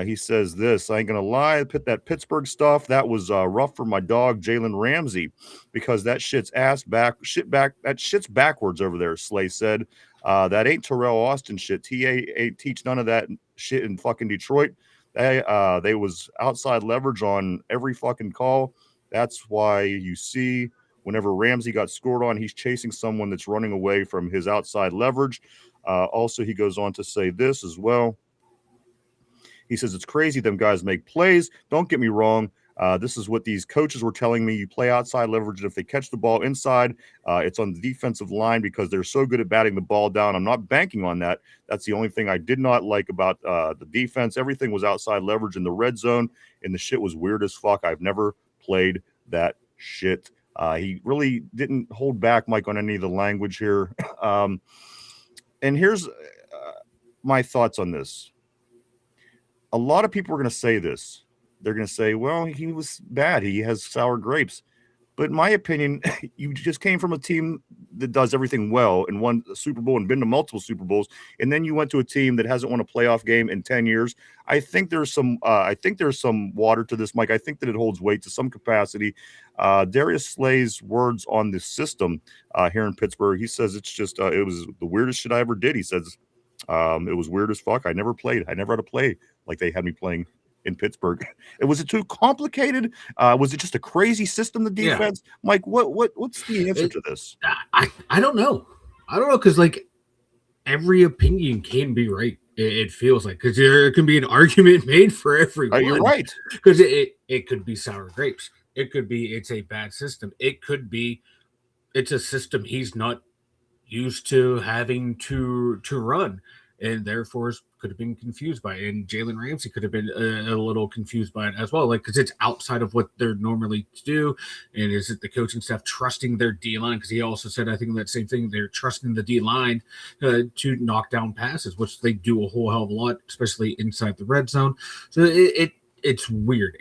He says this, I ain't going to lie, that Pittsburgh stuff, that was rough for my dog, Jalen Ramsey, because that shit's backwards over there, Slay said. That ain't Terrell Austin shit. TA ain't teach none of that shit in fucking Detroit. They was outside leverage on every fucking call. That's why you see whenever Ramsey got scored on, he's chasing someone that's running away from his outside leverage. Also, he goes on to say this as well. He says, it's crazy them guys make plays. Don't get me wrong. This is what these coaches were telling me. You play outside leverage, and if they catch the ball inside, it's on the defensive line because they're so good at batting the ball down. I'm not banking on that. That's the only thing I did not like about the defense. Everything was outside leverage in the red zone, and the shit was weird as fuck. I've never played that shit. He really didn't hold back, Mike, on any of the language here. And here's my thoughts on this. A lot of people are going to say this. They're going to say, well, he was bad. He has sour grapes. But in my opinion, you just came from a team that does everything well and won a Super Bowl and been to multiple Super Bowls, and then you went to a team that hasn't won a playoff game in 10 years. I think there's some water to this, Mike. I think that it holds weight to some capacity. Darius Slay's words on the system here in Pittsburgh, he says it's just it was the weirdest shit I ever did. He says it was weird as fuck. I never had to play like they had me playing in Pittsburgh. Was it too complicated? Was it just a crazy system, the defense? Yeah. Mike, what's the answer to this?
I don't know. I don't know, because like every opinion can be right. It feels like, because there can be an argument made for everyone.
You're right.
Because it could be sour grapes. It could be it's a bad system. It could be it's a system he's not used to having to run, and therefore could have been confused by it. And Jalen Ramsey could have been a little confused by it as well, like, because it's outside of what they're normally to do. And is it the coaching staff trusting their D-line? Because he also said, I think that same thing, they're trusting the D-line to knock down passes, which they do a whole hell of a lot, especially inside the red zone. So it's weird.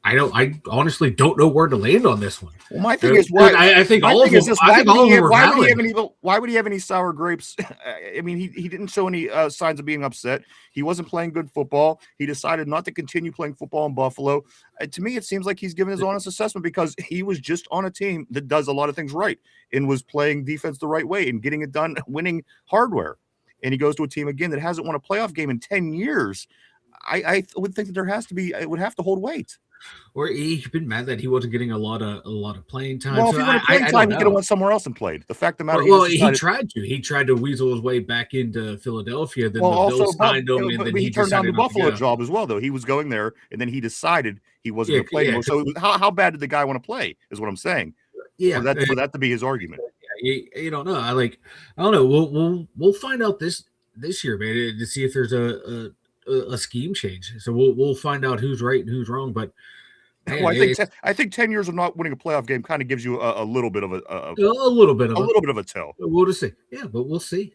I honestly don't know where to land on this one.
Well, my thing is, why would he have any sour grapes? I mean, he didn't show any signs of being upset. He wasn't playing good football. He decided not to continue playing football in Buffalo. To me, it seems like he's given his honest assessment, because he was just on a team that does a lot of things right and was playing defense the right way and getting it done, winning hardware. And he goes to a team again that hasn't won a playoff game in 10 years. I would think that it would have to hold weight.
Or he's been mad that he wasn't getting a lot of playing time.
Well, if he wanted playing time, he could have went somewhere else and played. The fact of the matter,
he tried to weasel his way back into Philadelphia. Then the Bills signed him, and then
he turned down the Buffalo job as well. Though he was going there, and then he decided he wasn't going to play anymore. So how bad did the guy want to play? Is what I'm saying.
Yeah,
for that to be his argument.
You don't know. I don't know. We'll find out this year, man, to see if there's a scheme change. So we'll find out who's right and who's wrong. But man,
well, I think 10 years of not winning a playoff game kind of gives you a little bit of a
little bit of
a tell.
We'll just see. Yeah, but we'll see.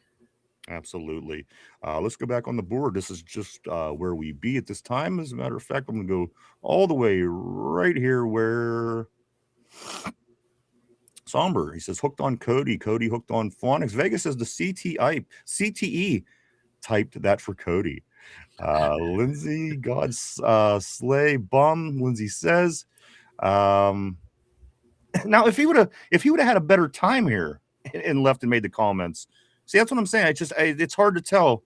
Absolutely. Let's go back on the board. This is just where we be at this time. As a matter of fact, I'm going to go all the way right here where Somber. He says hooked on Cody. Cody hooked on Phonics. Vegas says the CTE typed that for Cody. Lindsay, God slay bum. Lindsay says, now if he would have had a better time here and left and made the comments, see, that's what I'm saying. It's hard to tell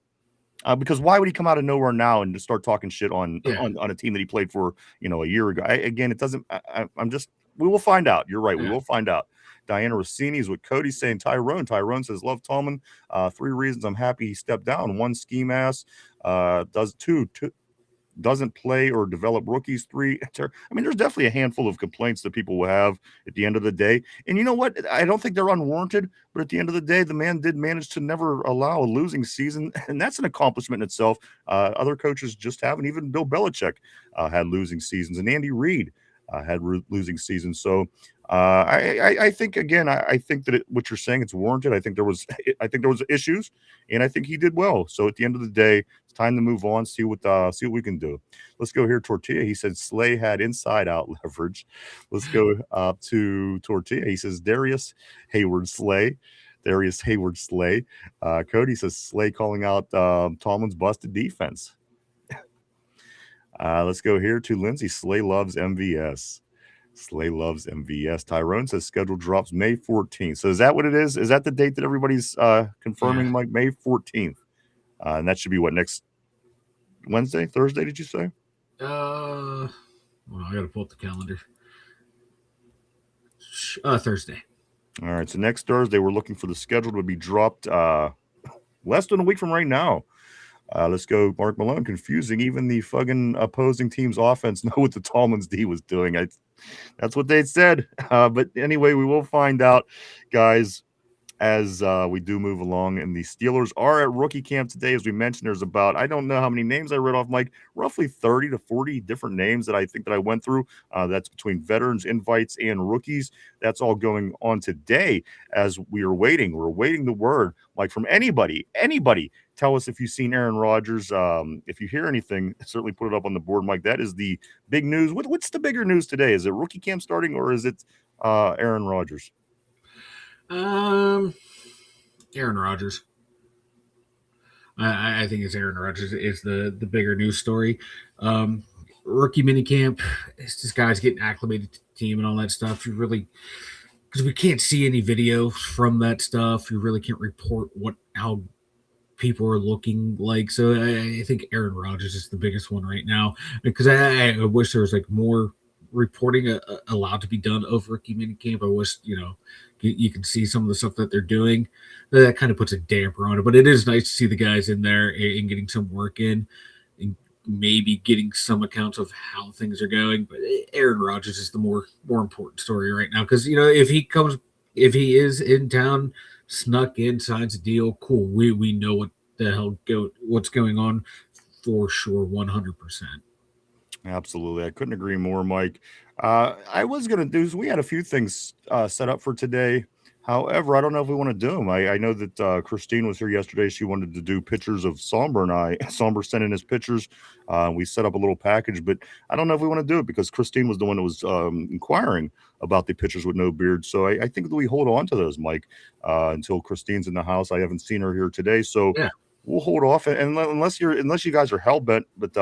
because why would he come out of nowhere now and just start talking shit on a team that he played for, a year ago? It doesn't. We will find out. You're right. We will find out. Diana Rossini is what Cody's saying. Tyrone says, love Tallman. 3 reasons I'm happy he stepped down. 1, scheme ass. Doesn't play or develop rookies. 3, I mean, there's definitely a handful of complaints that people will have at the end of the day. And you know what? I don't think they're unwarranted, but at the end of the day, the man did manage to never allow a losing season. And that's an accomplishment in itself. Other coaches just haven't. Even Bill Belichick had losing seasons, and Andy Reid had losing seasons. So I think, again, I think that what you're saying, it's warranted. I think there was issues, and I think he did well. So at the end of the day, it's time to move on, see what we can do. Let's go here. Tortilla, he said Slay had inside out leverage. Let's go to Tortilla. He says Darius Hayward Slay. Cody says Slay calling out Tomlin's busted defense. Let's go here to Lindsay. Slay loves MVS. Tyrone says schedule drops May 14th. So is that what it is? Is that the date that everybody's confirming? Like May 14th, and that should be what, next Wednesday, Thursday? Did you say?
Well, I got to pull up the calendar. Thursday.
All right. So next Thursday, we're looking for the schedule to be dropped less than a week from right now. Let's go, Mark Malone. Confusing. Even the fucking opposing team's offense know what the Tallman's D was doing. That's what they said. But anyway, we will find out, guys, as we do move along. And the Steelers are at rookie camp today. As we mentioned, there's about, I don't know how many names I read off, Mike, roughly 30 to 40 different names that I think that I went through. That's between veterans, invites, and rookies. That's all going on today as we are waiting. We're waiting the word, like, from anybody. Tell us if you've seen Aaron Rodgers. If you hear anything, certainly put it up on the board, Mike. That is the big news. What's the bigger news today? Is it rookie camp starting, or is it Aaron Rodgers?
Aaron Rodgers. I think it's Aaron Rodgers is the bigger news story. Rookie minicamp, it's just guys getting acclimated to the team and all that stuff. You really, because we can't see any video from that stuff. You really can't report how people are looking like. So I think Aaron Rodgers is the biggest one right now, because I wish there was like more reporting allowed to be done of rookie minicamp. I wish, you can see some of the stuff that they're doing. That kind of puts a damper on it, but it is nice to see the guys in there and getting some work in and maybe getting some accounts of how things are going. But Aaron Rodgers is the more important story right now, because if he is in town, snuck in, signs a deal, cool. We know what the hell what's going on for sure, 100%.
Absolutely. I couldn't agree more, Mike. I was going to do, we had a few things set up for today. However, I don't know if we want to do them. I know that Christine was here yesterday. She wanted to do pictures of Somber and I. Somber sent in his pictures. We set up a little package, but I don't know if we want to do it because Christine was the one that was inquiring about the pictures with no beard. So I think that we hold on to those, Mike, until Christine's in the house. I haven't seen her here today. So
yeah,
we'll hold off. And unless you guys are hell bent, but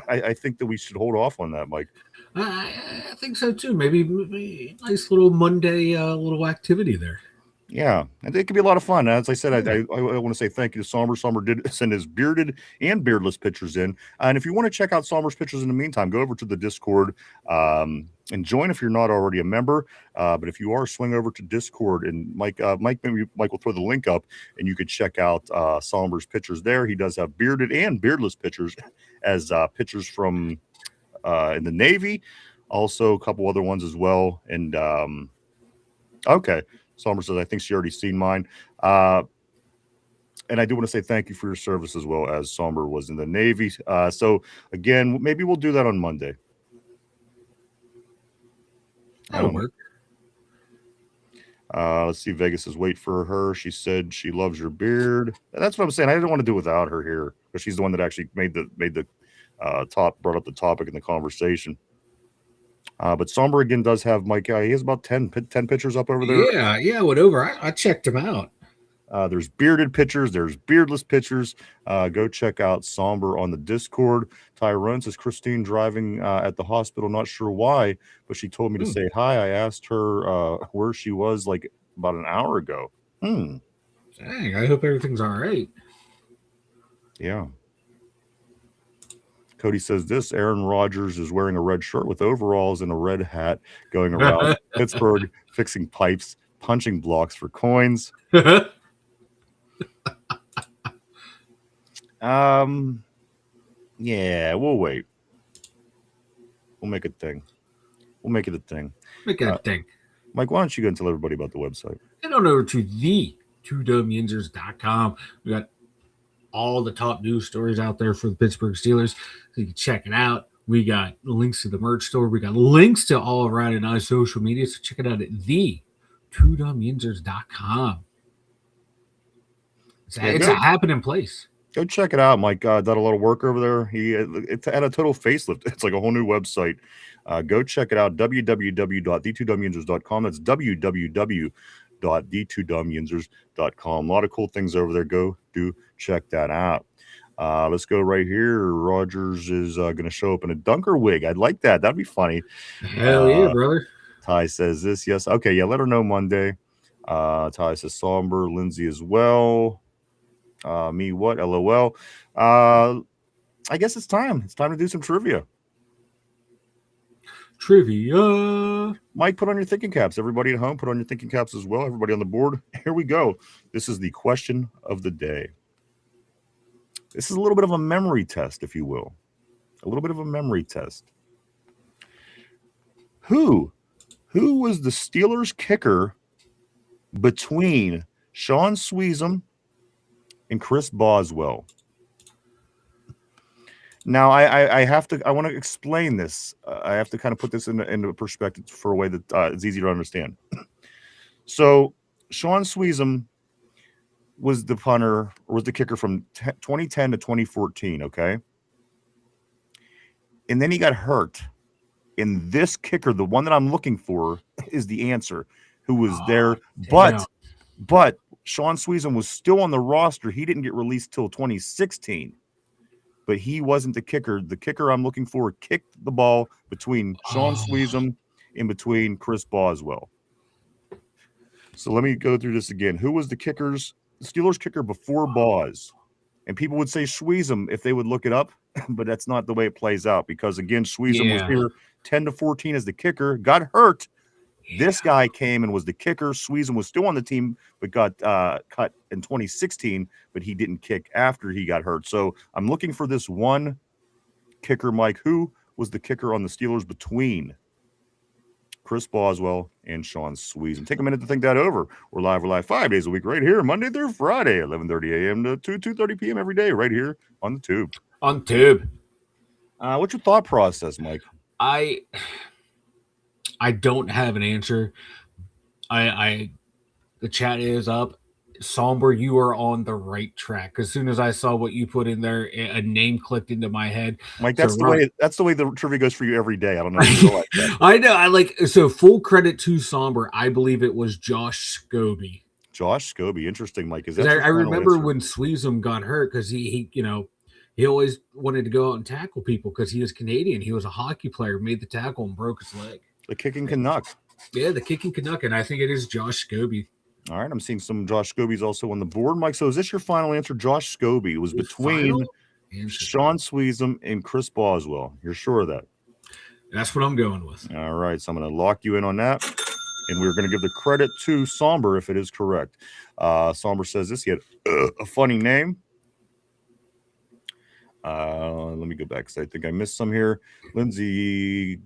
I think that we should hold off on that, Mike.
I think so too. Maybe nice little Monday little activity there.
Yeah, and it could be a lot of fun. As I said, I want to say thank you to Somber. Somber did send his bearded and beardless pictures in. And if you want to check out Somber's pictures in the meantime, go over to the Discord and join if you're not already a member. But if you are, swing over to Discord, and Mike will throw the link up, and you could check out Somber's pictures there. He does have bearded and beardless pictures as pictures from in the Navy, also a couple other ones as well. And okay. Somber says, I think she already seen mine. And I do want to say thank you for your service as well, as Somber was in the Navy. So, again, maybe we'll do that on Monday.
That'll work.
Let's see. Vegas says, wait for her. She said she loves your beard. And that's what I'm saying. I didn't want to do without her here, because she's the one that actually brought up the topic in the conversation. But Somber again does have Mike. He has about 10 pictures up over there.
Yeah, whatever. I checked him out.
There's bearded pictures. There's beardless pictures. Go check out Somber on the Discord. Tyrone says, Christine driving at the hospital. Not sure why, but she told me to say hi. I asked her where she was like about an hour ago.
Dang, I hope everything's all right.
Yeah. Cody says this, Aaron Rodgers is wearing a red shirt with overalls and a red hat going around Pittsburgh, fixing pipes, punching blocks for coins. Yeah, we'll wait. We'll make it a thing. Make it a thing. Mike, why don't you go and tell everybody about the website?
Head on over to the2dumyinzers.com. We got all the top news stories out there for the Pittsburgh Steelers, so you can check it out. We got links to the merch store. We got links to all around and our social media, so check it out at the2dumyinzers.com. It's a happening place.
Go check it out. Mike done a lot of work over there. It's had a total facelift. It's like a whole new website. Go check it out, www.the2dumyinzers.com. That's www.the2dumyinzers.com. A lot of cool things over there. Go do check that out. Let's go right here. Rodgers is going to show up in a dunker wig. I'd like that. That'd be funny.
Hell yeah, brother.
Ty says this. Yes. Okay. Yeah. Let her know Monday. Ty says Somber. Lindsay as well. Me what? LOL. I guess it's time. It's time to do some trivia.
Trivia.
Mike, put on your thinking caps. Everybody at home, put on your thinking caps as well. Everybody on the board. Here we go. This is the question of the day. This is a little bit of a memory test, if you will. A little bit of a memory test. Who was the Steelers kicker between Sean Sweezum and Chris Boswell? Now, I want to explain this. I have to kind of put this into perspective for a way that is easy to understand. So, Sean Sweezum was the punter, or was the kicker from 2010 to 2014, okay? And then he got hurt. And this kicker, the one that I'm looking for, is the answer, who was there. But Sean Sweezum was still on the roster. He didn't get released till 2016. But he wasn't the kicker. The kicker I'm looking for kicked the ball between Sean Sweezum and between Chris Boswell. So let me go through this again. Who was the Steelers kicker before Boz? And people would say Sweezum if they would look it up, but that's not the way it plays out because, again, Sweezum was here 10 to 14 as the kicker, got hurt. This guy came and was the kicker. Sweezum was still on the team, but got cut in 2016, but he didn't kick after he got hurt. So I'm looking for this one kicker, Mike. Who was the kicker on the Steelers between Chris Boswell and Sean Sweezum? Take a minute to think that over. We're live 5 days a week right here, Monday through Friday, 11:30 a.m. to 2:30 p.m. every day right here on the Tube.
On Tube.
What's your thought process, Mike?
I don't have an answer. The chat is up. Somber, you are on the right track. As soon as I saw what you put in there, a name clicked into my head.
Mike, that's the way the trivia goes for you every day. I don't know if you like that.
I know. So full credit to Somber. I believe it was Josh Scobie.
Josh Scobie, interesting, Mike. Is that
I remember when Sweezum got hurt because he always wanted to go out and tackle people because he was Canadian. He was a hockey player, made the tackle and broke his leg.
The kicking Canuck.
Yeah, the kicking Canuck, and I think it is Josh Scobie.
All right, I'm seeing some Josh Scobies also on the board, Mike. So is this your final answer? Josh Scobie. It was between Sean Sweezum and Chris Boswell. You're sure of that?
That's what I'm going with.
All right, so I'm going to lock you in on that, and we're going to give the credit to Somber if it is correct. Somber says this. He had a funny name. Let me go back because I think I missed some here. Lindsay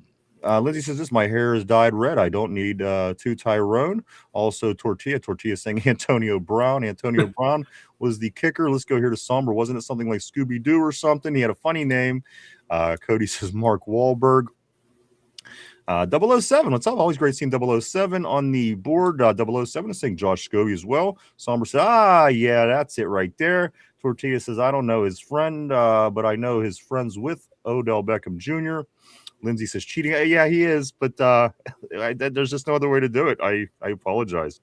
says this. My hair is dyed red. I don't need two Tyrone. Also, Tortilla saying Antonio Brown. Antonio Brown was the kicker. Let's go here to Somber. Wasn't it something like Scooby-Doo or something? He had a funny name. Cody says Mark Wahlberg. 007. What's up? Always great seeing 007 on the board. 007 is saying Josh Scobie as well. Somber says, yeah, that's it right there. Tortilla says, I don't know his friend, but I know his friends with Odell Beckham Jr. Lindsay says cheating. Yeah, he is, but there's just no other way to do it. I apologize.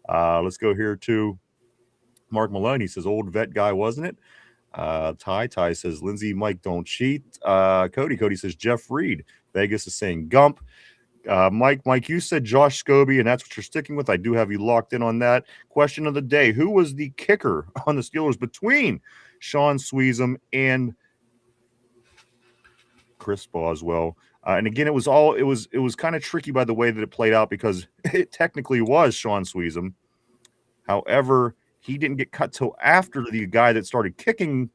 Let's go here to Mark Malone. He says old vet guy, wasn't it? Ty says Lindsay, Mike, don't cheat. Cody says Jeff Reed. Vegas is saying Gump. Mike, you said Josh Scobie, and that's what you're sticking with. I do have you locked in on that. Question of the day: who was the kicker on the Steelers between Sean Sweezum and Chris Boswell? And again, it was kind of tricky by the way that it played out because it technically was Sean Sweezum. However, he didn't get cut till after the guy that started kicking.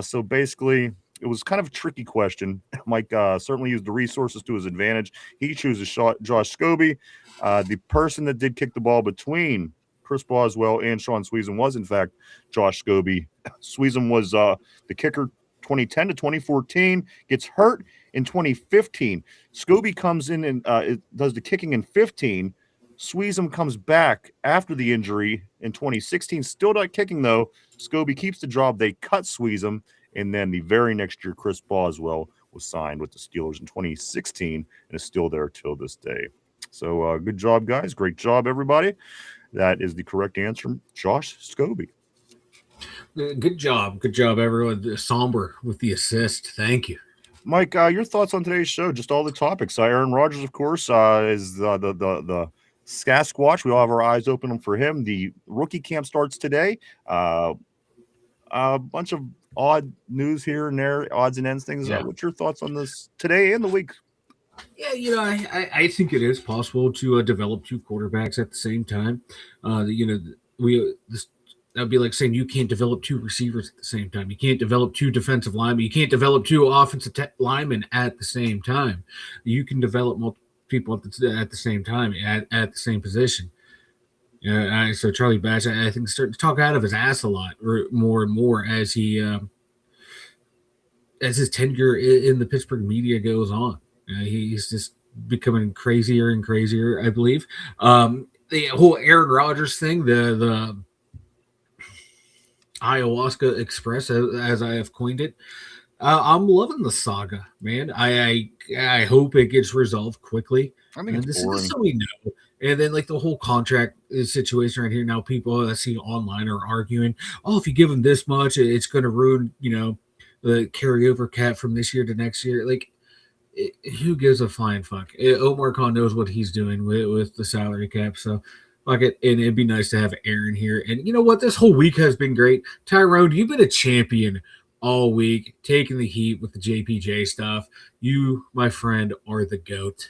So basically, it was kind of a tricky question. Mike certainly used the resources to his advantage. He chooses Josh Scobie. The person that did kick the ball between Chris Boswell and Sean Sweezum was, in fact, Josh Scobie. Sweezum was the kicker 2010 to 2014, gets hurt in 2015. Scobie comes in and does the kicking in 15. Sweezum comes back after the injury in 2016, still not kicking, though. Scobie keeps the job. They cut Sweezum. And then the very next year, Chris Boswell was signed with the Steelers in 2016 and is still there till this day. So good job, guys. Great job, everybody. That is the correct answer. Josh Scobie.
Good job. Good job, everyone. Somber with the assist. Thank you.
Mike, your thoughts on today's show? Just all the topics. Aaron Rodgers, of course, is the Sasquatch. We all have our eyes open for him. The rookie camp starts today. A bunch of odd news here and there, odds and ends, things.
Yeah.
What's your thoughts on this today and the week?
Yeah, I think it is possible to develop two quarterbacks at the same time. We this that'd be like saying you can't develop two receivers at the same time. You can't develop two defensive linemen. You can't develop two offensive linemen at the same time. You can develop multiple people at the same time at the same position. Yeah, so Charlie Batch, I think, starting to talk out of his ass a lot, or more and more as his tenure in the Pittsburgh media goes on. He's just becoming crazier and crazier, I believe. The whole Aaron Rodgers thing, the Ayahuasca Express, as I have coined it, I'm loving the saga, man. I hope it gets resolved quickly.
I think it's
This is
boring.
so we know. And then, like, the whole contract situation right here now, people I see online are arguing, oh, if you give him this much, it's going to ruin, the carryover cap from this year to next year. Like, who gives a flying fuck? Omar Khan knows what he's doing with the salary cap. So, fuck it. And it'd be nice to have Aaron here. And you know what? This whole week has been great. Tyrone, you've been a champion all week, taking the heat with the JPJ stuff. You, my friend, are the GOAT.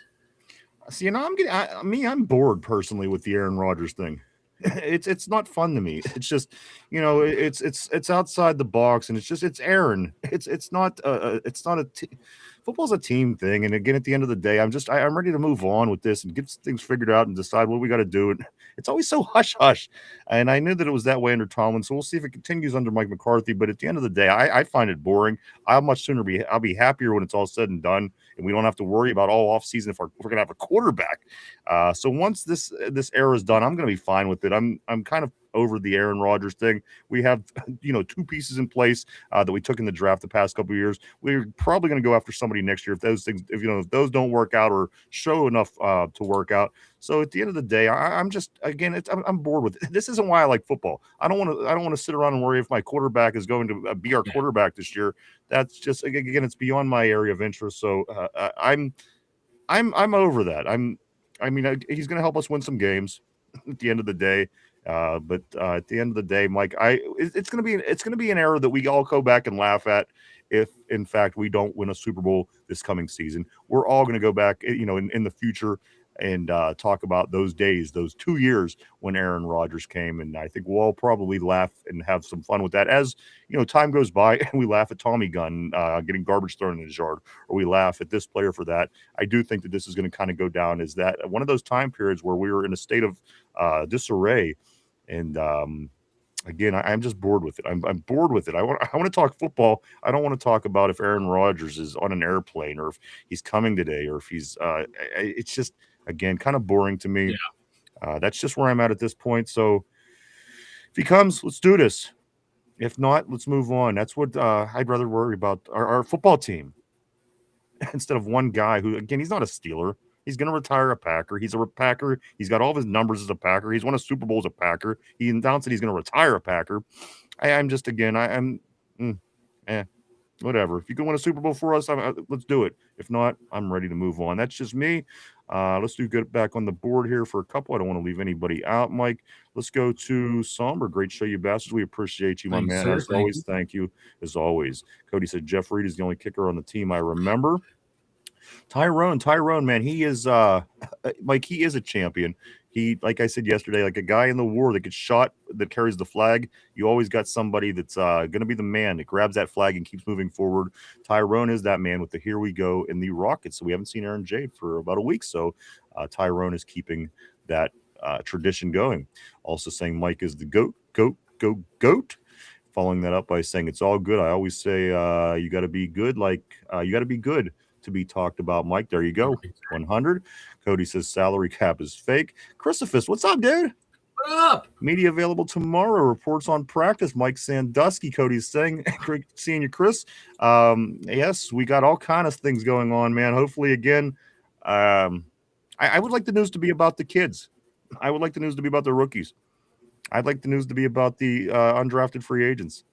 See, I'm bored personally with the Aaron Rodgers thing. It's not fun to me. It's just, it's outside the box, and it's Aaron. It's not football's a team thing. And again, at the end of the day, I'm ready to move on with this and get things figured out and decide what we got to do. And it's always so hush hush. And I knew that it was that way under Tomlin, so we'll see if it continues under Mike McCarthy. But at the end of the day, I find it boring. I'll be happier when it's all said and done, and we don't have to worry about all off season if we're gonna have a quarterback. So once this era is done, I'm gonna be fine with it. I'm kind of over the Aaron Rodgers thing. We have two pieces in place that we took in the draft the past couple of years. We're probably going to go after somebody next year if those don't work out or show enough to work out. So at the end of the day, I'm just again I'm bored with it. This isn't why I like football. I don't want to sit around and worry if my quarterback is going to be our
Yeah.
quarterback this year. That's just again it's beyond my area of interest. So I'm over that. He's going to help us win some games at the end of the day. But at the end of the day, Mike, it's gonna be an era that we all go back and laugh at if, in fact, we don't win a Super Bowl this coming season. We're all gonna go back, in the future and talk about those days, those 2 years when Aaron Rodgers came, and I think we'll all probably laugh and have some fun with that. As time goes by, and we laugh at Tommy Gunn getting garbage thrown in his yard, or we laugh at this player for that. I do think that this is going to kind of go down as that one of those time periods where we were in a state of disarray. And again, I'm just bored with it. I'm bored with it. I want to talk football. I don't want to talk about if Aaron Rodgers is on an airplane or if he's coming today or if he's. It's just again kind of boring to me. That's just where I'm at this point. So if he comes, let's do this. If not, let's move on. That's what I'd rather worry about our football team instead of one guy who, again, he's not a Steeler. He's going to retire a Packer. He's a Packer. He's got all of his numbers as a Packer. He's won a Super Bowl as a Packer. He announced that he's going to retire a Packer. I'm just, again, whatever. If you can win a Super Bowl for us, let's do it. If not, I'm ready to move on. That's just me. Let's get back on the board here for a couple. I don't want to leave anybody out, Mike. Let's go to Somber. Great show, you bastards. We appreciate you, my
Thanks,
man.
sir.
As
Thank
always,
you.
thank you. As always. Cody said Jeff Reed is the only kicker on the team I remember. Tyrone, man, he is Mike, he is a champion. He, like I said yesterday, like a guy in the war that gets shot, that carries the flag. You always got somebody that's going to be the man that grabs that flag and keeps moving forward. Tyrone is that man with the here we go in the Rockets. So we haven't seen Aaron Jade for about a week. So Tyrone is keeping that tradition going. Also saying Mike is the GOAT. Following that up by saying it's all good. I always say you got to be good. You got to be good to be talked about, Mike. There you go. 100. Cody says salary cap is fake. Christophus, what's up, dude?
What up?
Media available tomorrow. Reports on practice. Mike Sandusky. Cody's saying, great seeing you, Chris. Yes, we got all kind of things going on, man. Hopefully, again, I would like the news to be about the kids. I would like the news to be about the rookies. I'd like the news to be about the undrafted free agents.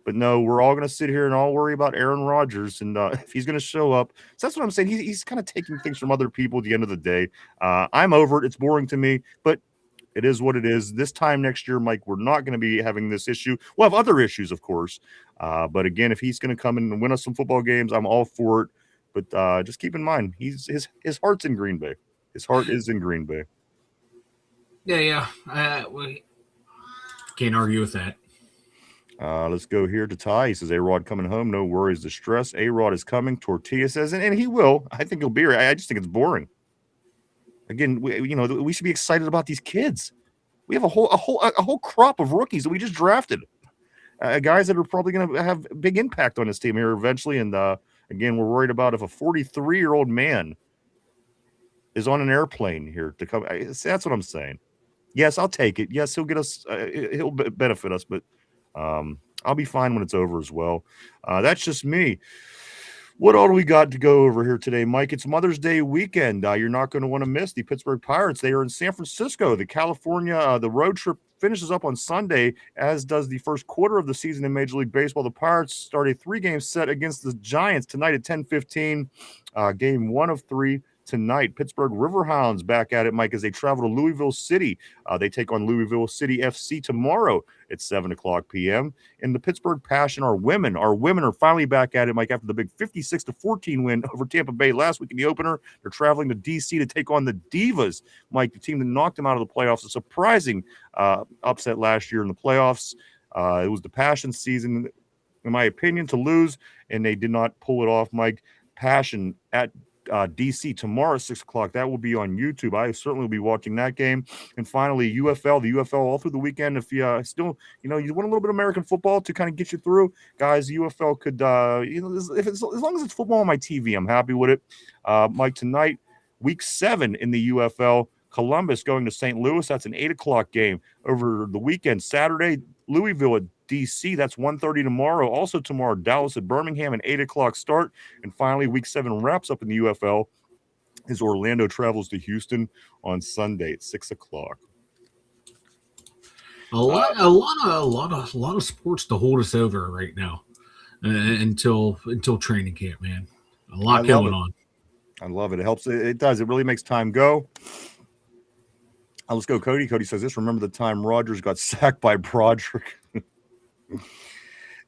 But no, we're all going to sit here and all worry about Aaron Rodgers and if he's going to show up. So that's what I'm saying. He's kind of taking things from other people at the end of the day. I'm over it. It's boring to me, but it is what it is. This time next year, Mike, we're not going to be having this issue. We'll have other issues, of course. But again, if he's going to come in and win us some football games, I'm all for it. But just keep in mind, his heart's in Green Bay. His heart is in Green Bay.
Yeah. We can't argue with that.
Let's go here to Ty. He says, A-Rod coming home. No worries, distress. A-Rod is coming. Tortilla says, and he will. I think he'll be here. I just think it's boring. Again, we should be excited about these kids. We have a whole crop of rookies that we just drafted. Guys that are probably going to have big impact on this team here eventually. And again, we're worried about if a 43-year-old man is on an airplane here to come. That's what I'm saying. Yes, I'll take it. Yes, he'll get us. He'll benefit us, but I'll be fine when it's over as well. That's just me. What all do we got to go over here today, Mike? It's Mother's Day weekend. You're not going to want to miss the Pittsburgh Pirates. They are in San Francisco. The road trip finishes up on Sunday, as does the first quarter of the season in Major League Baseball. The Pirates start a 3-game set against the Giants tonight at 10:15. Game 1 of 3 tonight. Pittsburgh Riverhounds back at it, Mike, as they travel to Louisville City. They take on Louisville City FC tomorrow at 7:00 p.m. And the Pittsburgh Passion, our women are finally back at it, Mike, after the big 56-14 win over Tampa Bay last week in the opener. They're traveling to D.C. to take on the Divas, Mike, the team that knocked them out of the playoffs. A surprising upset last year in the playoffs. It was the Passion season, in my opinion, to lose, and they did not pull it off, Mike. Passion at DC tomorrow at 6:00. That will be on YouTube. I certainly will be watching that game. And finally, UFL, the UFL all through the weekend. If you still, you want a little bit of American football to kind of get you through, guys, UFL could, as long as it's football on my TV, I'm happy with it. Mike, tonight, week 7 in the UFL, Columbus going to St. Louis. That's an 8:00 game. Over the weekend, Saturday, Louisville at DC. That's 1:30 tomorrow. Also tomorrow, Dallas at Birmingham, an 8:00 start. And finally, week 7 wraps up in the UFL as Orlando travels to Houston on Sunday at 6:00.
A lot of sports to hold us over right now until training camp, man. A lot going on.
I love it. It helps. It does. It really makes time go. Let's go, Cody. Cody says this. Remember the time Rodgers got sacked by Broderick?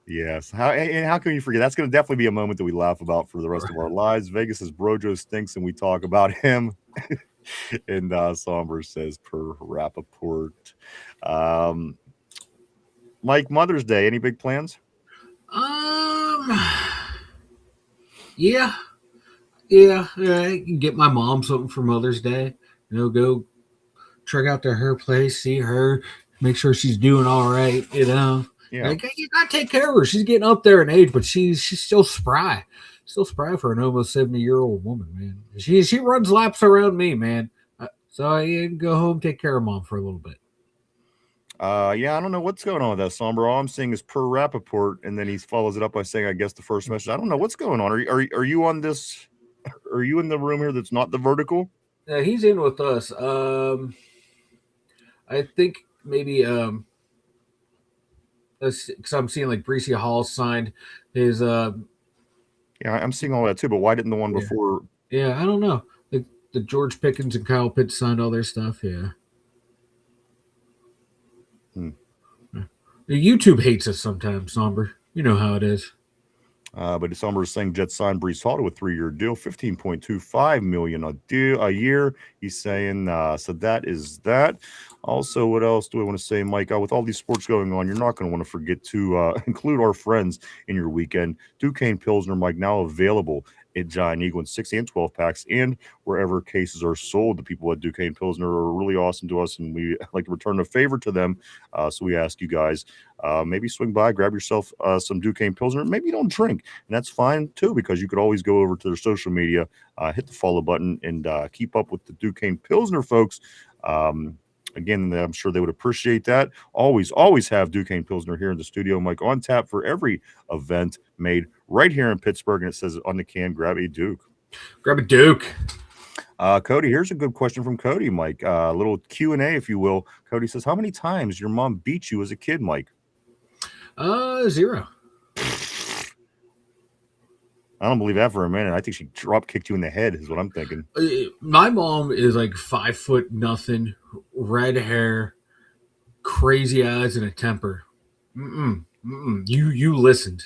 Yes. How can you forget? That's going to definitely be a moment that we laugh about for the rest of our lives. Vegas says Brojo stinks, and we talk about him. And Somber says per Rappaport. Mike, Mother's Day. Any big plans?
Yeah. I can get my mom something for Mother's Day. Go check out to her place, see her, make sure she's doing all right. Yeah. Like, you gotta take care of her. She's getting up there in age, but she's still spry. Still spry for an almost 70-year-old woman, man. She runs laps around me, man. So I can go home, take care of mom for a little bit.
I don't know what's going on with that, Somber. All I'm seeing is per Rappaport, and then he follows it up by saying, I guess the first message. I don't know what's going on. Are you on this? Are you in the room here that's not the vertical?
Yeah, he's in with us. I think maybe because I'm seeing like Breesy Hall signed his. Yeah,
I'm seeing all that too. But why didn't the one before?
Yeah, I don't know. The George Pickens and Kyle Pitts signed all their stuff. Yeah. YouTube hates us sometimes, Somber. You know how it is.
But Somber is saying Jets signed Brees Hall to a 3-year deal, $15.25 million a year. He's saying so that is that. Also, what else do I want to say, Mike? With all these sports going on, you're not going to want to forget to include our friends in your weekend. Duquesne Pilsner, Mike, now available at Giant Eagle in 6 and 12 packs and wherever cases are sold. The people at Duquesne Pilsner are really awesome to us, and we like to return a favor to them. So we ask you guys, maybe swing by, grab yourself some Duquesne Pilsner. Maybe you don't drink, and that's fine too, because you could always go over to their social media, hit the follow button, and keep up with the Duquesne Pilsner folks. Again, I'm sure they would appreciate that. Always have Duquesne Pilsner here in the studio, Mike, on tap for every event made right here in Pittsburgh. And it says on the can, grab a Duke.
Grab a Duke.
Cody, here's a good question from Cody, Mike. A little Q&A, if you will. Cody says, how many times your mom beat you as a kid, Mike?
0.
I don't believe that for a minute. I think she drop kicked you in the head is what I'm thinking.
My mom is like 5'0", red hair, crazy eyes, and a temper. You listened.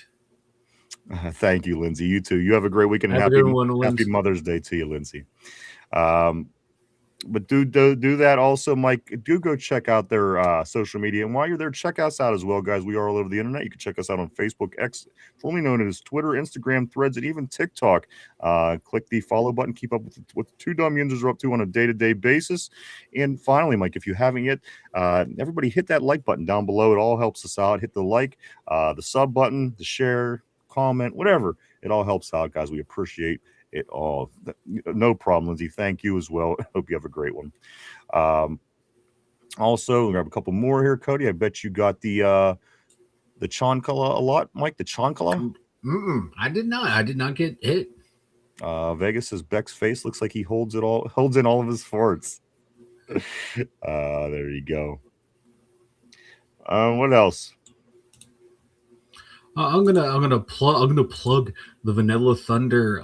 Thank you, Lindsay. You too. You have a great weekend and
Have a
happy
good one,
happy
Linz.
Mother's Day to you, Lindsay. Um, but do that also, Mike. Do go check out their social media, and while you're there, check us out as well, guys. We are all over the internet. You can check us out on Facebook, X, formerly known as Twitter, Instagram, Threads, and even TikTok. Click the follow button. Keep up with what the two Dumb Yinzers are up to on a day-to-day basis. And finally, Mike, if you haven't yet, everybody hit that like button down below. It all helps us out. Hit the like, the sub button, the share, comment, whatever. It all helps out, guys. We appreciate it all. No problem, Lindsay. Thank you as well. Hope you have a great one. Also, we'll grab a couple more here, Cody. I bet you got the Chonkala a lot, Mike. The Chonkala.
I did not. I did not get hit.
Vegas says Beck's face looks like he holds in all of his farts. There you go. What else?
I'm gonna plug the Vanilla Thunder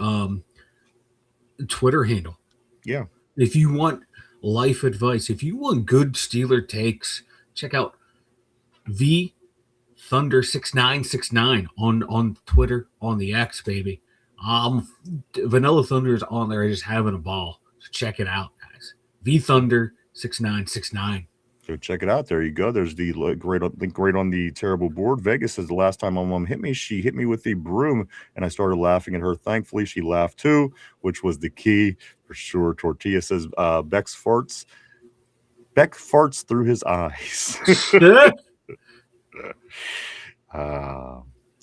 Twitter handle.
Yeah.
If you want life advice, if you want good Steeler takes, check out V Thunder 6969 on Twitter, on the X, baby. Vanilla Thunder is on there just having a ball. So check it out, guys. V Thunder 6969.
Go check it out. There you go. There's the link right on the terrible board. Vegas says the last time my mom hit me, she hit me with the broom, and I started laughing at her. Thankfully, she laughed too, which was the key for sure. Tortilla says Beck farts through his eyes.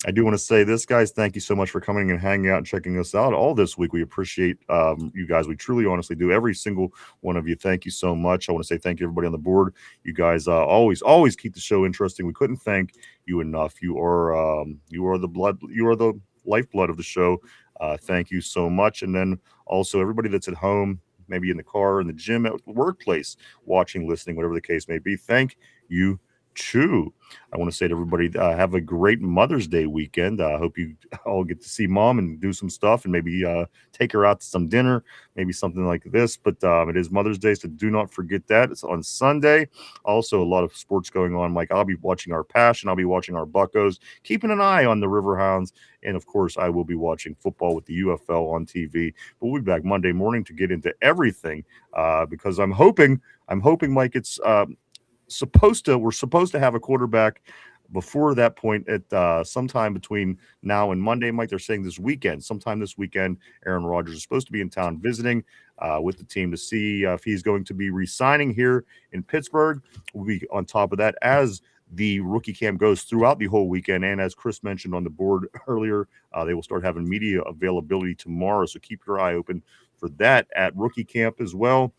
I do want to say this, guys. Thank you so much for coming and hanging out and checking us out all this week. We appreciate you guys. We truly, honestly do. Every single one of you. Thank you so much. I want to say thank you, everybody on the board. You guys always keep the show interesting. We couldn't thank you enough. You are the blood. You are the lifeblood of the show. Thank you so much. And then also everybody that's at home, maybe in the car, in the gym, at the workplace, watching, listening, whatever the case may be. Thank you. Chew. I want to say to everybody, have a great Mother's Day weekend. I hope you all get to see mom and do some stuff and maybe take her out to some dinner, maybe something like this. But it is Mother's Day, so do not forget that. It's on Sunday. Also, a lot of sports going on. Mike, I'll be watching our Passion. I'll be watching our Buccos, keeping an eye on the Riverhounds. And, of course, I will be watching football with the UFL on TV. But we'll be back Monday morning to get into everything because I'm hoping, Mike, it's we're supposed to have a quarterback before that point at sometime between now and Monday. Mike, they're saying sometime this weekend, Aaron Rodgers is supposed to be in town visiting with the team to see if he's going to be re-signing here in Pittsburgh. We'll be on top of that as the rookie camp goes throughout the whole weekend. And as Chris mentioned on the board earlier, they will start having media availability tomorrow. So keep your eye open for that at rookie camp as well.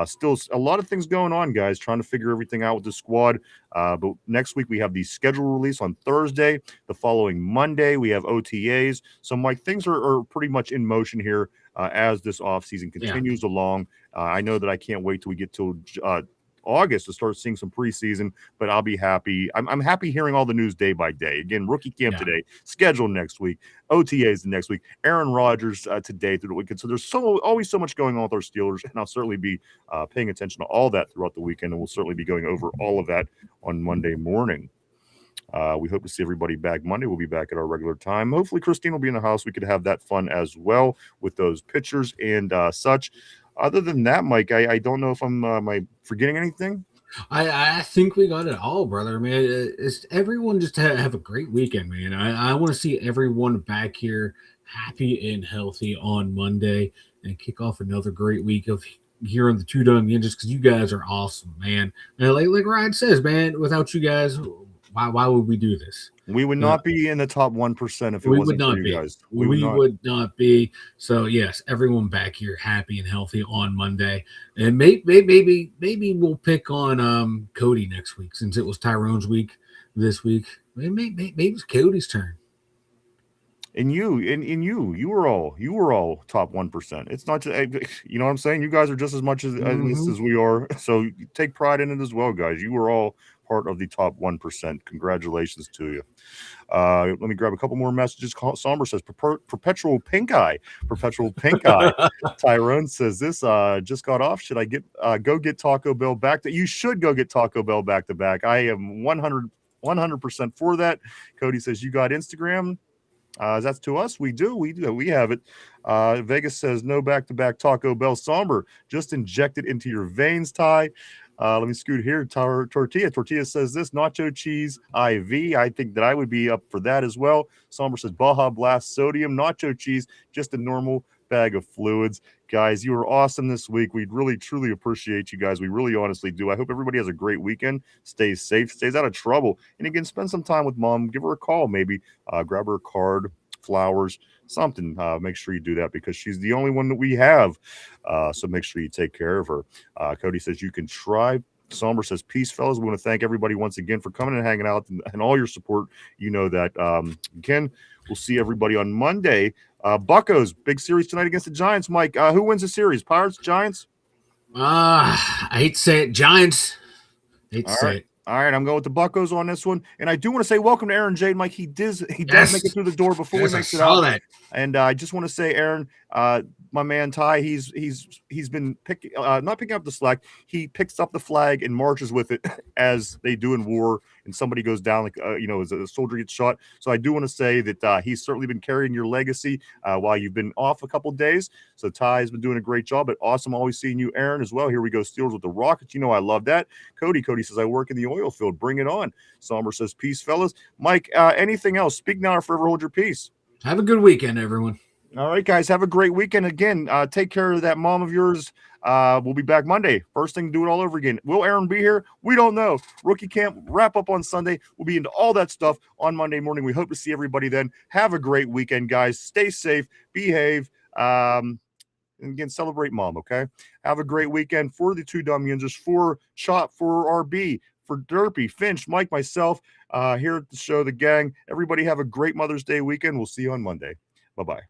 Still a lot of things going on, guys, trying to figure everything out with the squad. But next week we have the schedule release on Thursday. The following Monday we have OTAs. So, Mike, things are pretty much in motion here as this offseason continues along. I know that I can't wait till we get till August to start seeing some preseason, but I'll be happy. I'm happy hearing all the news day by day. Again, rookie camp today, schedule next week, OTAs the next week, Aaron Rodgers today through the weekend. So there's always so much going on with our Steelers, and I'll certainly be paying attention to all that throughout the weekend, and we'll certainly be going over all of that on Monday morning. We hope to see everybody back Monday. We'll be back at our regular time. Hopefully, Christine will be in the house. We could have that fun as well with those pictures and such. Other than that, Mike, I don't know if am I forgetting anything?
I think we got it all, brother. Man, it's everyone just have a great weekend, man. I want to see everyone back here happy and healthy on Monday and kick off another great week of hearing the two Dum Yinzers because you guys are awesome, man. And like Ryan says, man, without you guys, why would we do this?
We would not be in the top 1% if it wasn't for you guys.
We would not be. So yes, everyone back here happy and healthy on Monday, and maybe we'll pick on Cody next week since it was Tyrone's week this week. Maybe it's Cody's turn.
And you were all top 1%. It's not just, you know what I'm saying? You guys are just as much as we are. So take pride in it as well, guys. You were all part of the top 1%. Congratulations to you. Let me grab a couple more messages. Somber says perpetual pink eye. Tyrone says this just got off. Should I go get Taco Bell back? You should go get Taco Bell back to back. I am 100% for that. Cody says you got Instagram. That's to us. We do. We have it. Vegas says no back-to-back Taco Bell somber. Just inject it into your veins, Ty. Let me scoot here. Tortilla. Tortilla says this nacho cheese IV. I think that I would be up for that as well. Somber says Baja Blast sodium nacho cheese. Just a normal bag of fluids. Guys, you were awesome this week. We really, truly appreciate you guys. We really honestly do. I hope everybody has a great weekend. Stays safe, stays out of trouble. And again, spend some time with mom. Give her a call, maybe. Grab her a card, flowers, something. Make sure you do that because she's the only one that we have. So make sure you take care of her. Cody says you can try. Somber says, peace, fellas. We want to thank everybody once again for coming and hanging out and all your support. You know that. Again, we'll see everybody on Monday. Buccos, big series tonight against the Giants. Mike, who wins the series? Pirates, Giants?
I hate to say it. Giants. Hate to say it.
All right, I'm going with the Buccos on this one, and I do want to say welcome to Aaron Jade, Mike. He does make it through the door before he makes it out.
That.
And I just want to say, Aaron, my man Ty, he's been not picking up the slack. He picks up the flag and marches with it as they do in war. And somebody goes down, like as a soldier gets shot. So I do want to say that he's certainly been carrying your legacy while you've been off a couple of days. So Ty has been doing a great job. But awesome, always seeing you, Aaron, as well. Here we go, Steelers with the Rockets. I love that. Cody says I work in the oil field. Bring it on. Somber says peace, fellas. Mike, anything else? Speak now or forever hold your peace.
Have a good weekend, everyone.
All right, guys. Have a great weekend. Again, take care of that mom of yours. We'll be back Monday. First thing, do it all over again. Will Aaron be here? We don't know. Rookie camp wrap up on Sunday. We'll be into all that stuff on Monday morning. We hope to see everybody then. Have a great weekend, guys. Stay safe. Behave. And again, celebrate mom, okay? Have a great weekend. For the two Dum Yinzers, for Chop, for RB, for Derpy, Finch, Mike, myself, here at the show, the gang. Everybody have a great Mother's Day weekend. We'll see you on Monday. Bye-bye.